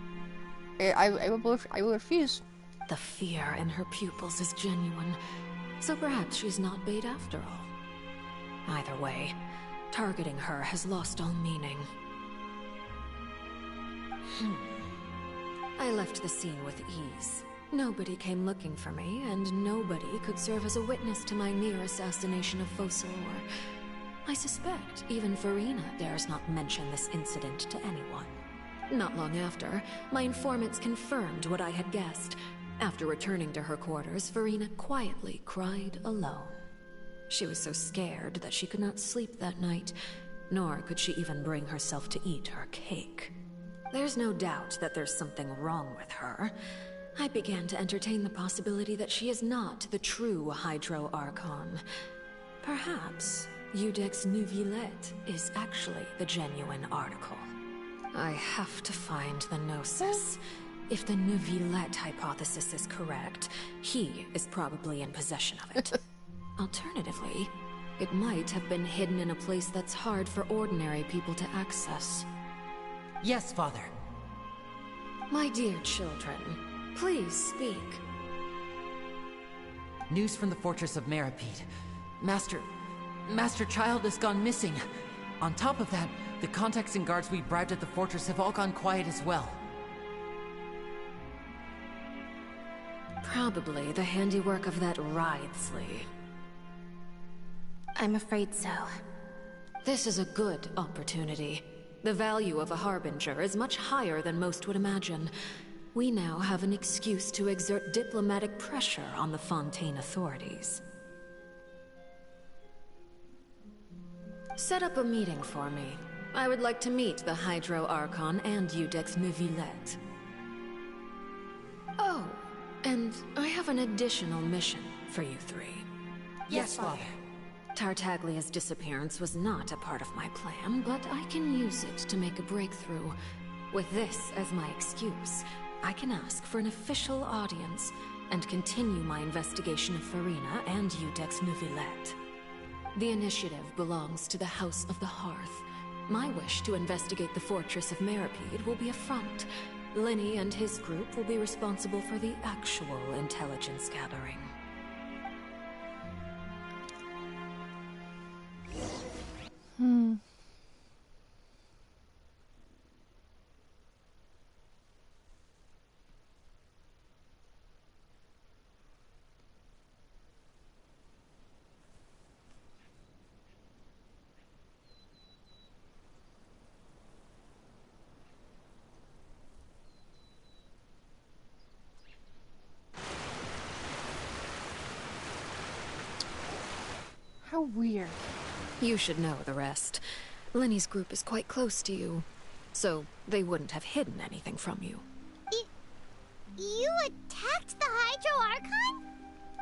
I will refuse. The fear in her pupils is genuine, so perhaps she's not bait after all. Either way, targeting her has lost all meaning. I left the scene with ease. Nobody came looking for me, and nobody could serve as a witness to my near assassination of Focalor. I suspect even Farina dares not mention this incident to anyone. Not long after, my informants confirmed what I had guessed. After returning to her quarters, Farina quietly cried alone. She was so scared that she could not sleep that night, nor could she even bring herself to eat her cake. There's no doubt that there's something wrong with her. I began to entertain the possibility that she is not the true Hydro Archon. Perhaps Iudex Neuvillette is actually the genuine article. I have to find the Gnosis. If the Neuvillette hypothesis is correct, he is probably in possession of it. Alternatively, it might have been hidden in a place that's hard for ordinary people to access. Yes, Father. My dear children, please speak. News from the Fortress of Meropide. Master Child has gone missing. On top of that, the contacts and guards we bribed at the fortress have all gone quiet as well. Probably the handiwork of that Wriothesley. I'm afraid so. This is a good opportunity. The value of a Harbinger is much higher than most would imagine. We now have an excuse to exert diplomatic pressure on the Fontaine authorities. Set up a meeting for me. I would like to meet the Hydro Archon and Iudex Neuvillette. Oh, and I have an additional mission for you three. Yes, Father. Tartaglia's disappearance was not a part of my plan, but I can use it to make a breakthrough. With this as my excuse, I can ask for an official audience and continue my investigation of Farina and Iudex Neuvillette. The initiative belongs to the House of the Hearth. My wish to investigate the fortress of Meripede will be a front. Lenny and his group will be responsible for the actual intelligence gathering. How weird. You should know the rest. Lenny's group is quite close to you, so they wouldn't have hidden anything from you. You attacked the Hydro Archon?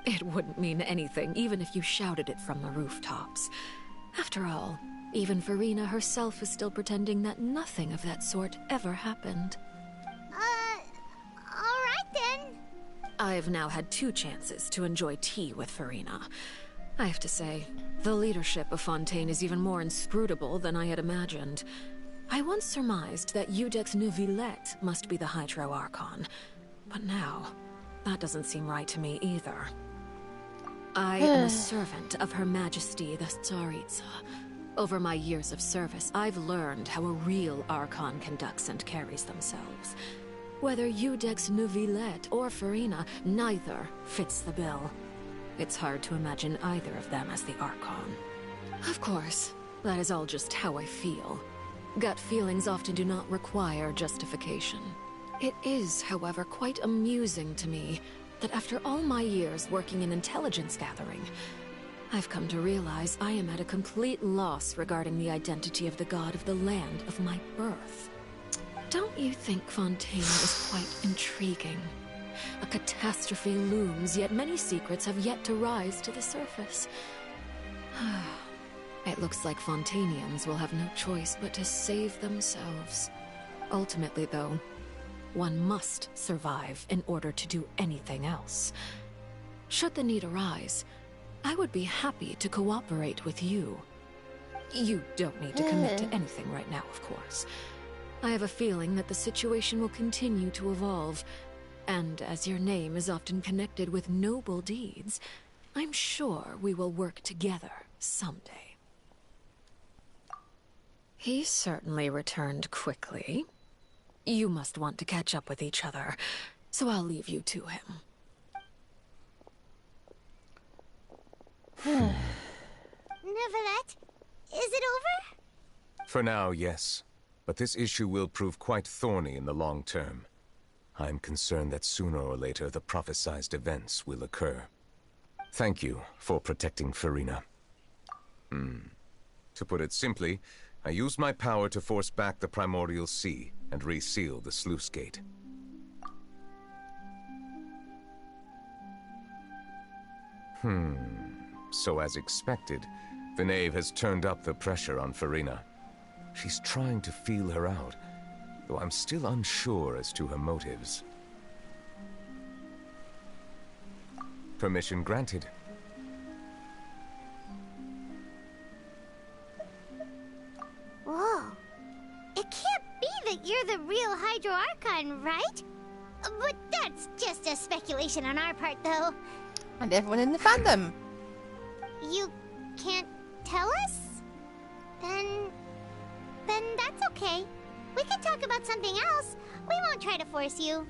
It wouldn't mean anything, even if you shouted it from the rooftops. After all, even Farina herself is still pretending that nothing of that sort ever happened. Alright then. I've now had 2 chances to enjoy tea with Farina. I have to say, the leadership of Fontaine is even more inscrutable than I had imagined. I once surmised that Iudex Neuvillette must be the Hydro Archon, but now, that doesn't seem right to me either. I am a servant of Her Majesty the Tsaritsa. Over my years of service, I've learned how a real Archon conducts and carries themselves. Whether Iudex Neuvillette or Farina, neither fits the bill. It's hard to imagine either of them as the Archon. Of course, that is all just how I feel. Gut feelings often do not require justification. It is, however, quite amusing to me that after all my years working in intelligence gathering, I've come to realize I am at a complete loss regarding the identity of the god of the land of my birth. Don't you think Fontaine is quite intriguing? A catastrophe looms, yet many secrets have yet to rise to the surface. It looks like Fontainians will have no choice but to save themselves. Ultimately, though, one must survive in order to do anything else. Should the need arise, I would be happy to cooperate with you. You don't need to commit to anything right now, of course. I have a feeling that the situation will continue to evolve, and as your name is often connected with noble deeds, I'm sure we will work together someday. He certainly returned quickly. You must want to catch up with each other, so I'll leave you to him. Neuvillette, is it over? For now, yes. But this issue will prove quite thorny in the long term. I'm concerned that sooner or later the prophesized events will occur. Thank you for protecting Farina. To put it simply, I used my power to force back the Primordial Sea and reseal the sluice gate. So as expected, the Knave has turned up the pressure on Farina. She's trying to feel her out, though I'm still unsure as to her motives. Permission granted. Whoa. It can't be that you're the real Hydro Archon, right? But that's just a speculation on our part, though. And everyone in the fandom. You can't tell us? Then that's okay. We can talk about something else. We won't try to force you.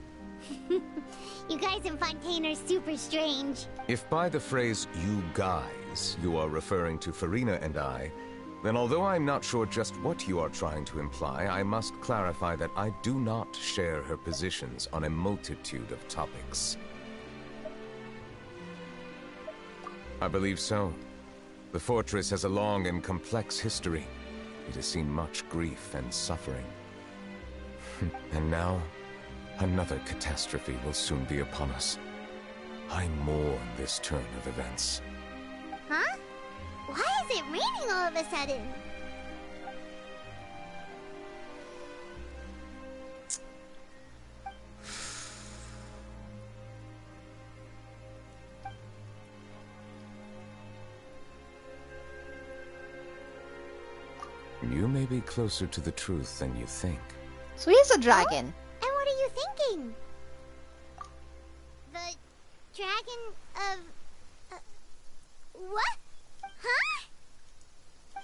You guys in Fontaine are super strange. If by the phrase, you guys, you are referring to Farina and I, then although I'm not sure just what you are trying to imply, I must clarify that I do not share her positions on a multitude of topics. I believe so. The fortress has a long and complex history. It has seen much grief and suffering. And now, another catastrophe will soon be upon us. I mourn this turn of events. Huh? Why is it raining all of a sudden? You may be closer to the truth than you think. So he is a dragon. And what are you thinking? The dragon of... what? Huh?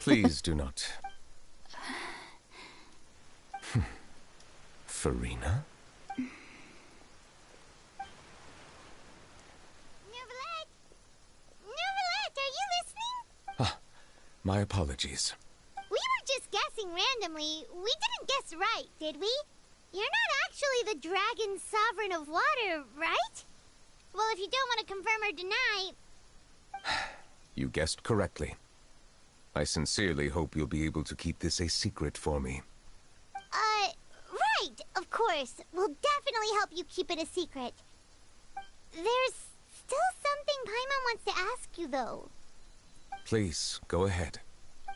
Please do not. Farina? Neuvillette, are you listening? Ah, my apologies. We were just guessing randomly. We didn't guess right, did we? You're not actually the dragon sovereign of water, right? Well, if you don't want to confirm or deny... You guessed correctly. I sincerely hope you'll be able to keep this a secret for me. Right, of course. We'll definitely help you keep it a secret. There's still something Paimon wants to ask you, though. Please, go ahead.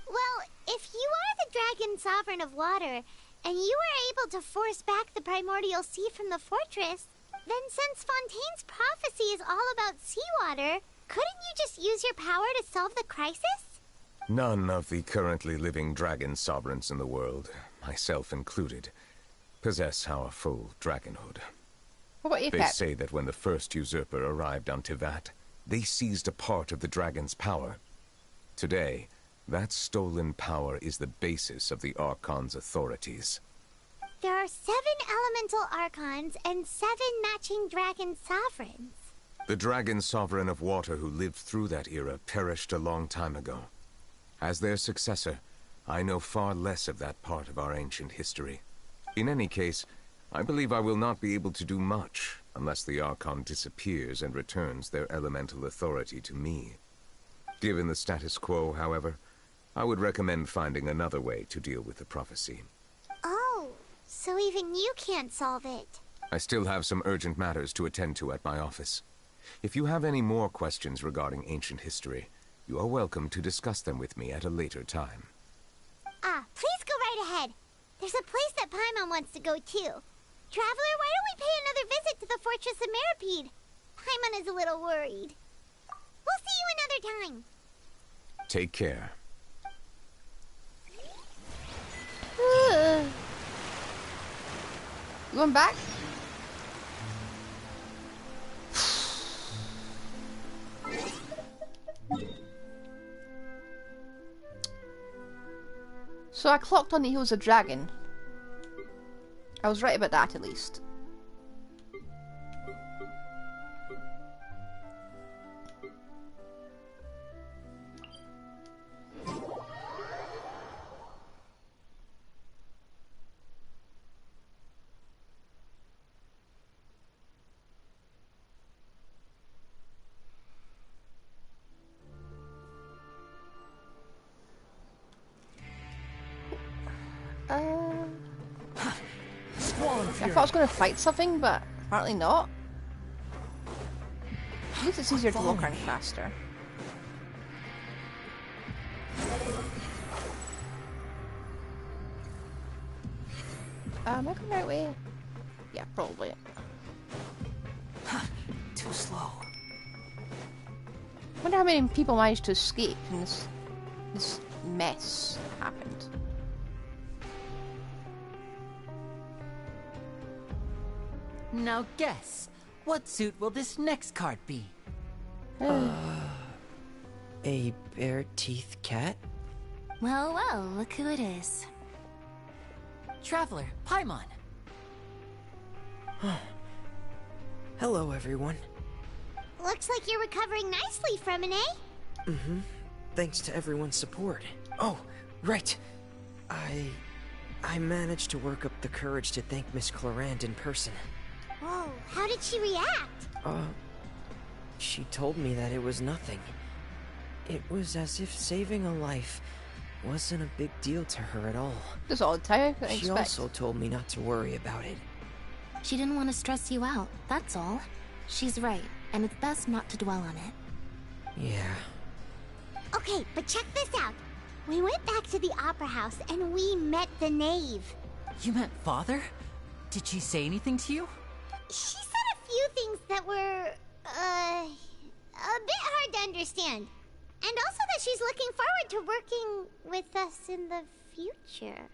Well, if you are the dragon sovereign of water, and you were able to force back the primordial sea from the fortress, then since Fontaine's prophecy is all about seawater, couldn't you just use your power to solve the crisis? None of the currently living dragon sovereigns in the world, myself included, possess our full dragonhood. What about They say that when the first usurper arrived on Tivat, they seized a part of the dragon's power. Today, that stolen power is the basis of the Archon's authorities. There are 7 elemental archons and 7 matching dragon sovereigns. The dragon sovereign of water who lived through that era perished a long time ago. As their successor, I know far less of that part of our ancient history. In any case, I believe I will not be able to do much unless the Archon disappears and returns their elemental authority to me. Given the status quo, however, I would recommend finding another way to deal with the prophecy. Oh, so even you can't solve it. I still have some urgent matters to attend to at my office. If you have any more questions regarding ancient history, you are welcome to discuss them with me at a later time. Please go right ahead. There's a place that Paimon wants to go too. Traveler, why don't we pay another visit to the Fortress of Meripede? Paimon is a little worried. We'll see you another time. Take care. Going back? So I clocked on that he was a dragon. I was right about that, at least. I thought I was going to fight something, but apparently not. At least it's easier to walk around faster. Am I going the right way? Yeah, probably. Too slow. Wonder how many people managed to escape in this mess that happened. Now guess, what suit will this next card be? A bare-teeth cat? Well, well, look who it is. Traveler, Paimon. Hello, everyone. Looks like you're recovering nicely from it, eh? Mm-hmm. Thanks to everyone's support. Oh, right. I managed to work up the courage to thank Miss Clorand in person. Whoa, how did she react? She told me that it was nothing. It was as if saving a life wasn't a big deal to her at all. That's all I She expect. also told me not to worry about it. She didn't want to stress you out, that's all. She's right, and it's best not to dwell on it. Yeah. Okay, but check this out. We went back to the opera house and we met the knave. You met Father? Did she say anything to you? She said a few things that were, a bit hard to understand. And also that she's looking forward to working with us in the future.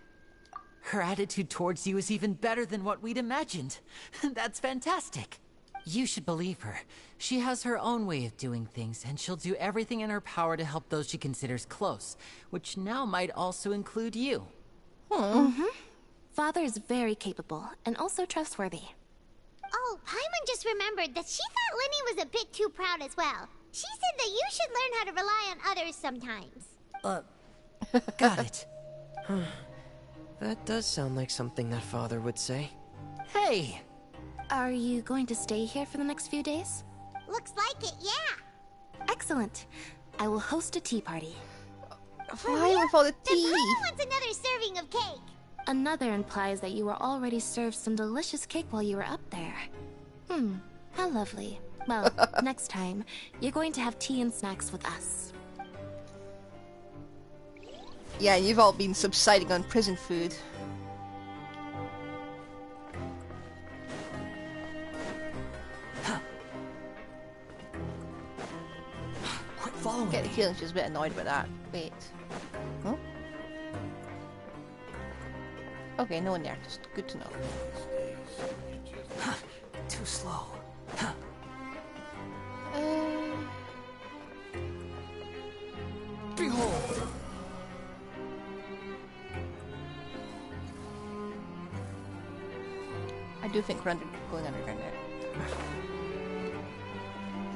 Her attitude towards you is even better than what we'd imagined. That's fantastic. You should believe her. She has her own way of doing things, and she'll do everything in her power to help those she considers close, which now might also include you. Father is very capable, and also trustworthy. Oh, Paimon just remembered that she thought Lenny was a bit too proud as well. She said that you should learn how to rely on others sometimes. Got it. That does sound like something that Father would say. Hey! Are you going to stay here for the next few days? Looks like it, yeah. Excellent. I will host a tea party. Why with all the tea? Then Paimon wants another serving of cake. Another implies that you were already served some delicious cake while you were up there. How lovely. Well, next time, you're going to have tea and snacks with us. Yeah, you've all been subsiding on prison food. Quit following I get the feeling she's a bit annoyed about that. Wait. Huh? Okay, no one there. Just good to know. Too slow. Behold! I do think we're going underground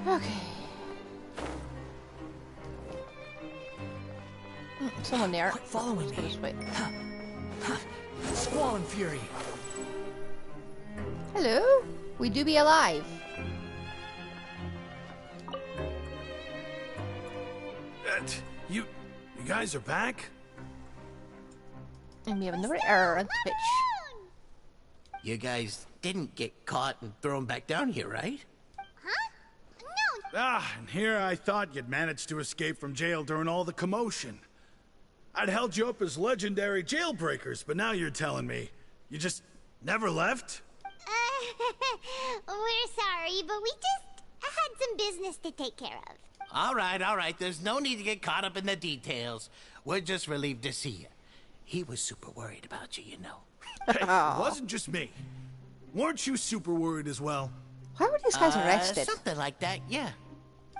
now. Okay. Someone there. Quit following Let's go this way. Squall and fury. Hello? We do be alive. You guys are back? And we have another error on Twitch. You guys didn't get caught and thrown back down here, right? Huh? No. And here I thought you'd managed to escape from jail during all the commotion. I'd held you up as legendary jailbreakers, but now you're telling me you just never left? We're sorry, but we just had some business to take care of. All right. There's no need to get caught up in the details. We're just relieved to see you. He was super worried about you, you know. Hey, it wasn't just me. Weren't you super worried as well? Why were these guys arrested? Something like that, yeah.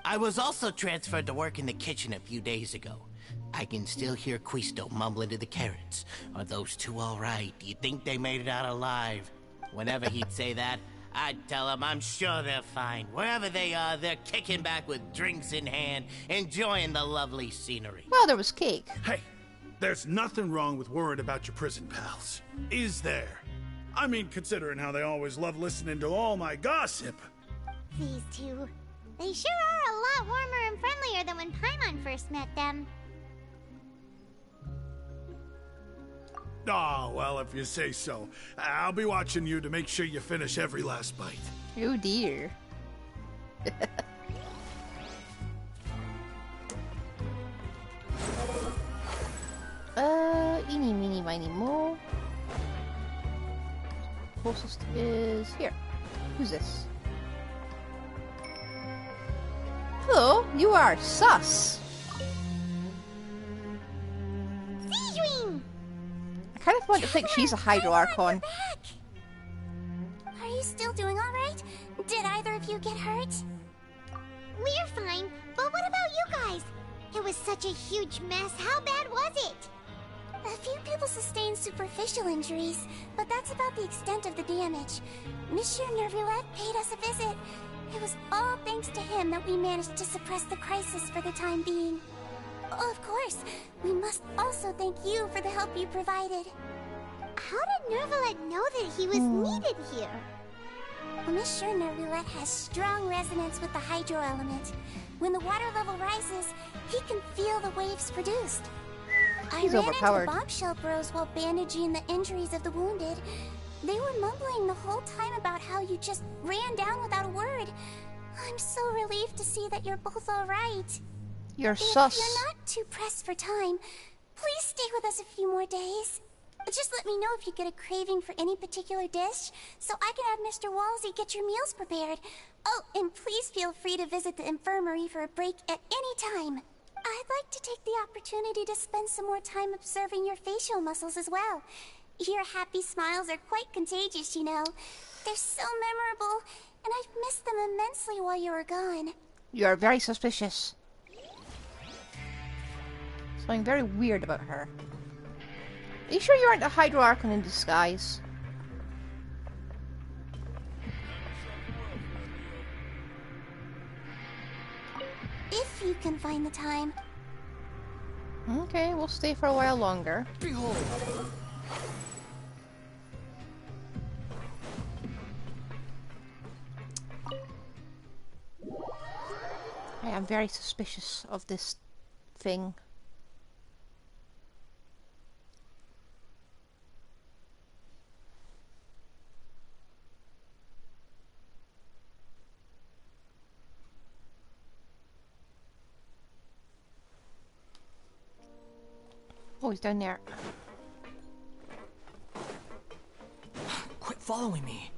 I was also transferred to work in the kitchen a few days ago. I can still hear Quisto mumbling to the carrots. Are those two all right? Do you think they made it out alive? Whenever he'd say that, I'd tell him I'm sure they're fine. Wherever they are, they're kicking back with drinks in hand, enjoying the lovely scenery. Well, there was cake. Hey, there's nothing wrong with worrying about your prison pals. Is there? I mean, considering how they always love listening to all my gossip. These two. They sure are a lot warmer and friendlier than when Paimon first met them. Oh, well, if you say so. I'll be watching you to make sure you finish every last bite. Oh dear. Eeny, meeny, miny, mo. Closest is here. Who's this? Hello, you are sus. Seedwing! I kind of want to think she's a Hydro Archon. Are you still doing all right? Did either of you get hurt? We're fine, but what about you guys? It was such a huge mess. How bad was it? A few people sustained superficial injuries, but that's about the extent of the damage. Monsieur Nervoulet paid us a visit. It was all thanks to him that we managed to suppress the crisis for the time being. Of course, we must also thank you for the help you provided. How did Nervoulet know that he was needed here? Monsieur Nervoulet has strong resonance with the hydro element. When the water level rises, he can feel the waves produced. He's I ran overpowered. into the bombshell bros while bandaging the injuries of the wounded. They were mumbling the whole time about how you just ran down without a word. I'm so relieved to see that you're both all right. You're If sus. you're not too pressed for time, please stay with us a few more days. Just let me know if you get a craving for any particular dish, so I can have Mr. Wolsey get your meals prepared. Oh, and please feel free to visit the infirmary for a break at any time. I'd like to take the opportunity to spend some more time observing your facial muscles as well. Your happy smiles are quite contagious, you know. They're so memorable, and I've missed them immensely while you were gone. You are very suspicious. Something very weird about her. Are you sure you aren't a Hydroarchon in disguise? If you can find the time. Okay, we'll stay for a while longer. Behold! I am very suspicious of this thing. Oh, he's down there. Quit following me.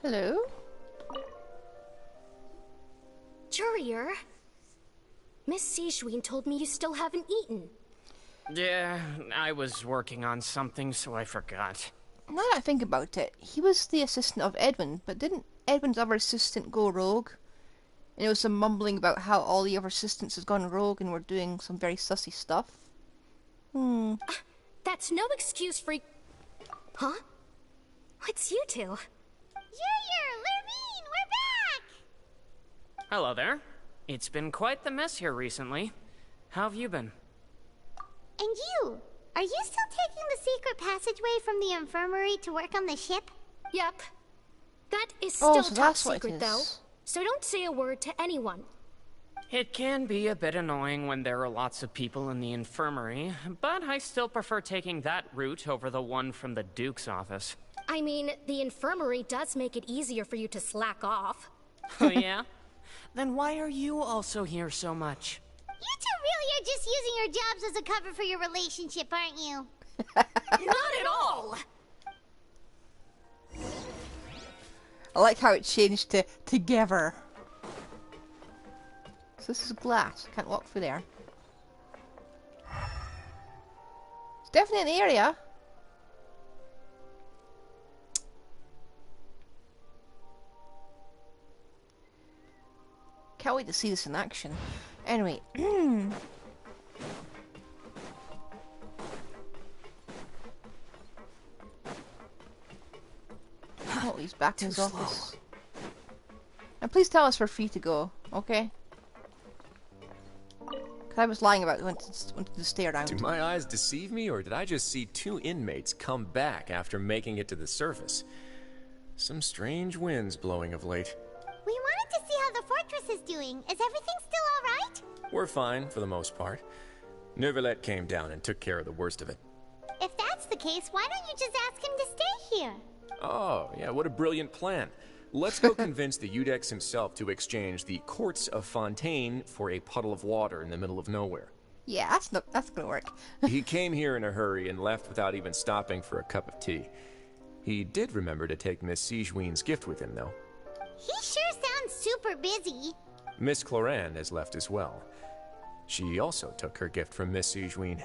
Hello? Courier? Miss Sijween told me you still haven't eaten. Yeah, I was working on something, so I forgot. Now that I think about it, he was the assistant of Edwin, but didn't Edwin's other assistant go rogue? And there was some mumbling about how all the other assistants had gone rogue and were doing some very sussy stuff. That's no excuse for... Huh? It's you two. Junior, Lurvine, we're back! Hello there. It's been quite the mess here recently. How have you been? And you? Are you still taking the secret passageway from the infirmary to work on the ship? Yep. That is Oh, still so top that's what it secret, though. is. So don't say a word to anyone. It can be a bit annoying when there are lots of people in the infirmary, but I still prefer taking that route over the one from the Duke's office. I mean, the infirmary does make it easier for you to slack off. Oh yeah? Then why are you also here so much? You two really are just using your jobs as a cover for your relationship, aren't you? Not at all! I like how it changed to together. So this is glass. Can't walk through there. It's definitely an area. Can't wait to see this in action. Anyway. Oh, he's back in his office. And please tell us we're free to go, okay? Because I was lying about wanting to stay around. Do my eyes deceive me, or did I just see two inmates come back after making it to the surface? Some strange winds blowing of late. We wanted to see how the fortress is doing. Is everything still alright? We're fine, for the most part. Neuvillette came down and took care of the worst of it. If that's the case, why don't you just ask him to stay here? Oh, yeah, what a brilliant plan. Let's go convince the Udex himself to exchange the Courts of Fontaine for a puddle of water in the middle of nowhere. Yeah, that's gonna work. He came here in a hurry and left without even stopping for a cup of tea. He did remember to take Miss Sijween's gift with him, though. He sure sounds super busy. Miss Cloran has left as well. She also took her gift from Miss Sijween.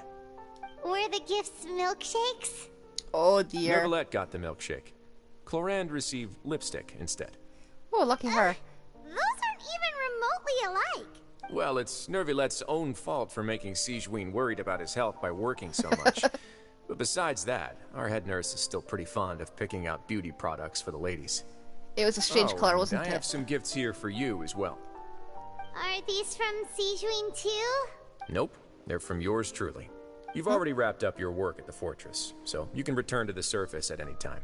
Were the gifts milkshakes? Oh dear. Neuvillette got the milkshake. Cloran received lipstick instead. Oh, lucky her. Those aren't even remotely alike. Well, it's Neuvillette's own fault for making Sijween worried about his health by working so much. But besides that, our head nurse is still pretty fond of picking out beauty products for the ladies. It was a strange color, wasn't I it? have some gifts here for you as well. Are these from Sijween too? Nope, they're from yours truly. You've already wrapped up your work at the fortress, so you can return to the surface at any time.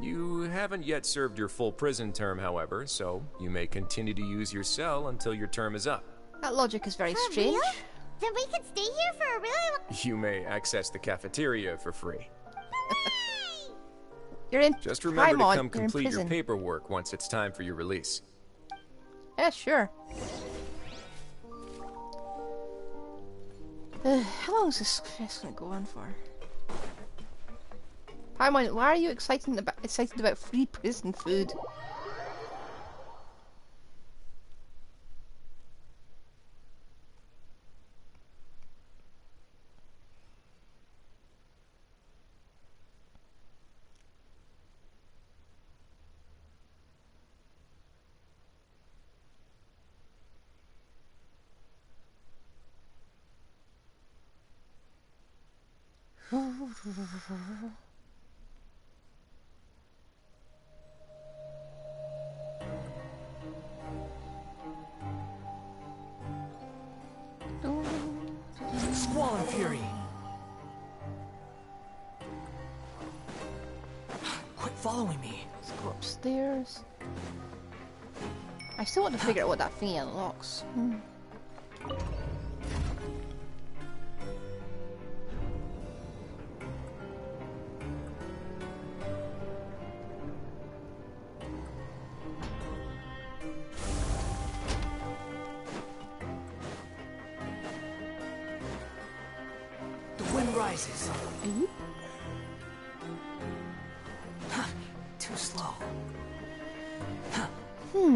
You haven't yet served your full prison term, however, so you may continue to use your cell until your term is up. That logic is very For strange. real? Then we could stay here for a really long... You may access the cafeteria for free. You're in Just remember Paimon, to come you're in complete your prison. paperwork once it's time for your release. Yeah, sure. How long is this quest gonna go on for? Paimon, why are you excited about free prison food? Squall and Fury. Quit following me. Let's go upstairs. I still want to figure out what that thing unlocks. Rises. Too slow. I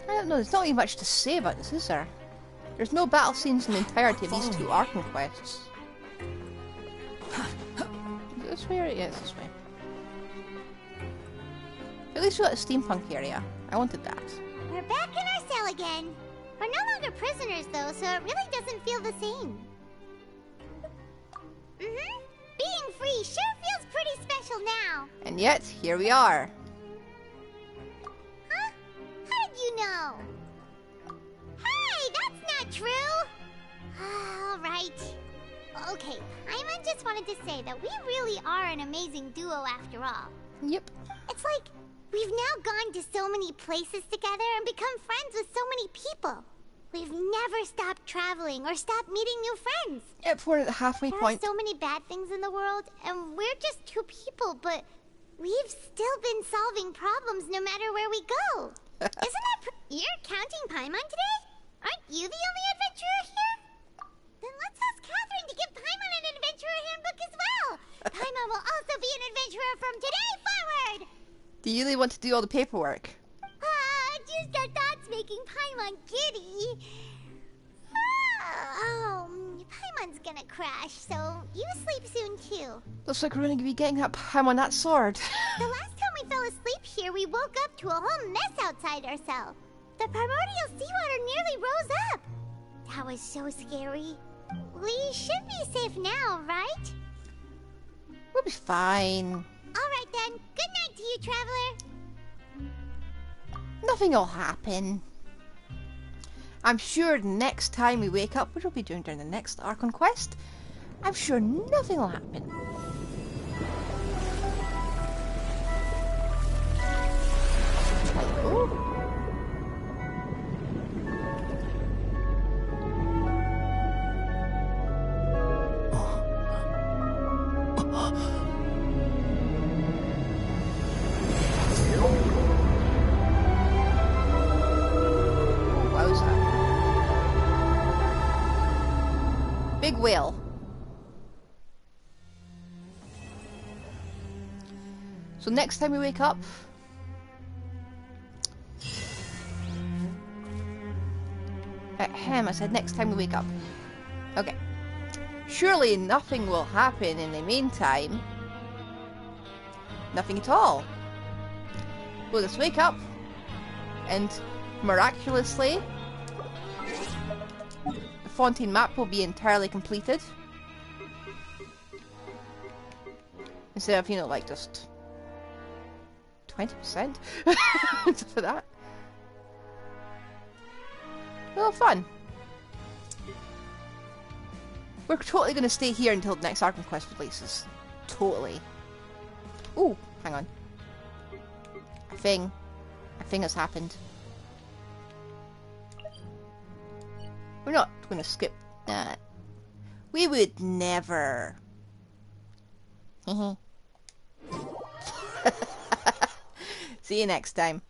don't know, there's not really much to say about this, is there? There's no battle scenes in the entirety of these two Arkham quests. Is it this way or yeah, it's this way. At least we got a steampunk area. I wanted that. We're back in our cell again. We're no longer prisoners, though, so it really doesn't feel the same. Being free sure feels pretty special now. And yet, here we are. Huh? How did you know? Hey, that's not true! Alright. Okay, Paimon just wanted to say that we really are an amazing duo after all. Yep. It's like we've now gone to so many places together and become friends with so many people. We've never stopped traveling or stopped meeting new friends. Yep, we're at the halfway point. There are so many bad things in the world, and we're just two people, but we've still been solving problems no matter where we go. Isn't that You're counting Paimon today? Aren't you the only adventurer here? Then let's ask Catherine to give Paimon an adventurer handbook as well. Paimon will also be an adventurer from today forward. Do you really want to do all the paperwork? Just our thoughts making Paimon giddy. Paimon's gonna crash, so you sleep soon too. Looks like we're gonna be getting that Paimon that sword. The last time we fell asleep here, we woke up to a whole mess outside our cell. The primordial seawater nearly rose up. That was so scary. We should be safe now, right? We'll be fine. Alright then, good night to you, traveler. Nothing will happen. I'm sure next time we wake up, which we'll be doing during the next Archon quest, I'm sure nothing will happen. Hello? Big whale. So next time we wake up, I said next time we wake up. Okay. Surely nothing will happen in the meantime. Nothing at all. We'll just wake up and miraculously the Fontaine map will be entirely completed. Instead of, you know, like just 20% for that. Well, fun. We're totally going to stay here until the next Arkham Quest releases. Totally. Ooh, hang on. A thing has happened. We're not going to skip that. We would never. See you next time.